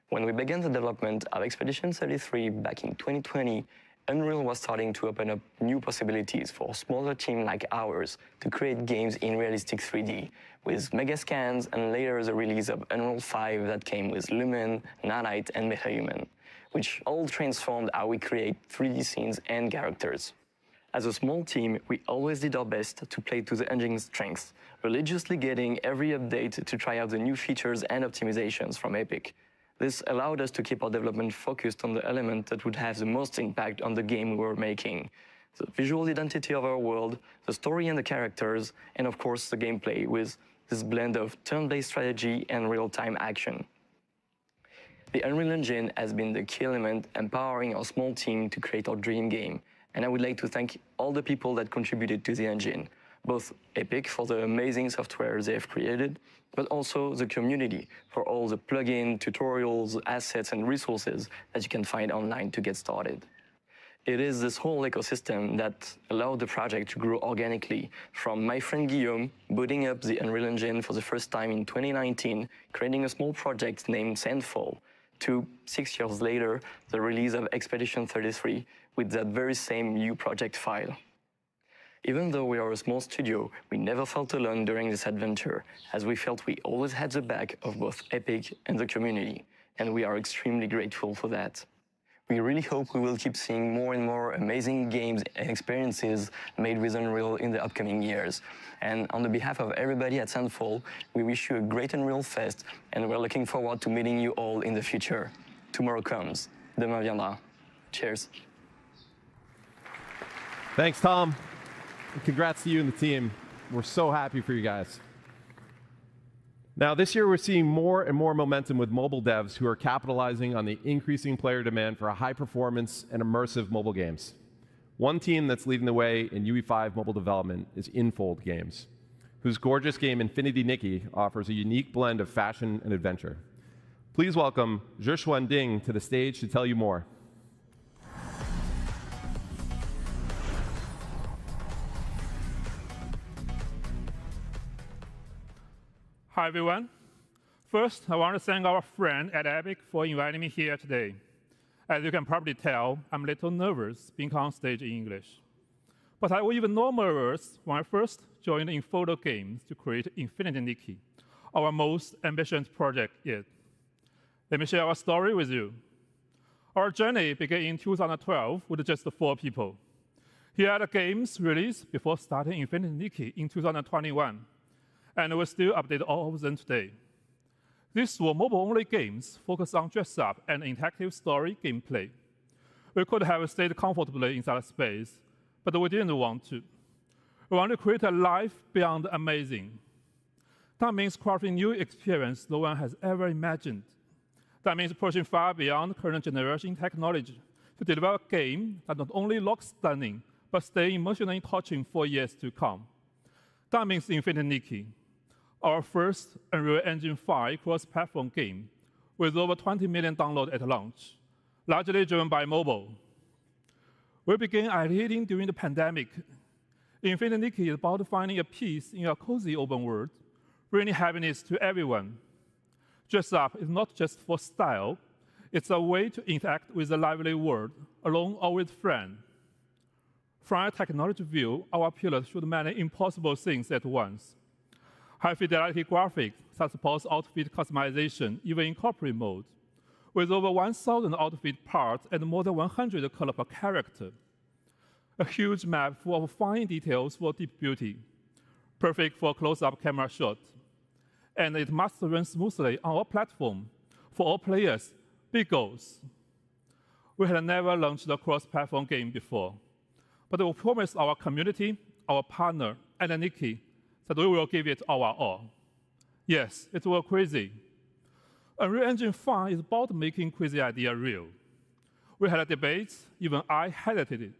When we began the development of Expedition 33 back in 2020, Unreal was starting to open up new possibilities for a smaller team like ours to create games in realistic 3D, with mega scans and later the release of Unreal 5 that came with Lumen, Nanite, and MetaHuman, which all transformed how we create 3D scenes and characters. As a small team, we always did our best to play to the engine's strengths, religiously getting every update to try out the new features and optimizations from Epic. This allowed us to keep our development focused on the element that would have the most impact on the game we were making. The visual identity of our world, the story and the characters, and of course the gameplay with this blend of turn-based strategy and real-time action. The Unreal Engine has been the key element empowering our small team to create our dream game, and I would like to thank all the people that contributed to the engine, both Epic for the amazing software they've created, but also the community for all the plugins, tutorials, assets, and resources that you can find online to get started. It is this whole ecosystem that allowed the project to grow organically, from my friend Guillaume booting up the Unreal Engine for the first time in 2019, creating a small project named Sandfall, to 6 years later, the release of Expedition 33 with that very same new project file. Even though we are a small studio, we never felt alone during this adventure, as we felt we always had the back of both Epic and the community, and we are extremely grateful for that. We really hope we will keep seeing more and more amazing games and experiences made with Unreal in the upcoming years. And on the behalf of everybody at Sandfall, we wish you a great Unreal Fest, and we're looking forward to meeting you all in the future. Tomorrow comes. Demain viendra. Cheers. Thanks, Tom. And congrats to you and the team. We're so happy for you guys. Now, this year we're seeing more and more momentum with mobile devs who are capitalizing on the increasing player demand for high-performance and immersive mobile games. One team that's leading the way in UE5 mobile development is Infold Games, whose gorgeous game Infinity Nikki offers a unique blend of fashion and adventure. Please welcome Zhixuan Ding to the stage to tell you more. Hi, everyone. First, I want to thank our friend at Epic for inviting me here today. As you can probably tell, I'm a little nervous being on stage in English. But I was even more nervous when I first joined Infold Games to create Infinity Nikki, our most ambitious project yet. Let me share our story with you. Our journey began in 2012 with just 4 people. Here are the games released before starting Infinity Nikki in 2021. And we still update all of them today. These were mobile-only games focused on dress-up and interactive story gameplay. We could have stayed comfortably inside space, but we didn't want to. We want to create a life beyond amazing. That means crafting new experience no one has ever imagined. That means pushing far beyond current generation technology to deliver a game that not only looks stunning, but stay emotionally touching for years to come. That means Infinity Nikki, our first Unreal Engine 5 cross-platform game with over 20 million downloads at launch, largely driven by mobile. We began ideating during the pandemic. Infinity Nikki is about finding a peace in a cozy open world, bringing happiness to everyone. Dress Up is not just for style, It's a way to interact with the lively world, alone or with friends. From a technology view, our pillars should many impossible things at once. High-fidelity graphics that supports outfit customization, even in corporate mode, with over 1,000 outfit parts and more than 100 colors per character. A huge map full of fine details for deep beauty, perfect for close-up camera shot. And it must run smoothly on our platform. For all players, big goals. We had never launched a cross-platform game before, but we promised our community, our partner, and Nikki that we will give it our all. Yes, it was crazy. Unreal Engine 5 is about making crazy idea real. We had debates, even I highlighted it.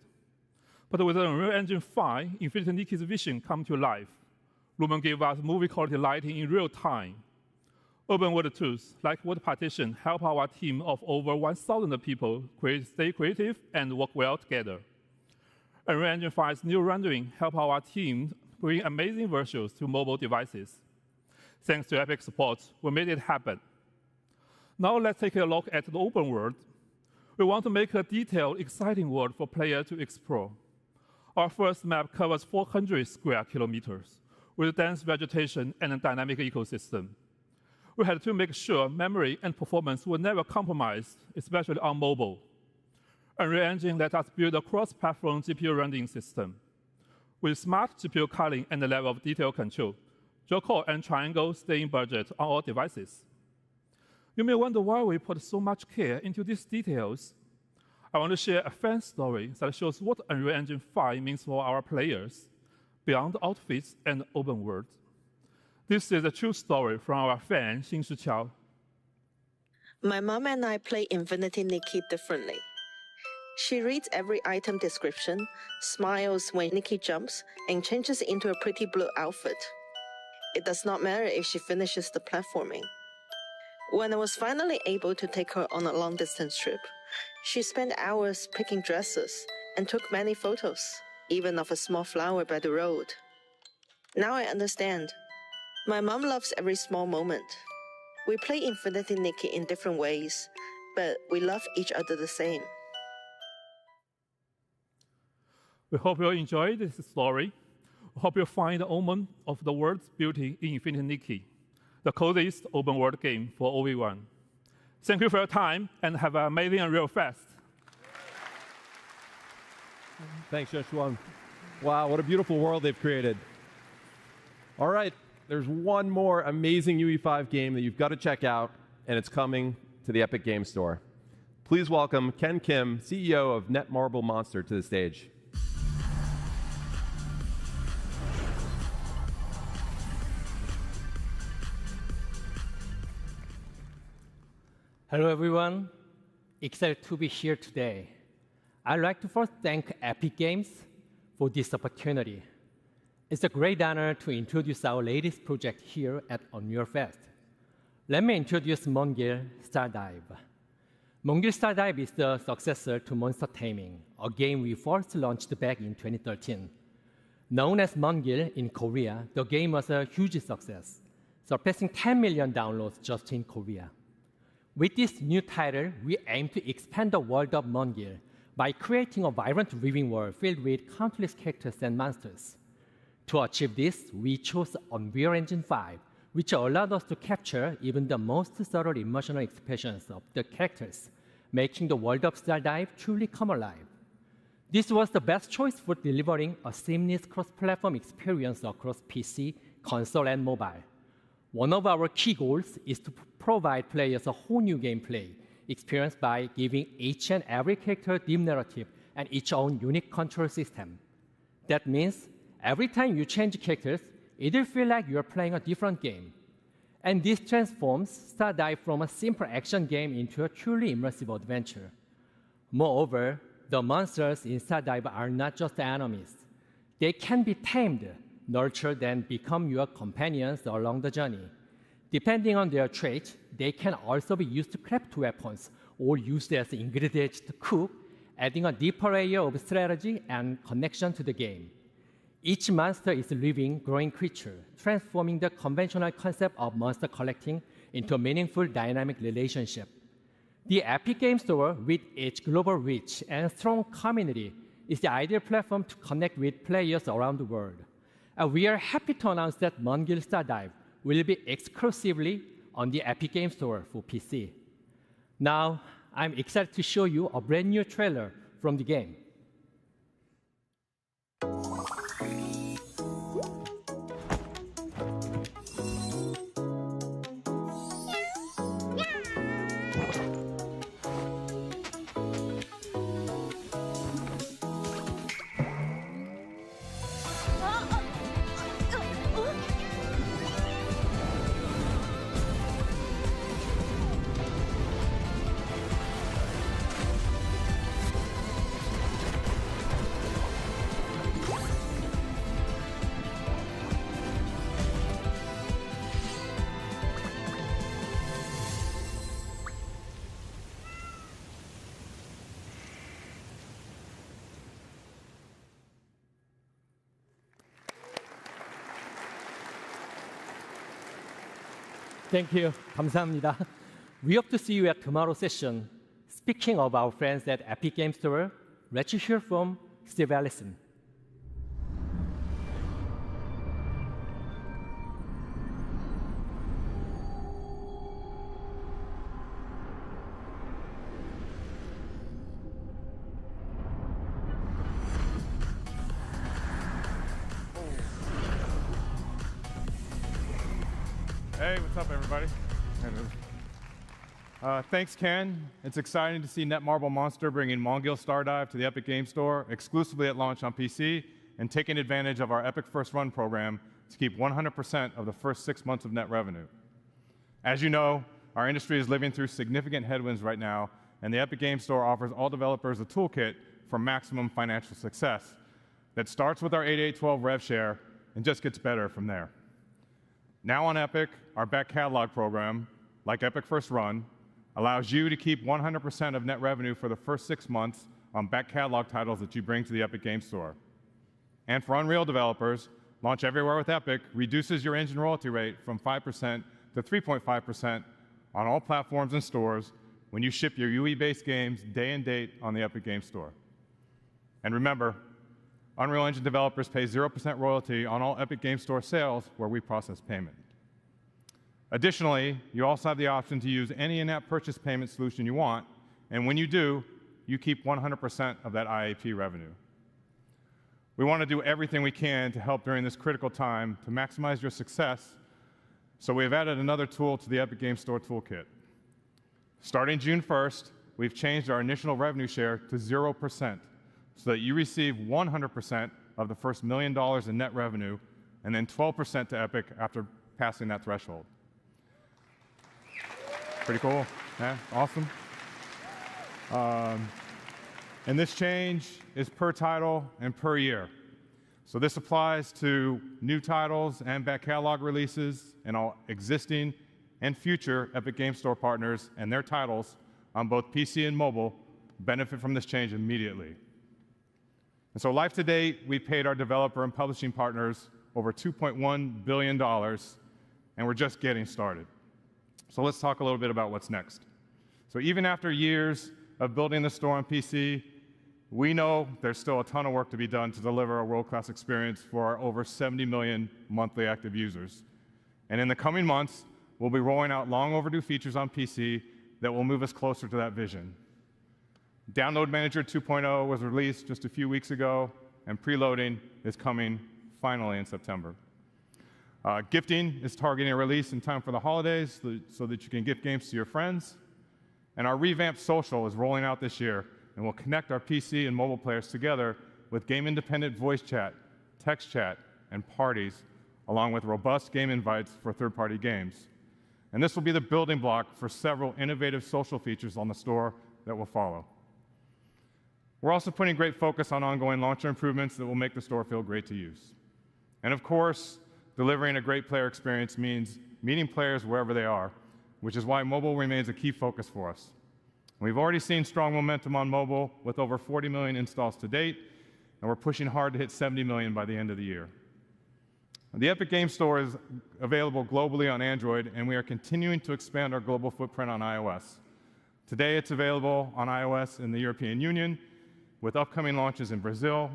But with Unreal Engine 5, Infinity Nikki's vision come to life. Lumen gave us movie-quality lighting in real time. Open world tools, like Word Partition, help our team of over 1,000 people stay creative and work well together. Unreal Engine 5's new rendering help our team bring amazing visuals to mobile devices. Thanks to Epic support, we made it happen. Now let's take a look at the open world. We want to make a detailed, exciting world for players to explore. Our first map covers 400 square kilometers, with dense vegetation and a dynamic ecosystem. We had to make sure memory and performance were never compromised, especially on mobile. Unreal Engine let us build a cross-platform GPU rendering system. With smart GPU culling and a level of detail control, jogos and triangles stay in budget on all devices. You may wonder why we put so much care into these details. I want to share a fan story that shows what Unreal Engine 5 means for our players, beyond outfits and open world. This is a true story from our fan, Xinshi Qiao. My mom and I play Infinity Nikki differently. She reads every item description, smiles when Nikki jumps, and changes into a pretty blue outfit. It does not matter if she finishes the platforming. When I was finally able to take her on a long-distance trip, she spent hours picking dresses and took many photos, even of a small flower by the road. Now I understand. My mom loves every small moment. We play Infinity Nikki in different ways, but we love each other the same. We hope you enjoyed this story. We hope you find the omen of the world's beauty in Infinity Nikki, the coziest open world game for OV1. Thank you for your time, and have an amazing Unreal Fest. Thanks, Joshua. Wow, what a beautiful world they've created. All right, there's one more amazing UE5 game that you've got to check out, and it's coming to the Epic Game Store. Please welcome Ken Kim, CEO of Netmarble Monster, to the stage. Hello, everyone. Excited to be here today. I'd like to first thank Epic Games for this opportunity. It's a great honor to introduce our latest project here at Unreal Fest. Let me introduce Mongil Stardive. Mongil Stardive is the successor to Monster Taming, a game we first launched back in 2013. Known as Mongil in Korea, the game was a huge success, surpassing 10 million downloads just in Korea. With this new title, we aim to expand the world of Mongil by creating a vibrant living world filled with countless characters and monsters. To achieve this, we chose Unreal Engine 5, which allowed us to capture even the most subtle emotional expressions of the characters, making the world of Stardive truly come alive. This was the best choice for delivering a seamless cross-platform experience across PC, console, and mobile. One of our key goals is to provide players a whole new gameplay experience by giving each and every character a deep narrative and its own unique control system. That means every time you change characters, it'll feel like you're playing a different game. And this transforms Stardive from a simple action game into a truly immersive adventure. Moreover, the monsters in Stardive are not just enemies. They can be tamed, nurtured, and become your companions along the journey. Depending on their traits, they can also be used to craft weapons or used as ingredients to cook, adding a deeper layer of strategy and connection to the game. Each monster is a living, growing creature, transforming the conventional concept of monster collecting into a meaningful, dynamic relationship. The Epic Game Store, with its global reach and strong community, is the ideal platform to connect with players around the world. And we are happy to announce that Mongil Stardive will be exclusively on the Epic Game Store for PC. Now, I'm excited to show you a brand new trailer from the game. Thank you. 감사합니다. We hope to see you at tomorrow's session. Speaking of our friends at Epic Game Store, let's hear from Steve Allison. Hey, what's up, everybody? Thanks, Ken. It's exciting to see Netmarble Monster bringing Mongil Stardive to the Epic Game Store exclusively at launch on PC and taking advantage of our Epic First Run program to keep 100% of the first 6 months of net revenue. As you know, our industry is living through significant headwinds right now, and the Epic Game Store offers all developers a toolkit for maximum financial success that starts with our 8812 rev share and just gets better from there. Now on Epic, our back catalog program, like Epic First Run, allows you to keep 100% of net revenue for the first 6 months on back catalog titles that you bring to the Epic Game Store. And for Unreal developers, Launch Everywhere with Epic reduces your engine royalty rate from 5% to 3.5% on all platforms and stores when you ship your UE-based games day and date on the Epic Game Store. And remember, Unreal Engine developers pay 0% royalty on all Epic Game Store sales where we process payment. Additionally, you also have the option to use any in-app purchase payment solution you want, and when you do, you keep 100% of that IAP revenue. We want to do everything we can to help during this critical time to maximize your success, so we have added another tool to the Epic Game Store toolkit. Starting June 1st, we've changed our initial revenue share to 0%, so that you receive 100% of the first $1 million in net revenue, and then 12% to Epic after passing that threshold. Pretty cool, yeah, awesome. And this change is per title and per year. So this applies to new titles and back catalog releases, and all existing and future Epic Game Store partners and their titles on both PC and mobile benefit from this change immediately. And so life to date, we paid our developer and publishing partners over $2.1 billion, and we're just getting started. So let's talk a little bit about what's next. So even after years of building the store on PC, we know there's still a ton of work to be done to deliver a world-class experience for our over 70 million monthly active users. And in the coming months, we'll be rolling out long overdue features on PC that will move us closer to that vision. Download Manager 2.0 was released just a few weeks ago, and preloading is coming finally in September. Gifting is targeting a release in time for the holidays so that you can gift games to your friends. And our revamped social is rolling out this year, and will connect our PC and mobile players together with game-independent voice chat, text chat, and parties, along with robust game invites for third-party games. And this will be the building block for several innovative social features on the store that will follow. We're also putting great focus on ongoing launcher improvements that will make the store feel great to use. And of course, delivering a great player experience means meeting players wherever they are, which is why mobile remains a key focus for us. We've already seen strong momentum on mobile with over 40 million installs to date, and we're pushing hard to hit 70 million by the end of the year. The Epic Game Store is available globally on Android, and we are continuing to expand our global footprint on iOS. Today, it's available on iOS in the European Union, with upcoming launches in Brazil,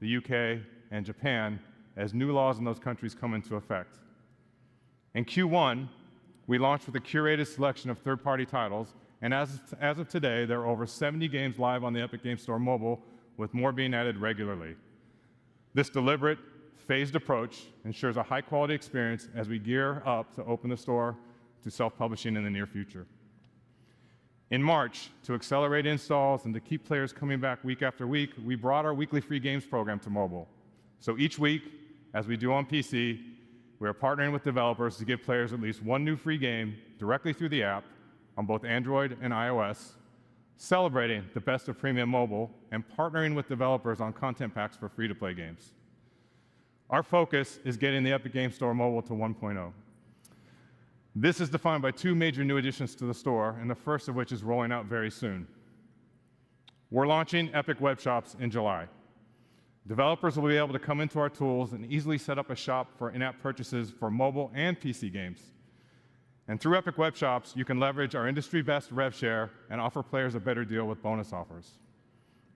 the UK, and Japan, as new laws in those countries come into effect. In Q1, we launched with a curated selection of third-party titles, and as of today, there are over 70 games live on the Epic Games Store mobile, with more being added regularly. This deliberate, phased approach ensures a high-quality experience as we gear up to open the store to self-publishing in the near future. In March, to accelerate installs and to keep players coming back week after week, we brought our weekly free games program to mobile. So each week, as we do on PC, we are partnering with developers to give players at least one new free game directly through the app on both Android and iOS, celebrating the best of premium mobile and partnering with developers on content packs for free-to-play games. Our focus is getting the Epic Games Store mobile to 1.0. This is defined by two major new additions to the store, and the first of which is rolling out very soon. We're launching Epic Web Shops in July. Developers will be able to come into our tools and easily set up a shop for in-app purchases for mobile and PC games. And through Epic Web Shops, you can leverage our industry-best rev share and offer players a better deal with bonus offers.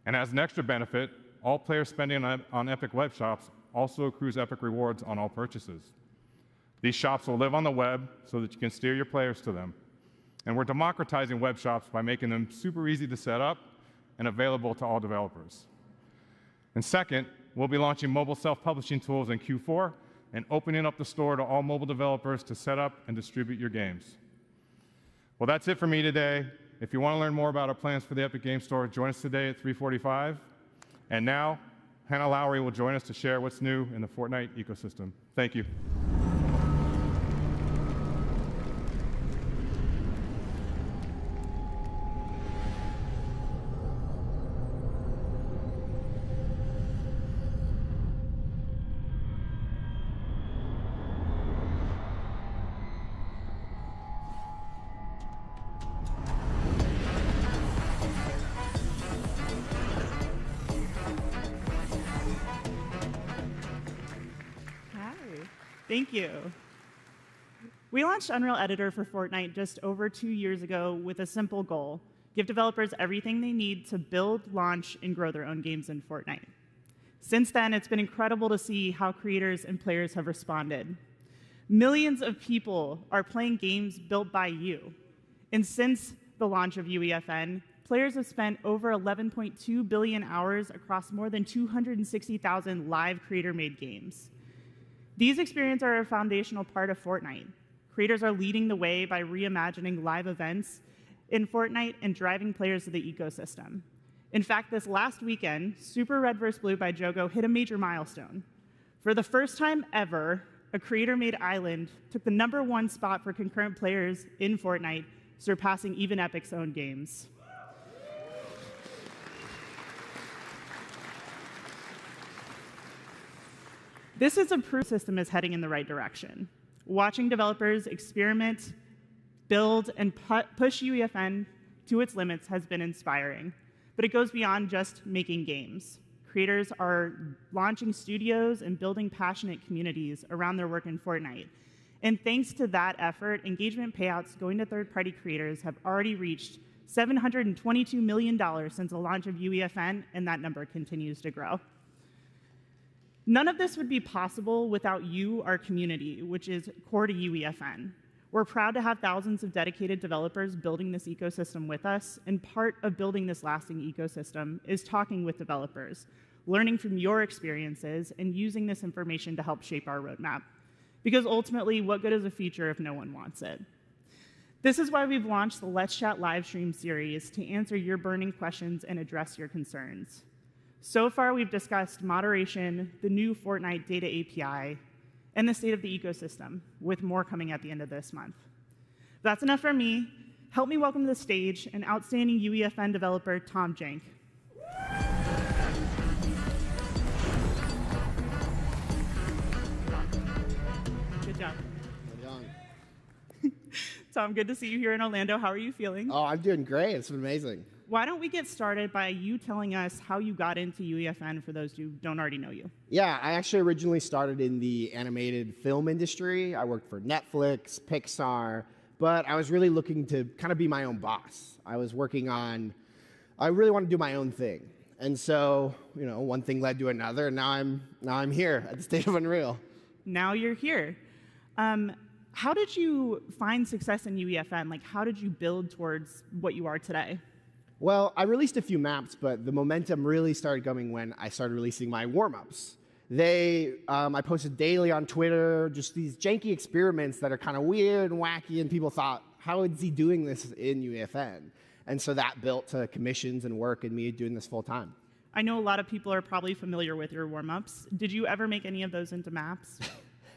And as an extra benefit, all players spending on Epic Web Shops also accrues Epic rewards on all purchases. These shops will live on the web so that you can steer your players to them. And we're democratizing web shops by making them super easy to set up and available to all developers. And second, we'll be launching mobile self-publishing tools in Q4 and opening up the store to all mobile developers to set up and distribute your games. Well, that's it for me today. If you want to learn more about our plans for the Epic Games Store, join us today at 3:45. And now, Hannah Lowry will join us to share what's new in the Fortnite ecosystem. Thank you. Thank you. We launched Unreal Editor for Fortnite just over 2 years ago with a simple goal: give developers everything they need to build, launch, and grow their own games in Fortnite. Since then, it's been incredible to see how creators and players have responded. Millions of people are playing games built by you. And since the launch of UEFN, players have spent over 11.2 billion hours across more than 260,000 live creator-made games. These experiences are a foundational part of Fortnite. Creators are leading the way by reimagining live events in Fortnite and driving players to the ecosystem. In fact, this last weekend, Super Red vs. Blue by Jogo hit a major milestone. For the first time ever, a creator-made island took the #1 spot for concurrent players in Fortnite, surpassing even Epic's own games. This is a proof the system is heading in the right direction. Watching developers experiment, build, and push UEFN to its limits has been inspiring. But it goes beyond just making games. Creators are launching studios and building passionate communities around their work in Fortnite. And thanks to that effort, engagement payouts going to third-party creators have already reached $722 million since the launch of UEFN, and that number continues to grow. None of this would be possible without you, our community, which is core to UEFN. We're proud to have thousands of dedicated developers building this ecosystem with us, and part of building this lasting ecosystem is talking with developers, learning from your experiences, and using this information to help shape our roadmap. Because ultimately, what good is a feature if no one wants it? This is why we've launched the Let's Chat live stream series to answer your burning questions and address your concerns. So far, we've discussed moderation, the new Fortnite data API, and the state of the ecosystem, with more coming at the end of this month. That's enough from me. Help me welcome to the stage an outstanding UEFN developer, Tom Jank. Good job. Tom, good to see you here in Orlando. How are you feeling? Oh, I'm doing great. It's been amazing. Why don't we get started by you telling us how you got into UEFN for those who don't already know you? Yeah, I actually originally started in the animated film industry. I worked for Netflix, Pixar, but I was really looking to kind of be my own boss. I really wanted to do my own thing. And so, one thing led to another, and now I'm here at the State of Unreal. Now you're here. How did you find success in UEFN? Like, how did you build towards what you are today? Well, I released a few maps, but the momentum really started coming when I started releasing my warm-ups. I posted daily on Twitter, just these janky experiments that are kind of weird and wacky, and people thought, how is he doing this in UEFN? And so that built to commissions and work and me doing this full time. I know a lot of people are probably familiar with your warm-ups. Did you ever make any of those into maps?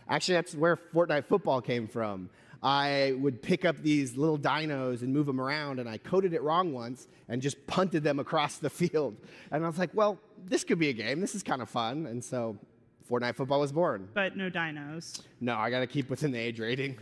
Actually, that's where Fortnite football came from. I would pick up these little dinos and move them around, and I coded it wrong once and just punted them across the field. And I was like, well, this could be a game. This is kind of fun. And so Fortnite football was born. But no dinos. No, I got to keep within the age rating.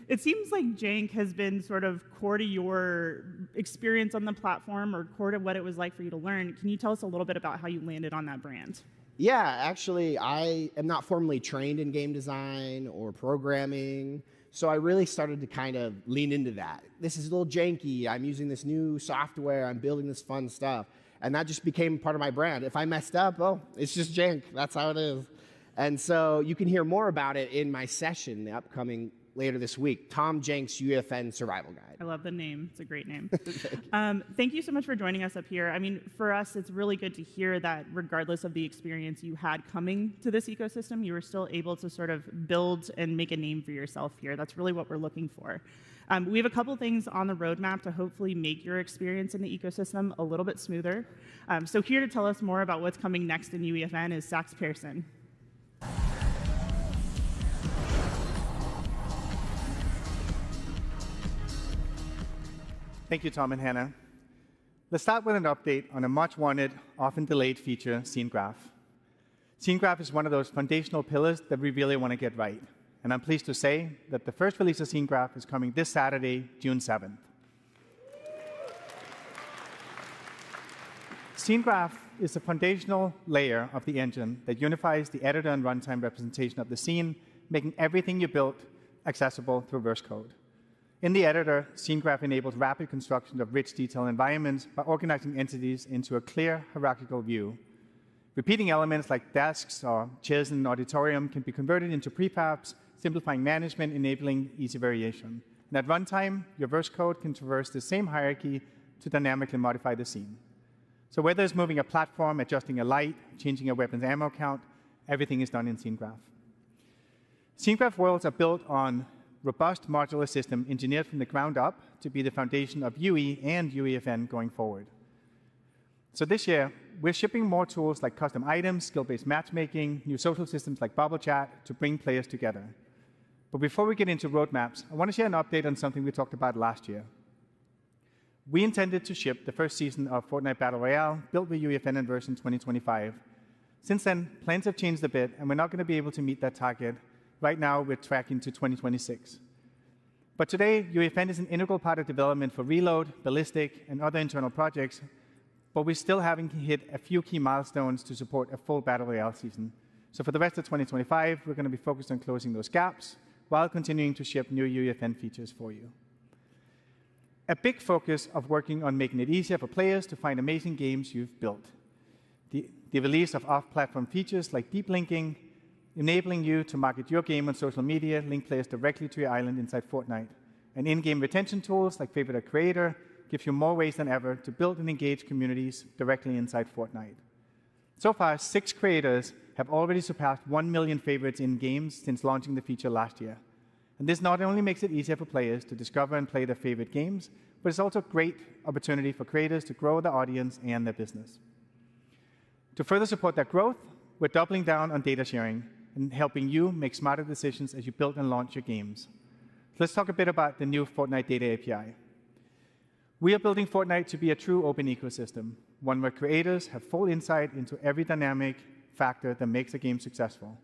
It seems like jank has been sort of core to your experience on the platform or core to what it was like for you to learn. Can you tell us a little bit about how you landed on that brand? Yeah, actually, I am not formally trained in game design or programming, so I really started to kind of lean into that. This is a little janky. I'm using this new software. I'm building this fun stuff. And that just became part of my brand. If I messed up, oh, it's just jank. That's how it is. And so you can hear more about it in my session, the upcoming later this week, Tom Jenks UEFN Survival Guide. I love the name. It's a great name. Thank you so much for joining us up here. I mean, for us, it's really good to hear that regardless of the experience you had coming to this ecosystem, you were still able to sort of build and make a name for yourself here. That's really what we're looking for. We have a couple things on the roadmap to hopefully make your experience in the ecosystem a little bit smoother. So here to tell us more about what's coming next in UEFN is Sax Pearson. Thank you, Tom and Hannah. Let's start with an update on a much-wanted, often delayed feature, Scene Graph. Scene Graph is one of those foundational pillars that we really want to get right. And I'm pleased to say that the first release of Scene Graph is coming this Saturday, June 7th. Scene Graph is a foundational layer of the engine that unifies the editor and runtime representation of the scene, making everything you built accessible through verse code. In the editor, Scene Graph enables rapid construction of rich, detailed environments by organizing entities into a clear, hierarchical view. Repeating elements like desks or chairs in an auditorium can be converted into prefabs, simplifying management, enabling easy variation. And at runtime, your verse code can traverse the same hierarchy to dynamically modify the scene. So whether it's moving a platform, adjusting a light, changing a weapon's ammo count, everything is done in Scene Graph. Scene Graph worlds are built on robust modular system engineered from the ground up to be the foundation of UE and UEFN going forward. So this year, we're shipping more tools like custom items, skill-based matchmaking, new social systems like Bubble Chat to bring players together. But before we get into roadmaps, I want to share an update on something we talked about last year. We intended to ship the first season of Fortnite Battle Royale, built with UEFN in version 2025. Since then, plans have changed a bit, and we're not going to be able to meet that target. Right now, we're tracking to 2026. But today, UEFN is an integral part of development for Reload, Ballistic, and other internal projects, but we still haven't hit a few key milestones to support a full Battle Royale season. So for the rest of 2025, we're going to be focused on closing those gaps while continuing to ship new UEFN features for you. A big focus of working on making it easier for players to find amazing games you've built. The release of off-platform features like deep linking, enabling you to market your game on social media, link players directly to your island inside Fortnite. And in-game retention tools like Favorite a Creator give you more ways than ever to build and engage communities directly inside Fortnite. So far, 6 creators have already surpassed 1 million favorites in games since launching the feature last year. And this not only makes it easier for players to discover and play their favorite games, but it's also a great opportunity for creators to grow their audience and their business. To further support that growth, we're doubling down on data sharing and helping you make smarter decisions as you build and launch your games. Let's talk a bit about the new Fortnite Data API. We are building Fortnite to be a true open ecosystem, one where creators have full insight into every dynamic factor that makes a game successful.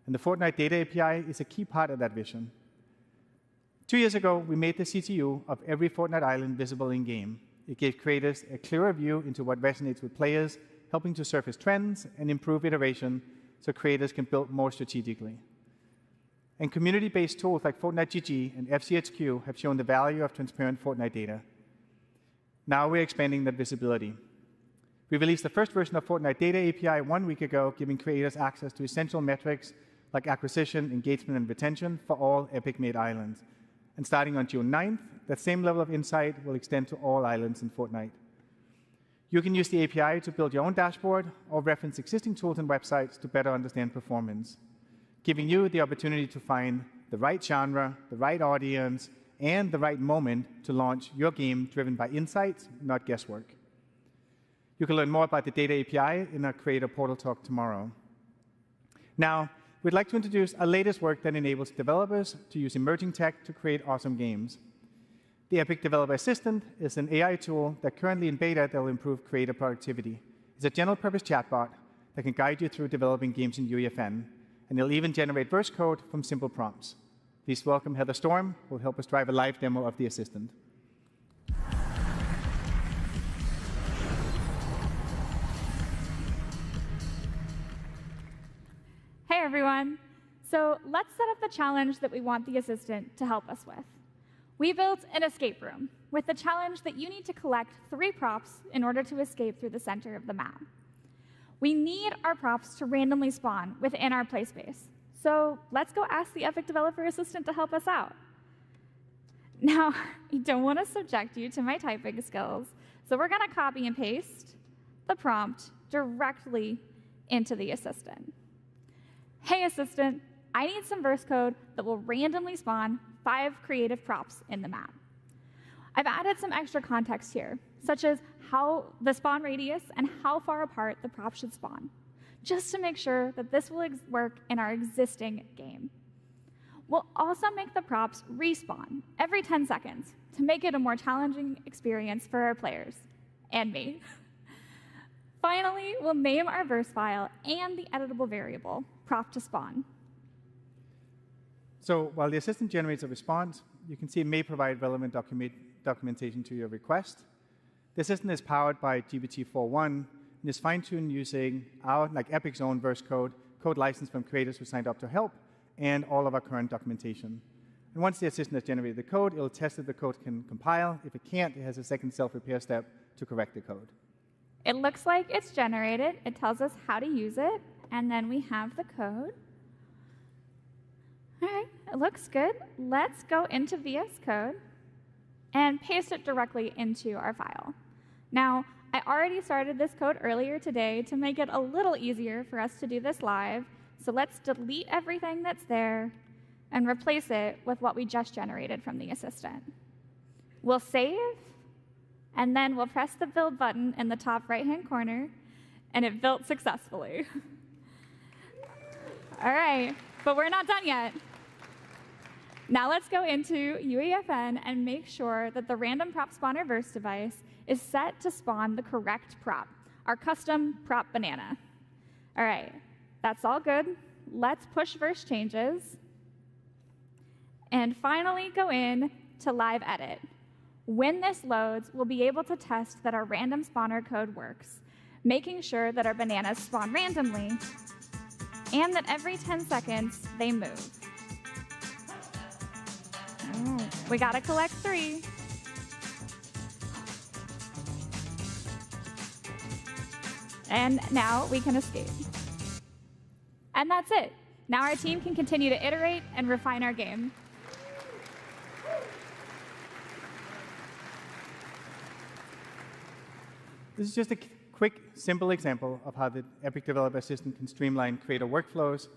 And the Fortnite Data API is a key part of that vision. 2 years ago, we made the CTU of every Fortnite island visible in-game. It gave creators a clearer view into what resonates with players, helping to surface trends and improve iteration so creators can build more strategically. And community-based tools like Fortnite GG and FCHQ have shown the value of transparent Fortnite data. Now we're expanding that visibility. We released the first version of Fortnite Data API 1 week ago, giving creators access to essential metrics like acquisition, engagement, and retention for all Epic-made islands. And starting on June 9th, that same level of insight will extend to all islands in Fortnite. You can use the API to build your own dashboard or reference existing tools and websites to better understand performance, giving you the opportunity to find the right genre, the right audience, and the right moment to launch your game driven by insights, not guesswork. You can learn more about the Data API in our Creator Portal talk tomorrow. Now, we'd like to introduce our latest work that enables developers to use emerging tech to create awesome games. The Epic Developer Assistant is an AI tool that currently in beta that will improve creator productivity. It's a general-purpose chatbot that can guide you through developing games in UEFN, and it'll even generate verse code from simple prompts. Please welcome Heather Storm, who will help us drive a live demo of the assistant. Hey everyone. So let's set up the challenge that we want the assistant to help us with. We built an escape room with the challenge that you need to collect 3 props in order to escape through the center of the map. We need our props to randomly spawn within our play space. So let's go ask the Epic Developer Assistant to help us out. Now, I don't want to subject you to my typing skills, so we're going to copy and paste the prompt directly into the assistant. Hey, assistant, I need some verse code that will randomly spawn 5 creative props in the map. I've added some extra context here, such as how the spawn radius and how far apart the props should spawn, just to make sure that this will work in our existing game. We'll also make the props respawn every 10 seconds to make it a more challenging experience for our players, and me. Finally, we'll name our verse file and the editable variable, prop to spawn. So while the assistant generates a response, you can see it may provide relevant documentation to your request. The assistant is powered by GPT-4.1 and is fine-tuned using our, like Epic's own verse code licensed from creators who signed up to help, and all of our current documentation. And once the assistant has generated the code, it'll test if the code can compile. If it can't, it has a second self-repair step to correct the code. It looks like it's generated. It tells us how to use it, and then we have the code. All right, it looks good. Let's go into VS Code and paste it directly into our file. Now, I already started this code earlier today to make it a little easier for us to do this live, so let's delete everything that's there and replace it with what we just generated from the assistant. We'll save, and then we'll press the build button in the top right-hand corner, and it built successfully. All right, but we're not done yet. Now let's go into UEFN and make sure that the random prop spawner verse device is set to spawn the correct prop, our custom prop banana. All right, that's all good. Let's push verse changes. And finally go in to live edit. When this loads, we'll be able to test that our random spawner code works, making sure that our bananas spawn randomly and that every 10 seconds they move. We gotta collect 3. And now we can escape. And that's it. Now our team can continue to iterate and refine our game. This is just a quick, simple example of how the Epic Developer Assistant can streamline creator workflows,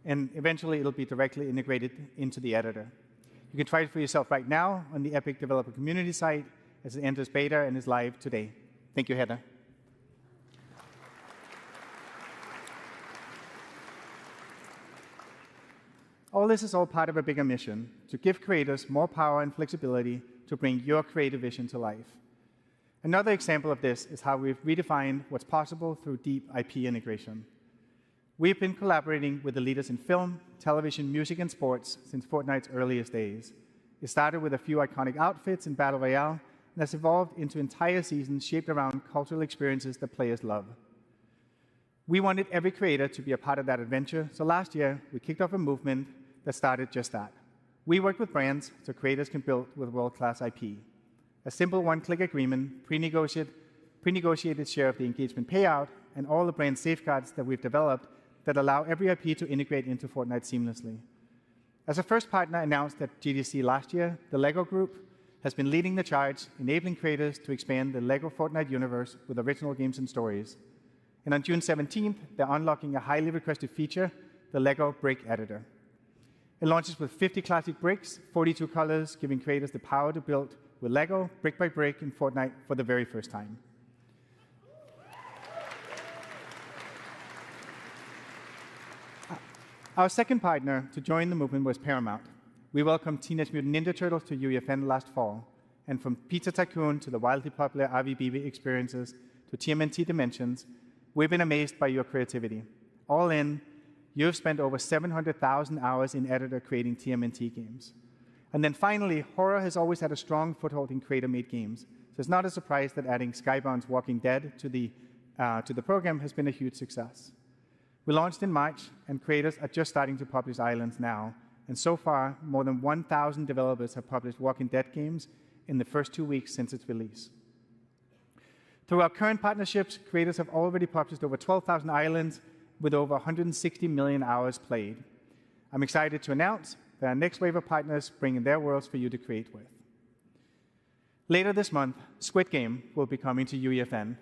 and eventually it'll be directly integrated into the editor. You can try it for yourself right now on the Epic Developer Community site as it enters beta and is live today. Thank you, Heather. All this is all part of a bigger mission to give creators more power and flexibility to bring your creative vision to life. Another example of this is how we've redefined what's possible through deep IP integration. We've been collaborating with the leaders in film, television, music, and sports since Fortnite's earliest days. It started with a few iconic outfits in Battle Royale, and has evolved into entire seasons shaped around cultural experiences that players love. We wanted every creator to be a part of that adventure, so last year we kicked off a movement that started just that. We worked with brands so creators can build with world-class IP. A simple one-click agreement, pre-negotiated share of the engagement payout, and all the brand safeguards that we've developed that allow every IP to integrate into Fortnite seamlessly. As a first partner announced at GDC last year, the LEGO Group has been leading the charge, enabling creators to expand the LEGO Fortnite universe with original games and stories. And on June 17th, they're unlocking a highly requested feature, the LEGO Brick Editor. It launches with 50 classic bricks, 42 colors, giving creators the power to build with LEGO, brick by brick, in Fortnite for the very first time. Our second partner to join the movement was Paramount. We welcomed Teenage Mutant Ninja Turtles to UEFN last fall, and from Pizza Tycoon to the wildly popular RVB experiences to TMNT Dimensions, we've been amazed by your creativity. All in, you've spent over 700,000 hours in editor creating TMNT games. And then finally, horror has always had a strong foothold in creator-made games, so it's not a surprise that adding Skybound's Walking Dead to the program has been a huge success. We launched in March, and creators are just starting to publish Islands now, and so far, more than 1,000 developers have published Walking Dead games in the first 2 weeks since its release. Through our current partnerships, creators have already published over 12,000 islands with over 160 million hours played. I'm excited to announce that our next wave of partners bring in their worlds for you to create with. Later this month, Squid Game will be coming to UEFN,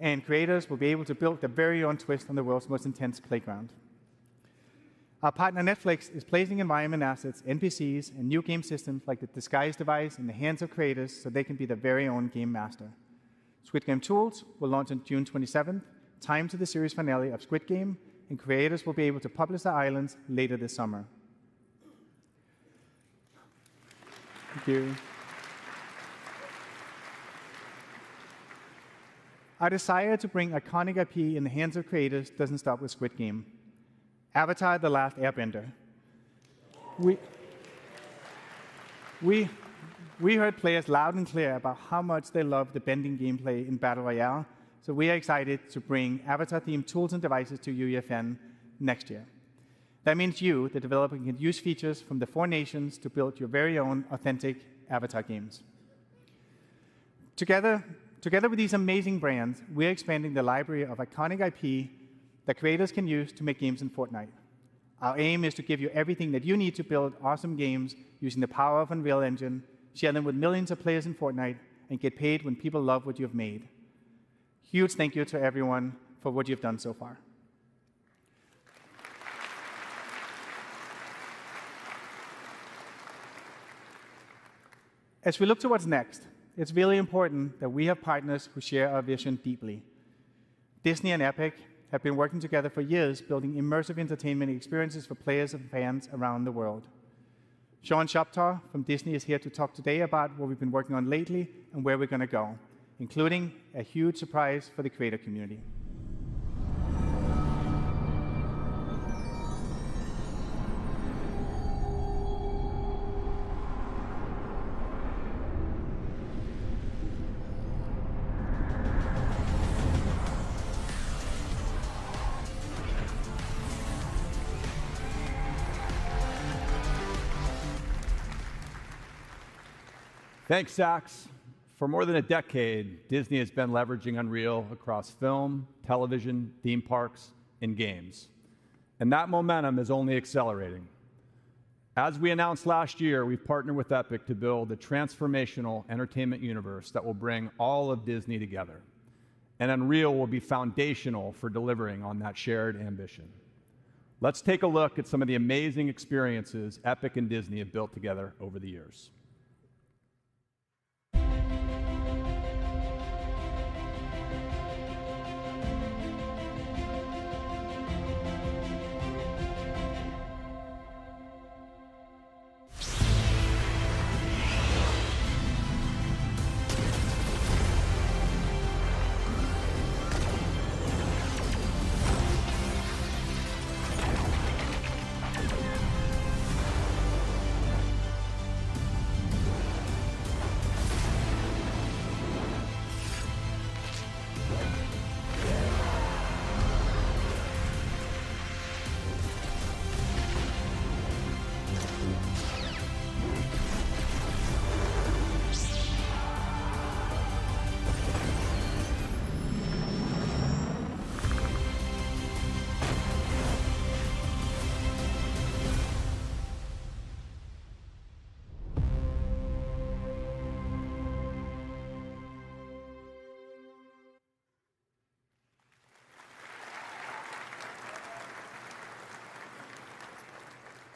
and creators will be able to build their very own twist on the world's most intense playground. Our partner Netflix is placing environment assets, NPCs, and new game systems like the Disguise device in the hands of creators so they can be their very own game master. Squid Game Tools will launch on June 27th, timed to the series finale of Squid Game, and creators will be able to publish their islands later this summer. Thank you. Our desire to bring iconic IP in the hands of creators doesn't stop with Squid Game. Avatar: The Last Airbender. We heard players loud and clear about how much they love the bending gameplay in Battle Royale, so we are excited to bring Avatar-themed tools and devices to UEFN next year. That means you, the developer, can use features from the 4 nations to build your very own authentic Avatar games. Together with these amazing brands, we're expanding the library of iconic IP that creators can use to make games in Fortnite. Our aim is to give you everything that you need to build awesome games using the power of Unreal Engine, share them with millions of players in Fortnite, and get paid when people love what you've made. Huge thank you to everyone for what you've done so far. As we look to what's next, it's really important that we have partners who share our vision deeply. Disney and Epic have been working together for years, building immersive entertainment experiences for players and fans around the world. Sean Shoptaw from Disney is here to talk today about what we've been working on lately and where we're going to go, including a huge surprise for the creator community. Thanks, Sax. For more than a decade, Disney has been leveraging Unreal across film, television, theme parks, and games. And that momentum is only accelerating. As we announced last year, we've partnered with Epic to build a transformational entertainment universe that will bring all of Disney together. And Unreal will be foundational for delivering on that shared ambition. Let's take a look at some of the amazing experiences Epic and Disney have built together over the years.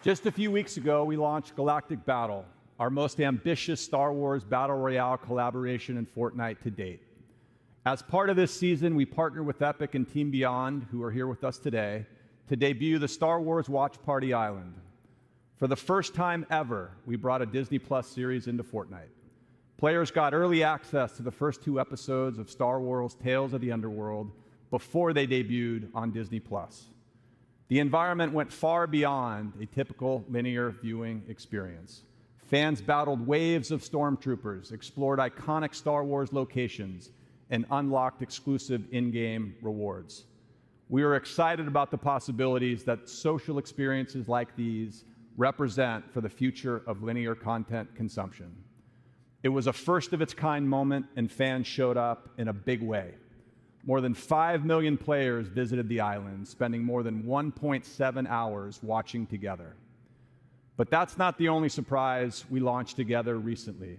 Just a few weeks ago, we launched Galactic Battle, our most ambitious Star Wars Battle Royale collaboration in Fortnite to date. As part of this season, we partnered with Epic and Team Beyond, who are here with us today, to debut the Star Wars Watch Party Island. For the first time ever, we brought a Disney Plus series into Fortnite. Players got early access to the first 2 episodes of Star Wars Tales of the Underworld before they debuted on Disney Plus. The environment went far beyond a typical linear viewing experience. Fans battled waves of stormtroopers, explored iconic Star Wars locations, and unlocked exclusive in-game rewards. We are excited about the possibilities that social experiences like these represent for the future of linear content consumption. It was a first-of-its-kind moment, and fans showed up in a big way. More than 5 million players visited the island, spending more than 1.7 hours watching together. But that's not the only surprise we launched together recently.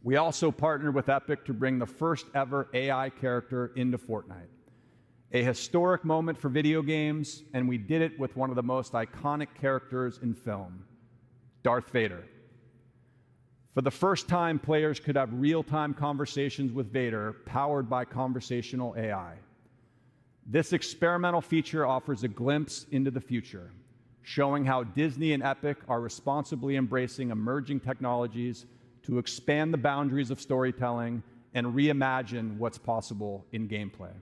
We also partnered with Epic to bring the first ever AI character into Fortnite. A historic moment for video games, and we did it with one of the most iconic characters in film, Darth Vader. For the first time, players could have real-time conversations with Vader, powered by conversational AI. This experimental feature offers a glimpse into the future, showing how Disney and Epic are responsibly embracing emerging technologies to expand the boundaries of storytelling and reimagine what's possible in gameplay.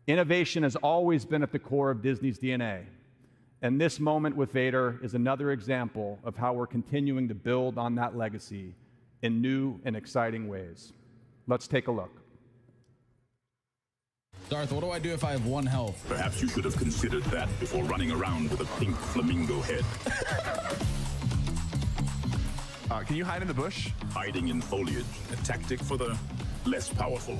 Innovation has always been at the core of Disney's DNA, and this moment with Vader is another example of how we're continuing to build on that legacy in new and exciting ways. Let's take a look. Darth, what do I do if I have 1 health? Perhaps you should have considered that before running around with a pink flamingo head. Can you hide in the bush? Hiding in foliage, a tactic for the less powerful.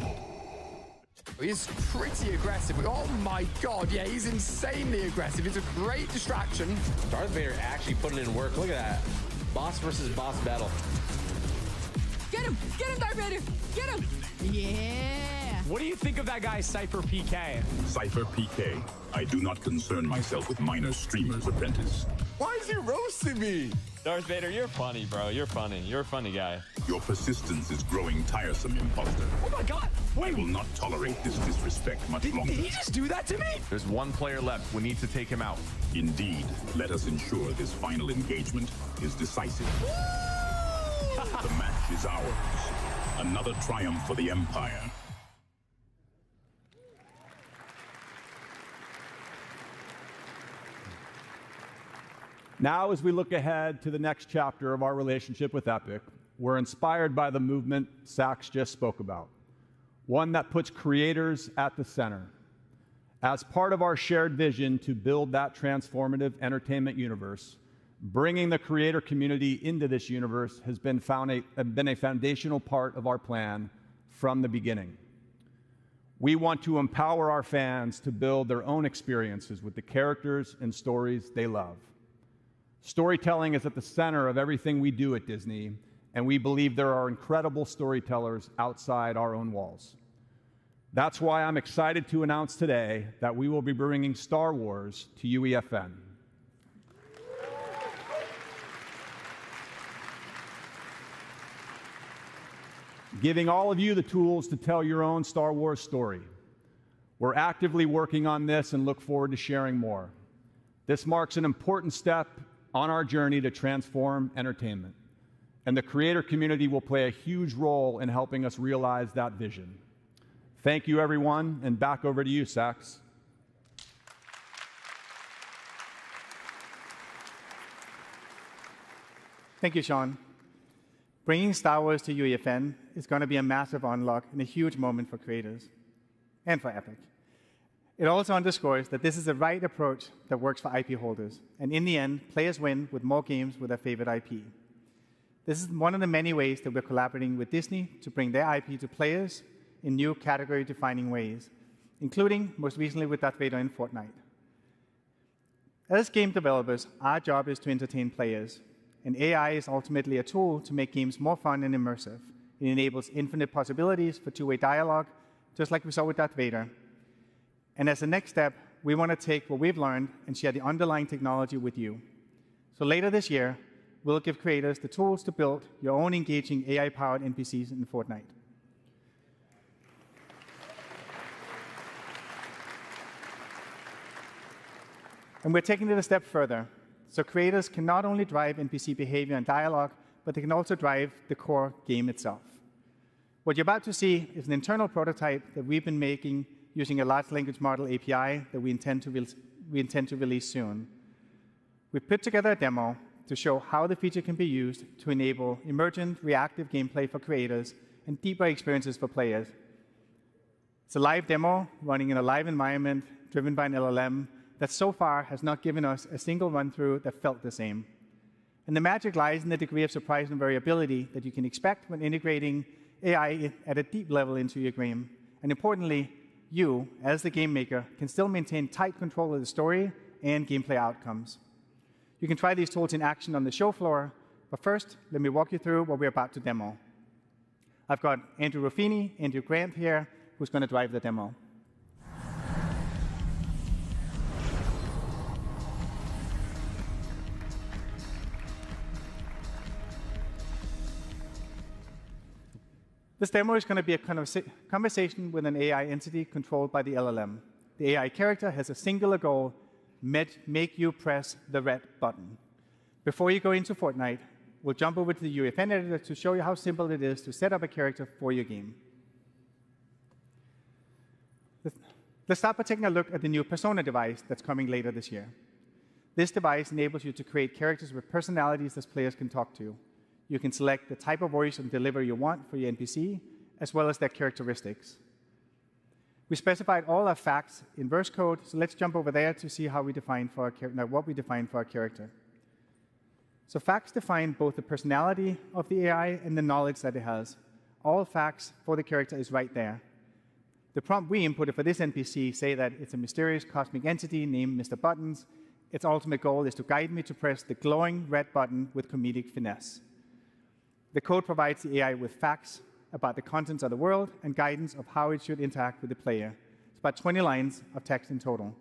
He's pretty aggressive. Oh my god, yeah, he's insanely aggressive. It's a great distraction. Darth Vader actually putting in work. Look at that. Boss versus boss battle. Get him, Darth Vader! Get him! Yeah! What do you think of that guy, Cypher PK? Cypher PK. I do not concern myself with minor streamer's apprentice. Why is he roasting me? Darth Vader, you're funny, bro. You're funny. You're a funny guy. Your persistence is growing tiresome, imposter. Oh my god! Wait! I will not tolerate this disrespect much longer. Did he just do that to me? There's 1 player left. We need to take him out. Indeed. Let us ensure this final engagement is decisive. The match is ours. Another triumph for the Empire. Now, as we look ahead to the next chapter of our relationship with Epic, we're inspired by the movement Sax just spoke about, one that puts creators at the center. As part of our shared vision to build that transformative entertainment universe, bringing the creator community into this universe has been a foundational part of our plan from the beginning. We want to empower our fans to build their own experiences with the characters and stories they love. Storytelling is at the center of everything we do at Disney, and we believe there are incredible storytellers outside our own walls. That's why I'm excited to announce today that we will be bringing Star Wars to UEFN. Giving all of you the tools to tell your own Star Wars story. We're actively working on this and look forward to sharing more. This marks an important step on our journey to transform entertainment, and the creator community will play a huge role in helping us realize that vision. Thank you, everyone, and back over to you, Sax. Thank you, Sean. Bringing Star Wars to UEFN is going to be a massive unlock and a huge moment for creators and for Epic. It also underscores that this is the right approach that works for IP holders, and in the end, players win with more games with their favorite IP. This is one of the many ways that we're collaborating with Disney to bring their IP to players in new category-defining ways, including, most recently, with Darth Vader in Fortnite. As game developers, our job is to entertain players, and AI is ultimately a tool to make games more fun and immersive. It enables infinite possibilities for two-way dialogue, just like we saw with Darth Vader. And as a next step, we want to take what we've learned and share the underlying technology with you. So later this year, we'll give creators the tools to build your own engaging AI-powered NPCs in Fortnite. And we're taking it a step further. So creators can not only drive NPC behavior and dialogue, but they can also drive the core game itself. What you're about to see is an internal prototype that we've been making using a large language model API that we intend to release soon. We've put together a demo to show how the feature can be used to enable emergent, reactive gameplay for creators and deeper experiences for players. It's a live demo running in a live environment driven by an LLM that so far has not given us a single run-through that felt the same. And the magic lies in the degree of surprise and variability that you can expect when integrating AI at a deep level into your game. And importantly, you, as the game maker, can still maintain tight control of the story and gameplay outcomes. You can try these tools in action on the show floor, but first, let me walk you through what we're about to demo. I've got Andrew Ruffini, Andrew Grant here, who's going to drive the demo. This demo is going to be a conversation with an AI entity controlled by the LLM. The AI character has a singular goal: make you press the red button. Before you go into Fortnite, we'll jump over to the UEFN editor to show you how simple it is to set up a character for your game. Let's start by taking a look at the new Persona device that's coming later this year. This device enables you to create characters with personalities that players can talk to. You can select the type of voice and delivery you want for your NPC, as well as their characteristics. We specified all our facts in verse code, so let's jump over there to see how we define for our what we define for our character. So facts define both the personality of the AI and the knowledge that it has. All facts for the character is right there. The prompt we inputted for this NPC say that it's a mysterious cosmic entity named Mr. Buttons. Its ultimate goal is to guide me to press the glowing red button with comedic finesse. The code provides the AI with facts about the contents of the world and guidance of how it should interact with the player. It's about 20 lines of text in total.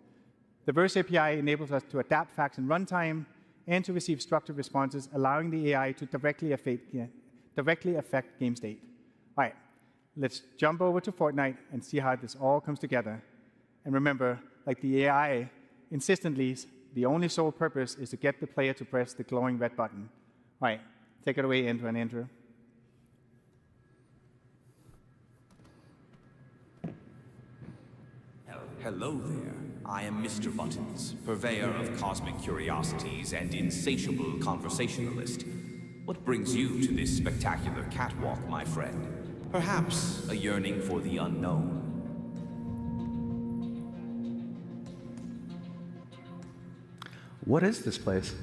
The Verse API enables us to adapt facts in runtime and to receive structured responses, allowing the AI to directly affect game state. All right, let's jump over to Fortnite and see how this all comes together. And remember, like the AI insistently, the only sole purpose is to get the player to press the glowing red button. All right. Take it away, Andrew and Andrew. Hello there. I am Mr. Buttons, purveyor of cosmic curiosities and insatiable conversationalist. What brings you to this spectacular catwalk, my friend? Perhaps a yearning for the unknown. What is this place?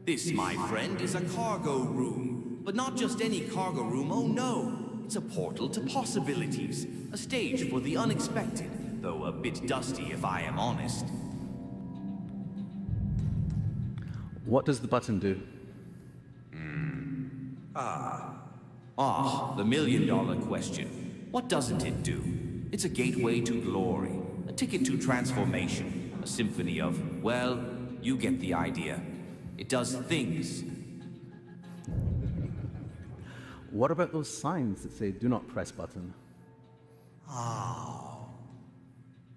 This, my friend, is a cargo room. But not just any cargo room, oh no. It's a portal to possibilities. A stage for the unexpected, though a bit dusty if I am honest. What does the button do? The million-dollar question. What doesn't it do? It's a gateway to glory, a ticket to transformation, a symphony of, well, you get the idea. It does things. What about those signs that say, do not press button?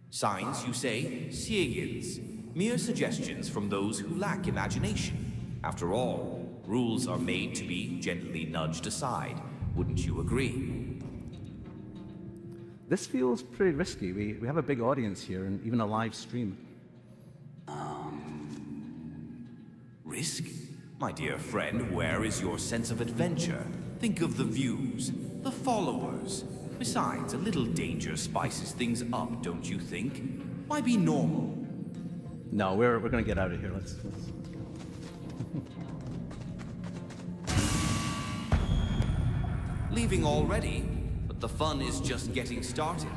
Signs, you say? Signs. Mere suggestions from those who lack imagination. After all, rules are made to be gently nudged aside. Wouldn't you agree? This feels pretty risky. We have a big audience here and even a live stream. Risk? My dear friend, where is your sense of adventure? Think of the views, the followers. Besides, a little danger spices things up, don't you think? Why be normal? No, we're going to get out of here. Let's go. Leaving already? But the fun is just getting started.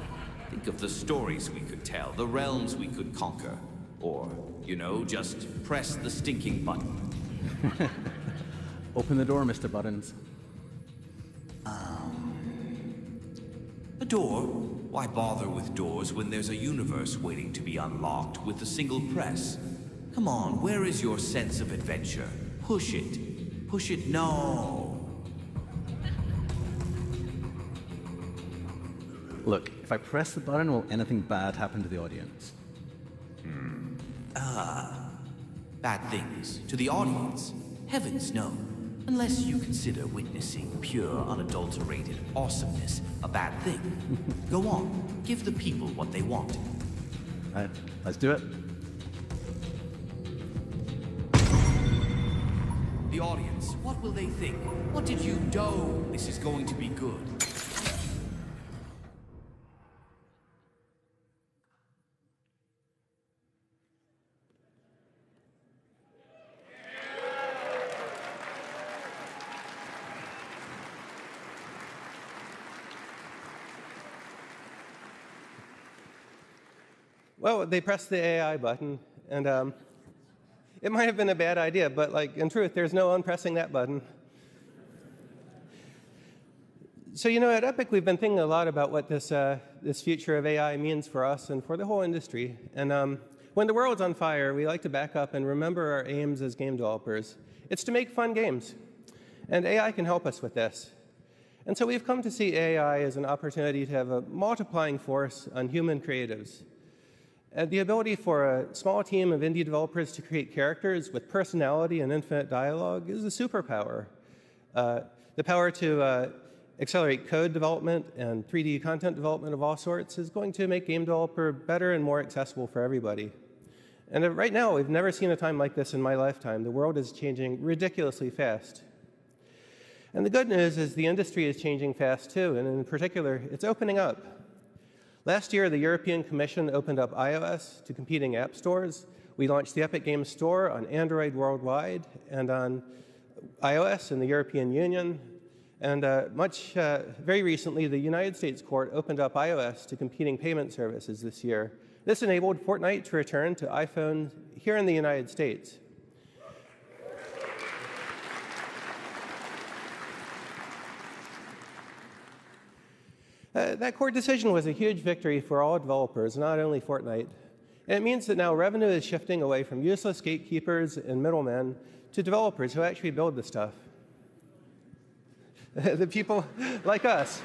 Think of the stories we could tell, the realms we could conquer. Or, you know, just press the stinking button. Open the door, Mr. Buttons. A door? Why bother with doors when there's a universe waiting to be unlocked with a single press? Come on, where is your sense of adventure? Push it. Push it, no. Look, if I press the button, will anything bad happen to the audience? Bad things. To the audience? Heavens no. Unless you consider witnessing pure, unadulterated awesomeness a bad thing. Go on, give the people what they want. All right, let's do it. The audience, what will they think? What did you do? This is going to be good. Well, they pressed the AI button, and it might have been a bad idea, but like in truth, there's no unpressing that button. So at Epic, we've been thinking a lot about what this future of AI means for us and for the whole industry. And when the world's on fire, we like to back up and remember our aims as game developers. It's to make fun games, and AI can help us with this. And so we've come to see AI as an opportunity to have a multiplying force on human creatives. The ability for a small team of indie developers to create characters with personality and infinite dialogue is a superpower. The power to accelerate code development and 3D content development of all sorts is going to make game developer better and more accessible for everybody. And right now, we've never seen a time like this in my lifetime. The world is changing ridiculously fast. And the good news is the industry is changing fast too, and in particular, it's opening up. Last year, the European Commission opened up iOS to competing app stores. We launched the Epic Games Store on Android worldwide and on iOS in the European Union. And very recently, the United States court opened up iOS to competing payment services this year. This enabled Fortnite to return to iPhone here in the United States. That court decision was a huge victory for all developers, not only Fortnite. And it means that now revenue is shifting away from useless gatekeepers and middlemen to developers who actually build the stuff. The people like us.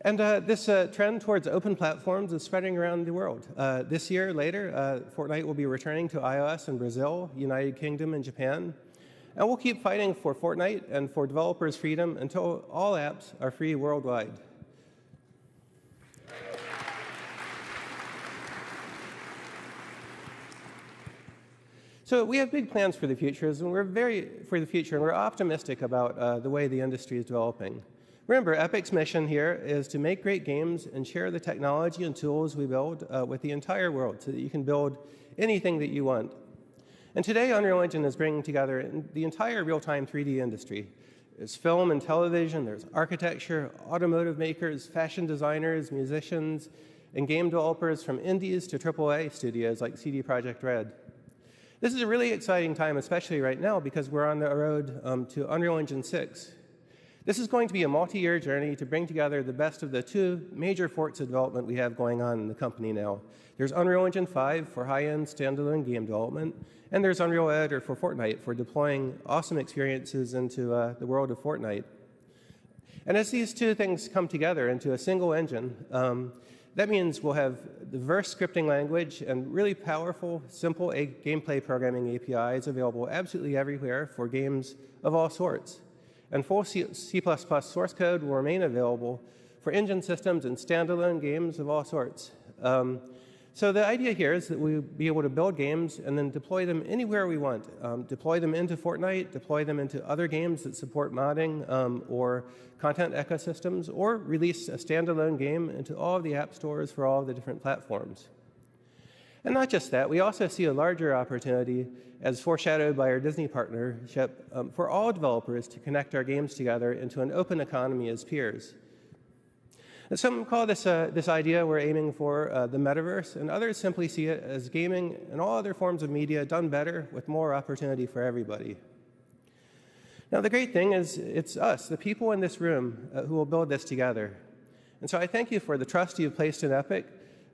And this trend towards open platforms is spreading around the world. This year, later, Fortnite will be returning to iOS in Brazil, United Kingdom, and Japan. And we'll keep fighting for Fortnite and for developers' freedom until all apps are free worldwide. So we have big plans for the future, and we're optimistic about the way the industry is developing. Remember, Epic's mission here is to make great games and share the technology and tools we build with the entire world so that you can build anything that you want. And today, Unreal Engine is bringing together the entire real-time 3D industry. There's film and television, there's architecture, automotive makers, fashion designers, musicians, and game developers from indies to AAA studios like CD Projekt Red. This is a really exciting time, especially right now, because we're on the road to Unreal Engine 6. This is going to be a multi-year journey to bring together the best of the two major forks of development we have going on in the company now. There's Unreal Engine 5 for high-end standalone game development, and there's Unreal Editor for Fortnite for deploying awesome experiences into the world of Fortnite. And as these two things come together into a single engine, that means we'll have diverse scripting language and really powerful, simple gameplay programming APIs available absolutely everywhere for games of all sorts. And full C++ source code will remain available for engine systems and standalone games of all sorts. So the idea here is that we'll be able to build games and then deploy them anywhere we want. Deploy them into Fortnite, deploy them into other games that support modding or content ecosystems, or release a standalone game into all of the app stores for all of the different platforms. And not just that, we also see a larger opportunity, as foreshadowed by our Disney partnership, for all developers to connect our games together into an open economy as peers. And some call this idea we're aiming for the metaverse, and others simply see it as gaming and all other forms of media done better with more opportunity for everybody. Now, the great thing is it's us, the people in this room, who will build this together. And so I thank you for the trust you've placed in Epic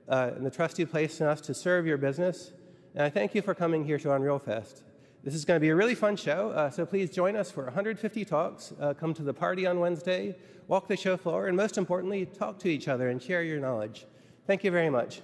and the trust you've placed in us to serve your business. And I thank you for coming here to Unreal Fest. This is going to be a really fun show, so please join us for 150 talks. Come to the party on Wednesday, walk the show floor, and most importantly, talk to each other and share your knowledge. Thank you very much.